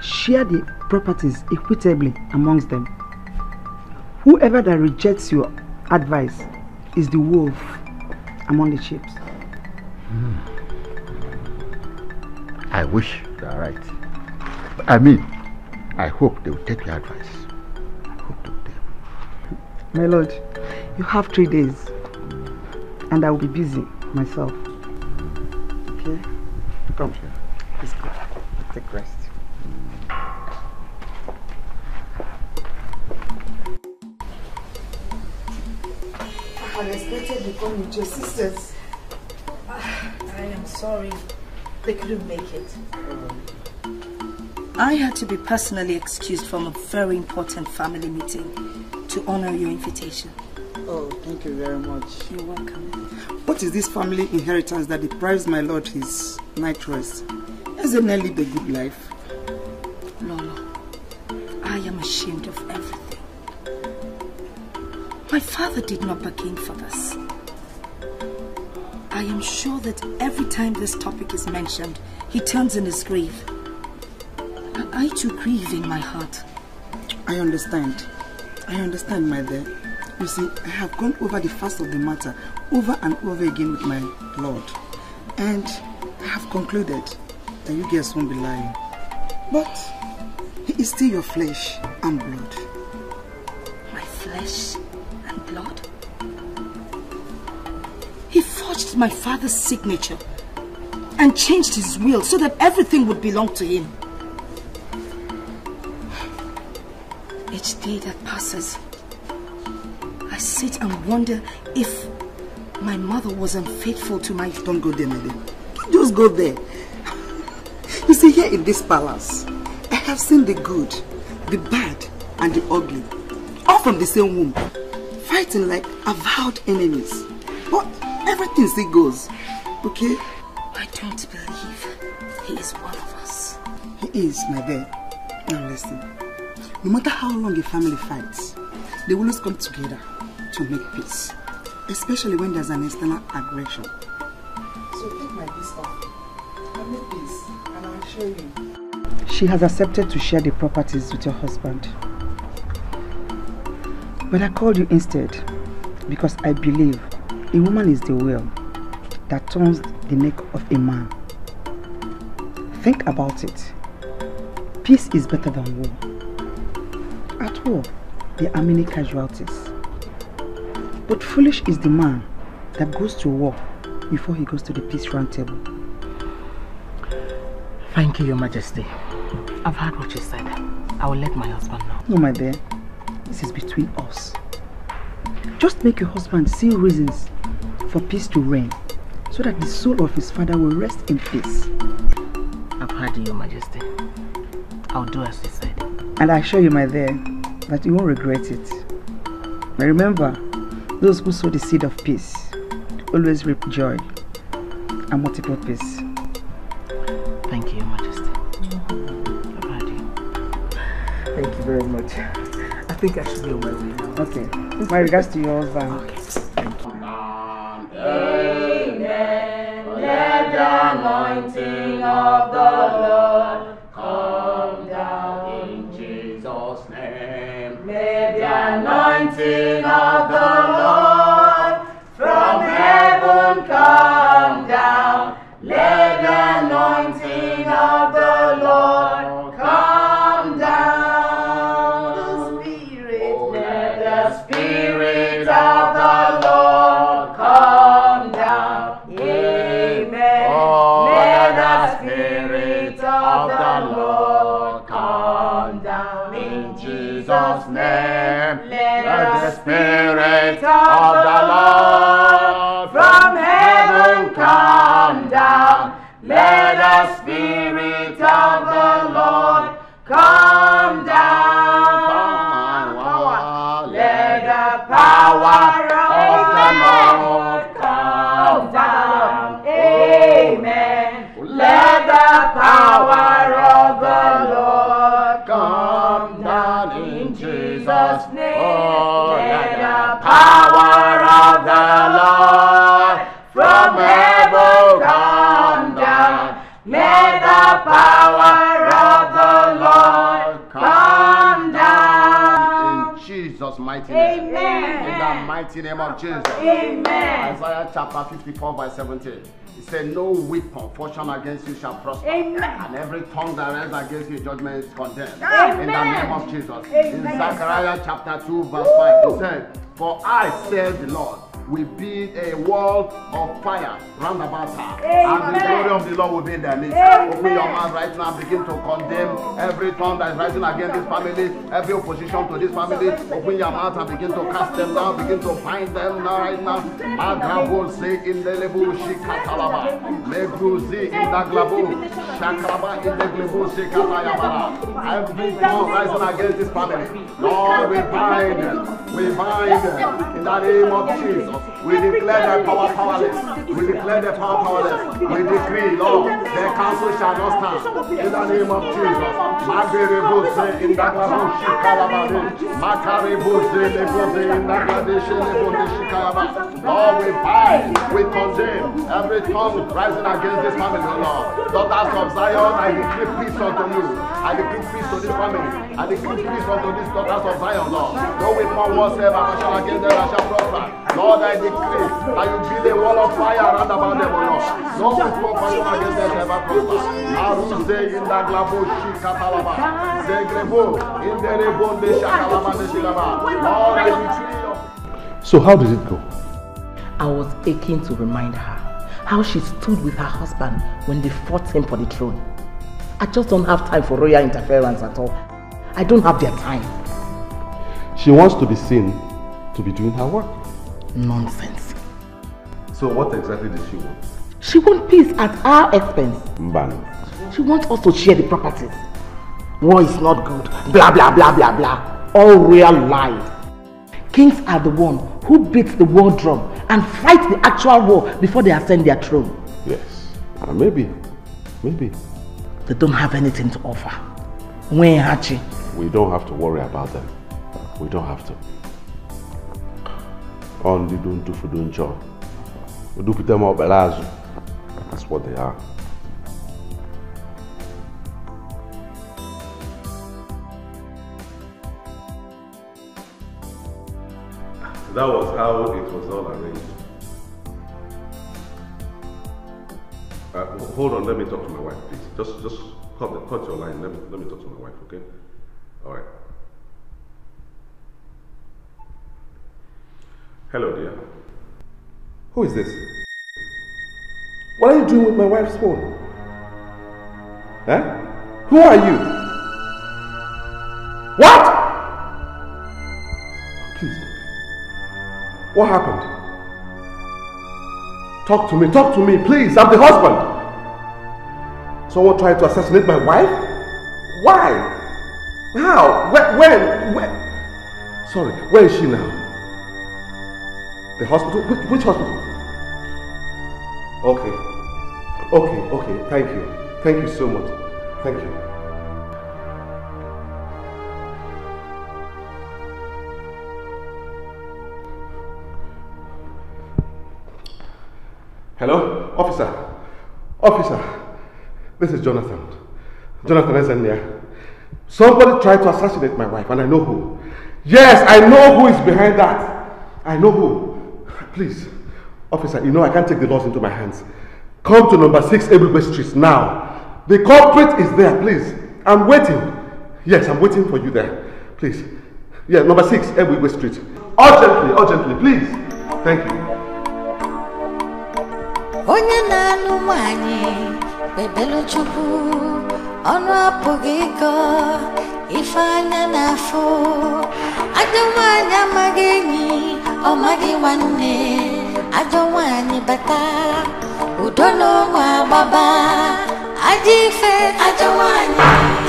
Share the properties equitably amongst them. Whoever that rejects your advice is the wolf among the sheep. I wish you are right. I mean, I hope they will take your advice. My lord, you have 3 days and I will be busy myself. Okay? Come here. Let's go. Take rest. I had expected you come with your sisters. I am sorry they couldn't make it. I had to be personally excused from a very important family meeting to honor your invitation. Oh, thank you very much. You're welcome. What is this family inheritance that deprives my lord his night rest? Hasn't he lived a good life? Lolo, I am ashamed of everything. My father did not bargain for this. I am sure that every time this topic is mentioned, he turns in his grave. And I too grieve in my heart. I understand. I understand, my dear. You see, I have gone over the facts of the matter over and over again with my lord. And I have concluded that you guys won't be lying. But he is still your flesh and blood. My flesh and blood? He forged my father's signature and changed his will so that everything would belong to him. Each day that passes, I sit and wonder if my mother was unfaithful to my... Don't go there, my dear. Don't just go there. You see, here in this palace, I have seen the good, the bad, and the ugly, all from the same womb, fighting like avowed enemies. But everything still goes, okay? I don't believe he is one of us. He is, my dear. Now listen. No matter how long a family fights, they will always come together to make peace, especially when there's an external aggression. So take my peace off and make peace, and I'll show you. She has accepted to share the properties with your husband. But I called you instead because I believe a woman is the will that turns the neck of a man. Think about it. Peace is better than war. At war, there are many casualties. But foolish is the man that goes to war before he goes to the peace round table. Thank you, Your Majesty. I've heard what you said. I will let my husband know. No, my dear. This is between us. Just make your husband see reasons for peace to reign, so that the soul of his father will rest in peace. I've heard you, Your Majesty. I'll do as you said. And I assure you, my dear, that you won't regret it. But remember, those who sow the seed of peace always reap joy and multiple peace. Thank you, Your Majesty. I've heard you. Thank you very much. I think I should be on my way now. Okay. My regards to your husband. Okay. Thank you. Amen. Let the anointing of the Lord come down in Jesus' name. Let the anointing of the Lord from heaven come down. Let the anointing of the Lord come down. Let the Spirit of the Lord come down. Amen. Let the Spirit of the Lord come down in Jesus' name. Let the Spirit of the Lord from heaven come down. Let the Spirit of the Lord come down. Let the power of the Lord come down. Amen. Let the power of the Lord come down in Jesus' name. Let the power mighty name of Jesus. Amen. Isaiah chapter 54 verse 17. He said, no weapon fashioned against you shall prosper. Amen. And every tongue that rises against you, judgment is condemned. Amen. In the name of Jesus. Amen. In Zechariah chapter 2 verse 5, he said, for I, said the Lord, will be a wall of fire round about her. And the glory of the Lord will be in their midst. Open your mouth right now, begin to condemn every tongue that is rising against this family, every opposition to this family. Open your mouth and begin to cast them down, begin to bind them now right now. Magrabose in the lebu shikatalaba. Megruzi in the glabu. Shakraba in the glebu shikatayabara. Every tongue rising against this family, Lord, we bind them. We bind them in the name of Jesus. We declare their power powerless. We declare their power powerless. We decree, Lord, their counsel shall not stand. In the name of Jesus. Magerebose in the glabu shikalabade. Makarebose lebose in the gladeshe lebose shikalaba. Lord, we bind, we condemn every tongue rising against this family, Lord. Daughters of Zion, I decree peace unto you. I decree peace to this family. I decree peace unto these daughters of Zion, Lord. No weapon whatsoever shall against them that shall prosper. Lord, I decree that you build a wall of fire around about them, Lord. No weapon fashioned against them ever prosper. Aruse in the glabo shikatalaba. Zegrebo in the rebon de shakalaba de shilaba. Lord, I decree. So how did it go? I was aching to remind her how she stood with her husband when they fought him for the throne. I just don't have time for royal interference at all. I don't have their time. She wants to be seen to be doing her work. Nonsense. So what exactly does she want? She wants peace at our expense. Mbano. She wants us to share the properties. War is not good. Blah, blah, blah, blah, blah. All real lies. Kings are the one who beats the war drum and fight the actual war before they ascend their throne. Yes. Maybe. They don't have anything to offer. We don't have to worry about them. We don't have to. Only don't do for doing job. We do put them up as that's what they are. That was how it was all arranged. Hold on, let me talk to my wife, please. Just cut your line. Let me talk to my wife, okay? All right. Hello, dear. Who is this? What are you doing with my wife's phone? Huh? Who are you? What? Please. What happened? Talk to me, please. I'm the husband. Someone tried to assassinate my wife? Why? How? When? Sorry, where is she now? The hospital? Which hospital? Okay. Thank you. Thank you so much. Thank you. Hello? Officer. This is Jonathan. Jonathan Ezenia. Somebody tried to assassinate my wife and I know who. Yes, I know who is behind that. I know who. Please, officer, you know I can't take the laws into my hands. Come to number 6 Ebube Street now. The culprit is there, please. I'm waiting. Yes, I'm waiting for you there. Please. Yeah, number 6 Ebube Street. Urgently, please. Thank you. Onye na-anụ nwanyị bebelu chukwu ọnụ apụghị ịkọ ife anya n'afọ ajọ nwanyị amaghị enyi ọ maghị nwanne ajọ nwanyị bata udo n'ụmụ agbaba ajọ ife ajọ nwanyị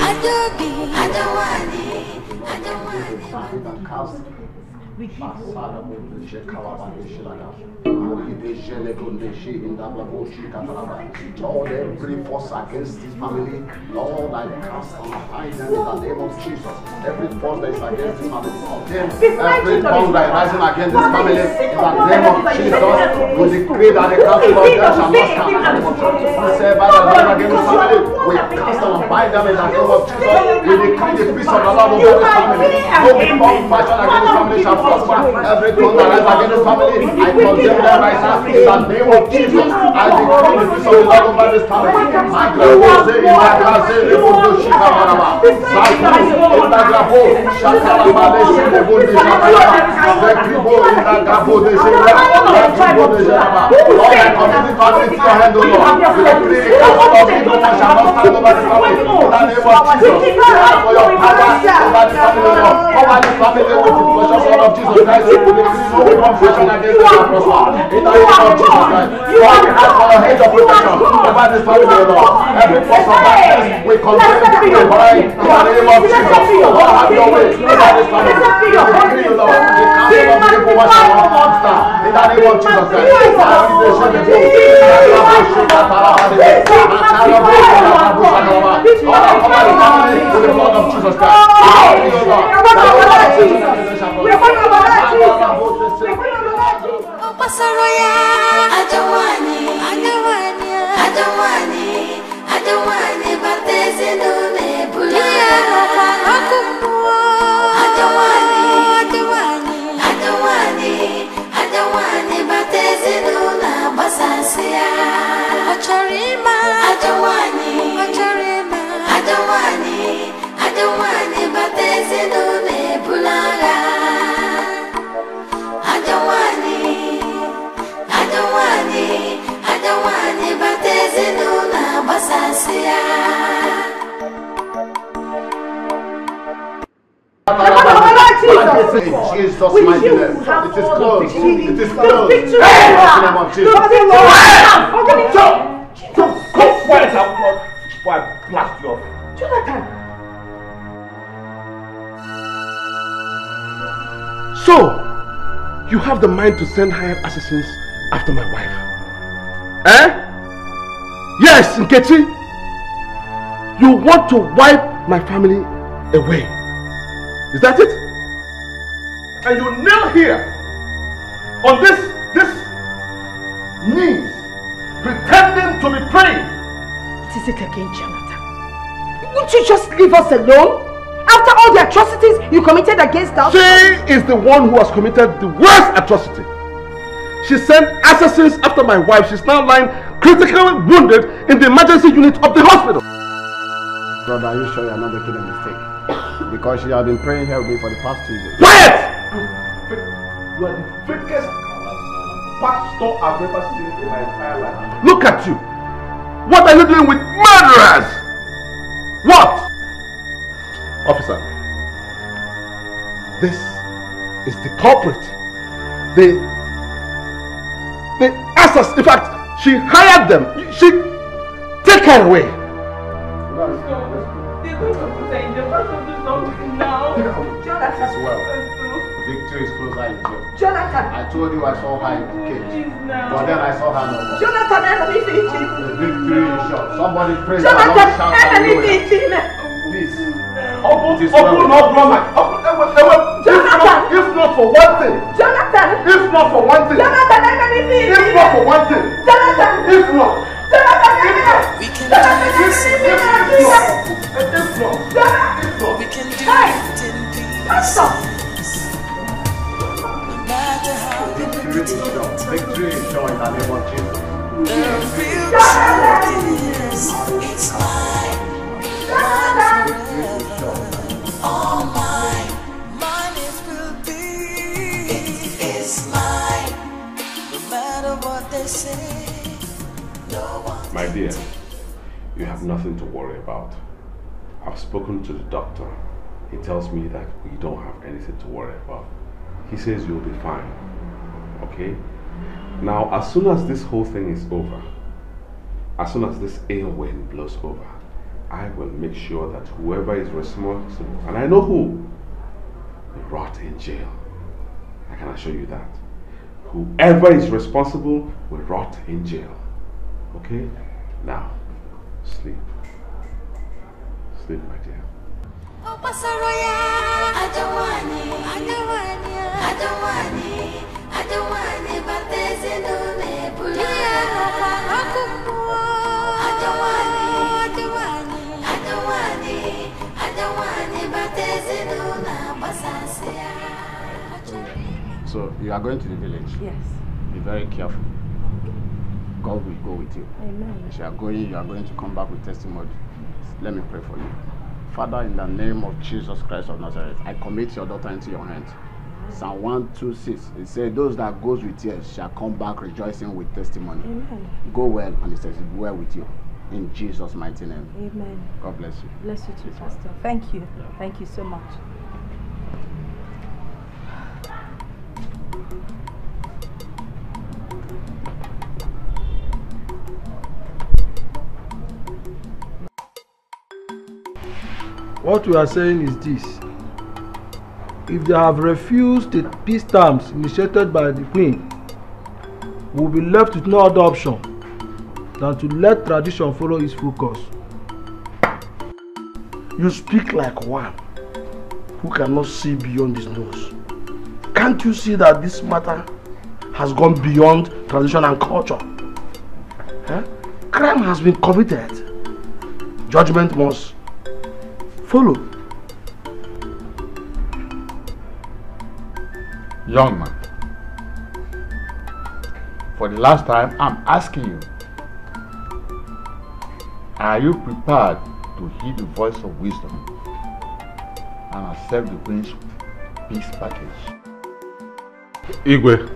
ajọ obi ajọ nwanyị Lord, every force against this family, Lord, I cast and bind them in the name of Jesus. Every force that is against this family, every tongue that is rising against this family, in the name of Jesus, we decree that the council of God shall not stand. We say by the Lord against this family, we cast and bind them in the name of Jesus. We decree the peace of the Lord over this family. No weapon fashioned against this family shall prosper. Every tongue that rises against this family, I condemn them right now in the name of Jesus. I decree the peace of the Lord over this family. My grandmother say, in my class, say, Rebondo Shika Maraba. Saito, in the Grabo, Shakalama, they say, Rebondo Shakalama. Zekribo, in the Grabo, they say, Rebondo Shakalama. Lord, I commit the family to your hand, O Lord. We decree the counsel of evil shall not stand over the family. In the name of Jesus, we ask for your power over the family, Lord. Over the family with the precious blood of Jesus Christ. We decree no confession against them shall prosper. In the name of Jesus Christ. Lord, we ask for your hedge of protection over this family, Lord. Every force of darkness, we condemn it to the vine. In the name of Jesus, Lord, have your way over this family. We decree, Lord, the counsel of the evil one shall not prosper. In the name of Jesus Christ. Jesus, my name. It is closed. It is closed. In the name of Jesus. Go quiet before I blast you off. Jonathan. So, you have the mind to send hired assassins after my wife? Eh? Yes, Nkechi. You want to wipe my family away. Is that it? And you kneel here on this knees, pretending to be praying. What is it again, Jonathan? Won't you just leave us alone? After all the atrocities you committed against us? She is the one who has committed the worst atrocity. She sent assassins after my wife. She's now lying critically wounded in the emergency unit of the hospital. Brother, are you sure you're not making a mistake? Because she has been praying here with me for the past 2 days. Quiet! You are the biggest pastor I've ever seen in my entire life. Look at you! What are you doing with murderers? What? Officer, this is the culprit. The assassin. In fact, she hired them. She take her away. They're going to put her in the front of the something now. Jonathan. As well. Victory is closer in jail. Jonathan. I told you I saw her in the cage. But then I saw her no more. Jonathan, enemy victim. The victory is short. Somebody pray. Jonathan, enemy victim. Please. Open up, brother. Jonathan. If not for one thing. Jonathan. If not for one thing. Jonathan, enemy victim. If not for one thing. Jonathan. If not. Jonathan, enemy victim. We can do it in peace. No matter how you look at it. Victory is short in the name of Jesus. The real truth is, it's mine. Mine forever. All mine. Mine it will be. It is mine. No matter what they say. No one. My dear, you have nothing to worry about. I've spoken to the doctor. He tells me that we don't have anything to worry about. He says you'll be fine. Okay? Now, as soon as this whole thing is over, as soon as this ill wind blows over, I will make sure that whoever is responsible, and I know who, will rot in jail. I can assure you that. Whoever is responsible will rot in jail. Okay? Now, sleep. Sleep, my dear. You are going to the village? Yes. Be very careful. God will go with you. Amen. As you are going to come back with testimony. Let me pray for you. Father, in the name of Jesus Christ of Nazareth, I commit your daughter into your hands. Psalm 126, it says, those that goes with tears shall come back rejoicing with testimony. Amen. Go well, and it says, well with you. In Jesus' mighty name. Amen. God bless you. Bless you too, Pastor. Thank you. Thank you so much. What we are saying is this. If they have refused the peace terms initiated by the Queen, we will be left with no other option than to let tradition follow its full course. You speak like one who cannot see beyond his nose. Can't you see that this matter has gone beyond tradition and culture? Crime has been committed. Judgment must follow. Young man, for the last time, I'm asking you, are you prepared to heed the voice of wisdom and accept the Queen's peace package? Igwe,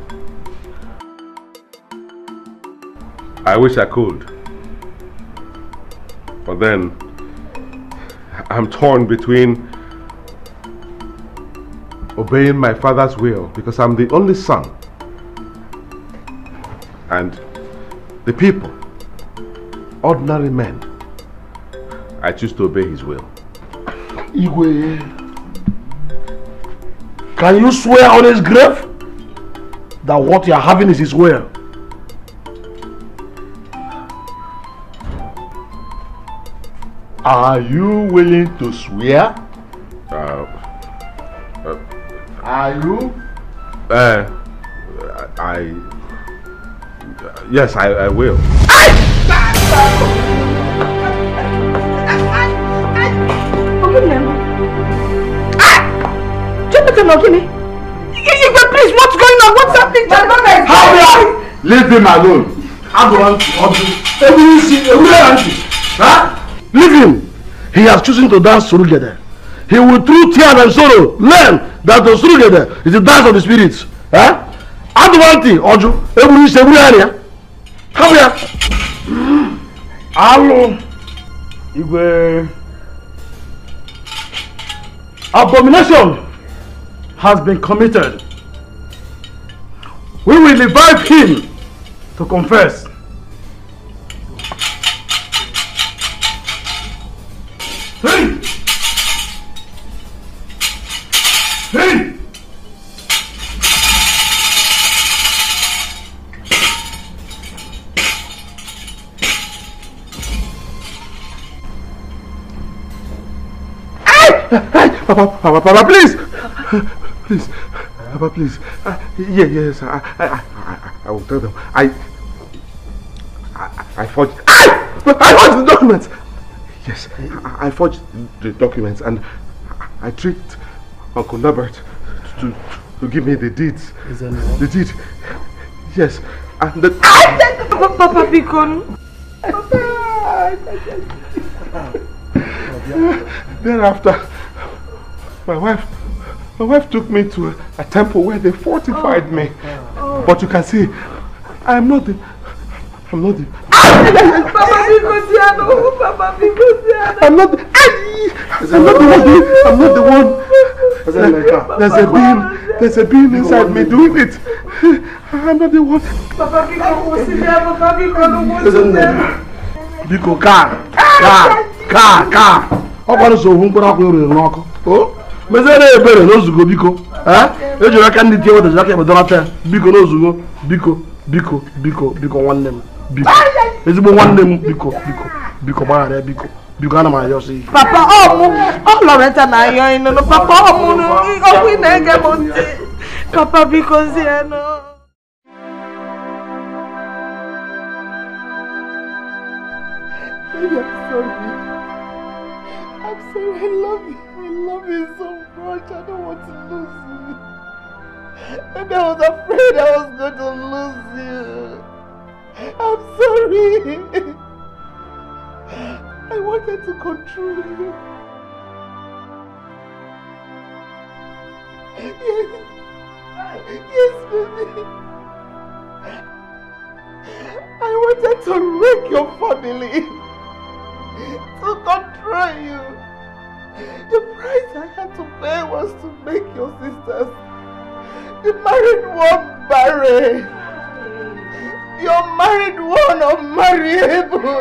I wish I could, but then I'm torn between obeying my father's will because I'm the only son, and the people, ordinary men. I choose to obey his will. Igwe, can you swear on his grave that what you are having is his will? Are you willing to swear? Are you? Yes, I will. Please, what's going on? What's happening? Leave him alone. I don't want to. Leave him. He has chosen to dance Surugede. He will through tears and sorrow learn that the Surugede is the dance of the spirits. Adwanti Oju, every area. Come here. Hello. Igwe. Abomination has been committed. We will revive him to confess. Hey! Hey! Papa, please! Please, Papa, please. Yes, I will tell them. I forged. I forged the documents! Yes, I forged the documents and I tricked Uncle Norbert to give me the deeds. Is that all? The deed. Yes. And the... Papa Bikon. Thereafter, my wife took me to a temple where they fortified me. But you can see, I'm not the... I'm not the... There's a beam inside me doing it. I'm not the one. Biko car. Ọkwa so hu mkpụrụ akwụ ere n'ọkụ. O mezere ebere n'ozugo biko. Ejiri aka ndị tie weta jaka ebedorata biko n'ozugo biko nwanne m biko. Ezigbo nwanne m biko gbaghara biko ana m ayọ sị. Papa ọ Loretta na ayọ inu no papa ọ mụ okwu na-ege m ntị. Papa biko zie no. I'm sorry, I love you so much. I don't want to lose you. Maybe I was afraid I was going to lose you. I'm sorry. I wanted to control you. Yes, baby. I wanted to wreck your family. To control you. The price I had to pay was to make your sisters, the married one, marry. Your married one unmarriable.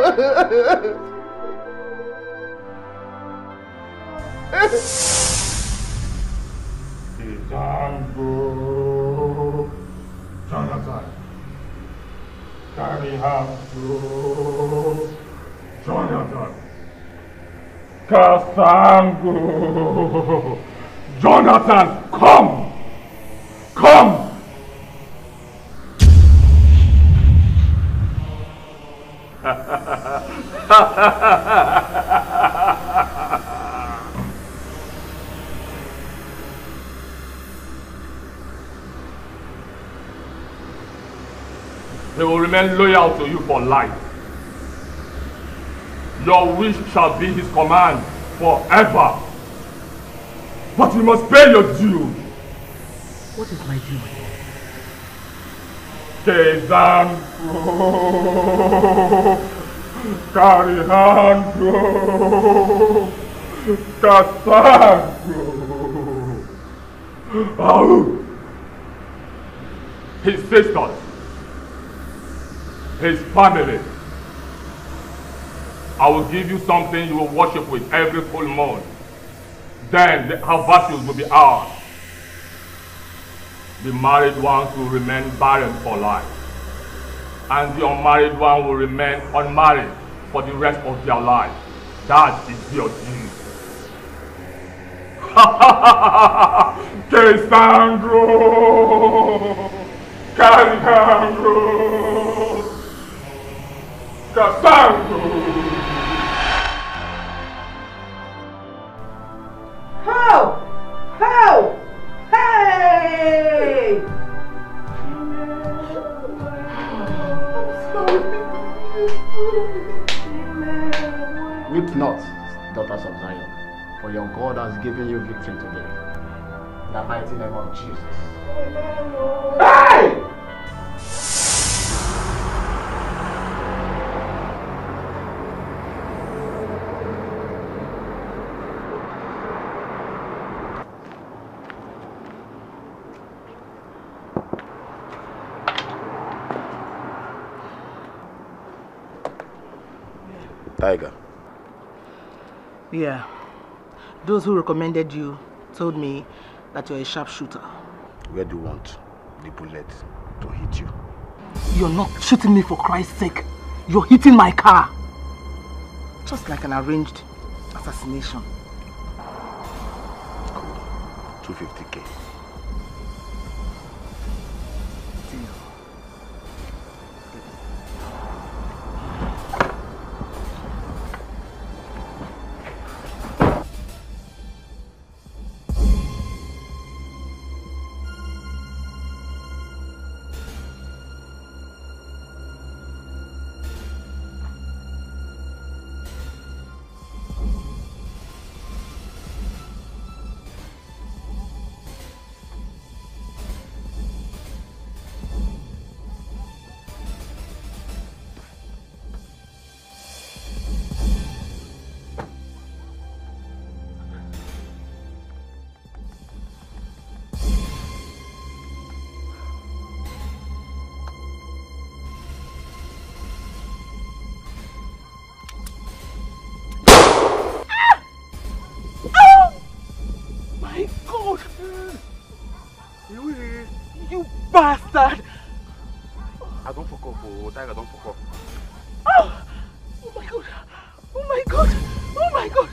Zango, Jonathan, carry Hango, Jonathan, Kasango, Jonathan, come, come. He will remain loyal to you for life. Your wish shall be his command forever. But you must pay your due. What is my due? Kezango, Karihango, Kasango. Oh, his sisters, his family. I will give you something you will worship with every full moon. Then her virtues will be ours. The married ones will remain barren for life. And the unmarried one will remain unmarried for the rest of their life. That is your due. Kesandro! Casango! Casango! How? How? Hey! Weep not, daughters of Zion, for your God has given you victory today. In the mighty name of Jesus. Hey! Tiger. Yeah. Those who recommended you told me that you're a sharpshooter. Where do you want the bullet to hit you? You're not shooting me for Christ's sake. You're hitting my car. Just like an arranged assassination. Cool. 250K. Bastard! I don't fuck up, oh, Tiger, don't fuck up. Oh! Oh my god! Oh my god! Oh my god!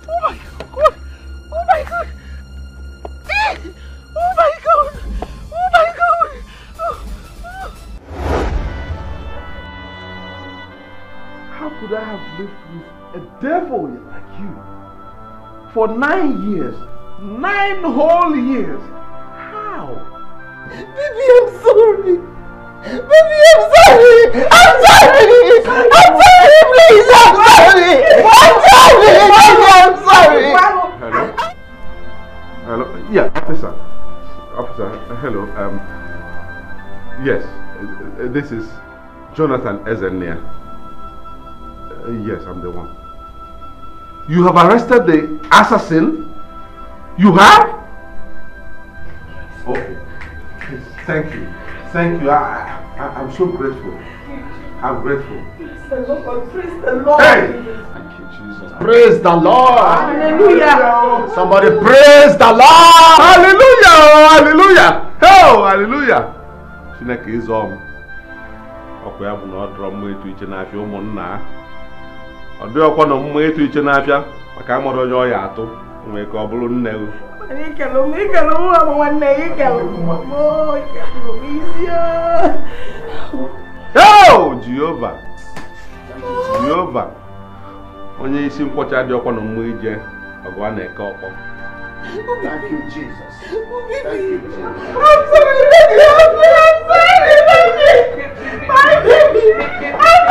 Oh my god! Oh my god! Oh my god! Oh my god! How could I have lived with a devil like you? For 9 years. 9 whole years. How? Baby, I'm sorry. Baby, I'm sorry. I'm sorry. I'm sorry, please. I'm sorry. I'm sorry. Baby, I'm sorry. Hello? Hello? Yeah, officer. Officer, hello. Yes, this is Jonathan Ezenia. Yes, I'm the one. You have arrested the assassin? You have? Okay. Thank you. Thank you. I'm so grateful. I'm grateful. Praise the Lord. Praise the Lord. Hey! Thank you, Jesus. Praise the Lord. Hallelujah. Somebody praise the Lord. Hallelujah. Hallelujah. Oh, hallelujah. Chineke is ọkwa ya bụ na ọ dọrọ mma etu iche n'afịa ụmụnna. Ọ dị ọkwa na mma etu iche n'afịa maka amụrụ onye ọ ya atụ nwee ka ọ bụrụ nne o. Oh, Jehovah. Jehovah. Onye isi nkwọcha dị ọkwa na mma ije ọgụ a na-eke ọkpọ. Thank you, Jesus. Thank you, Jesus. I'm sorry, baby. I'm sorry, baby. My baby. I'm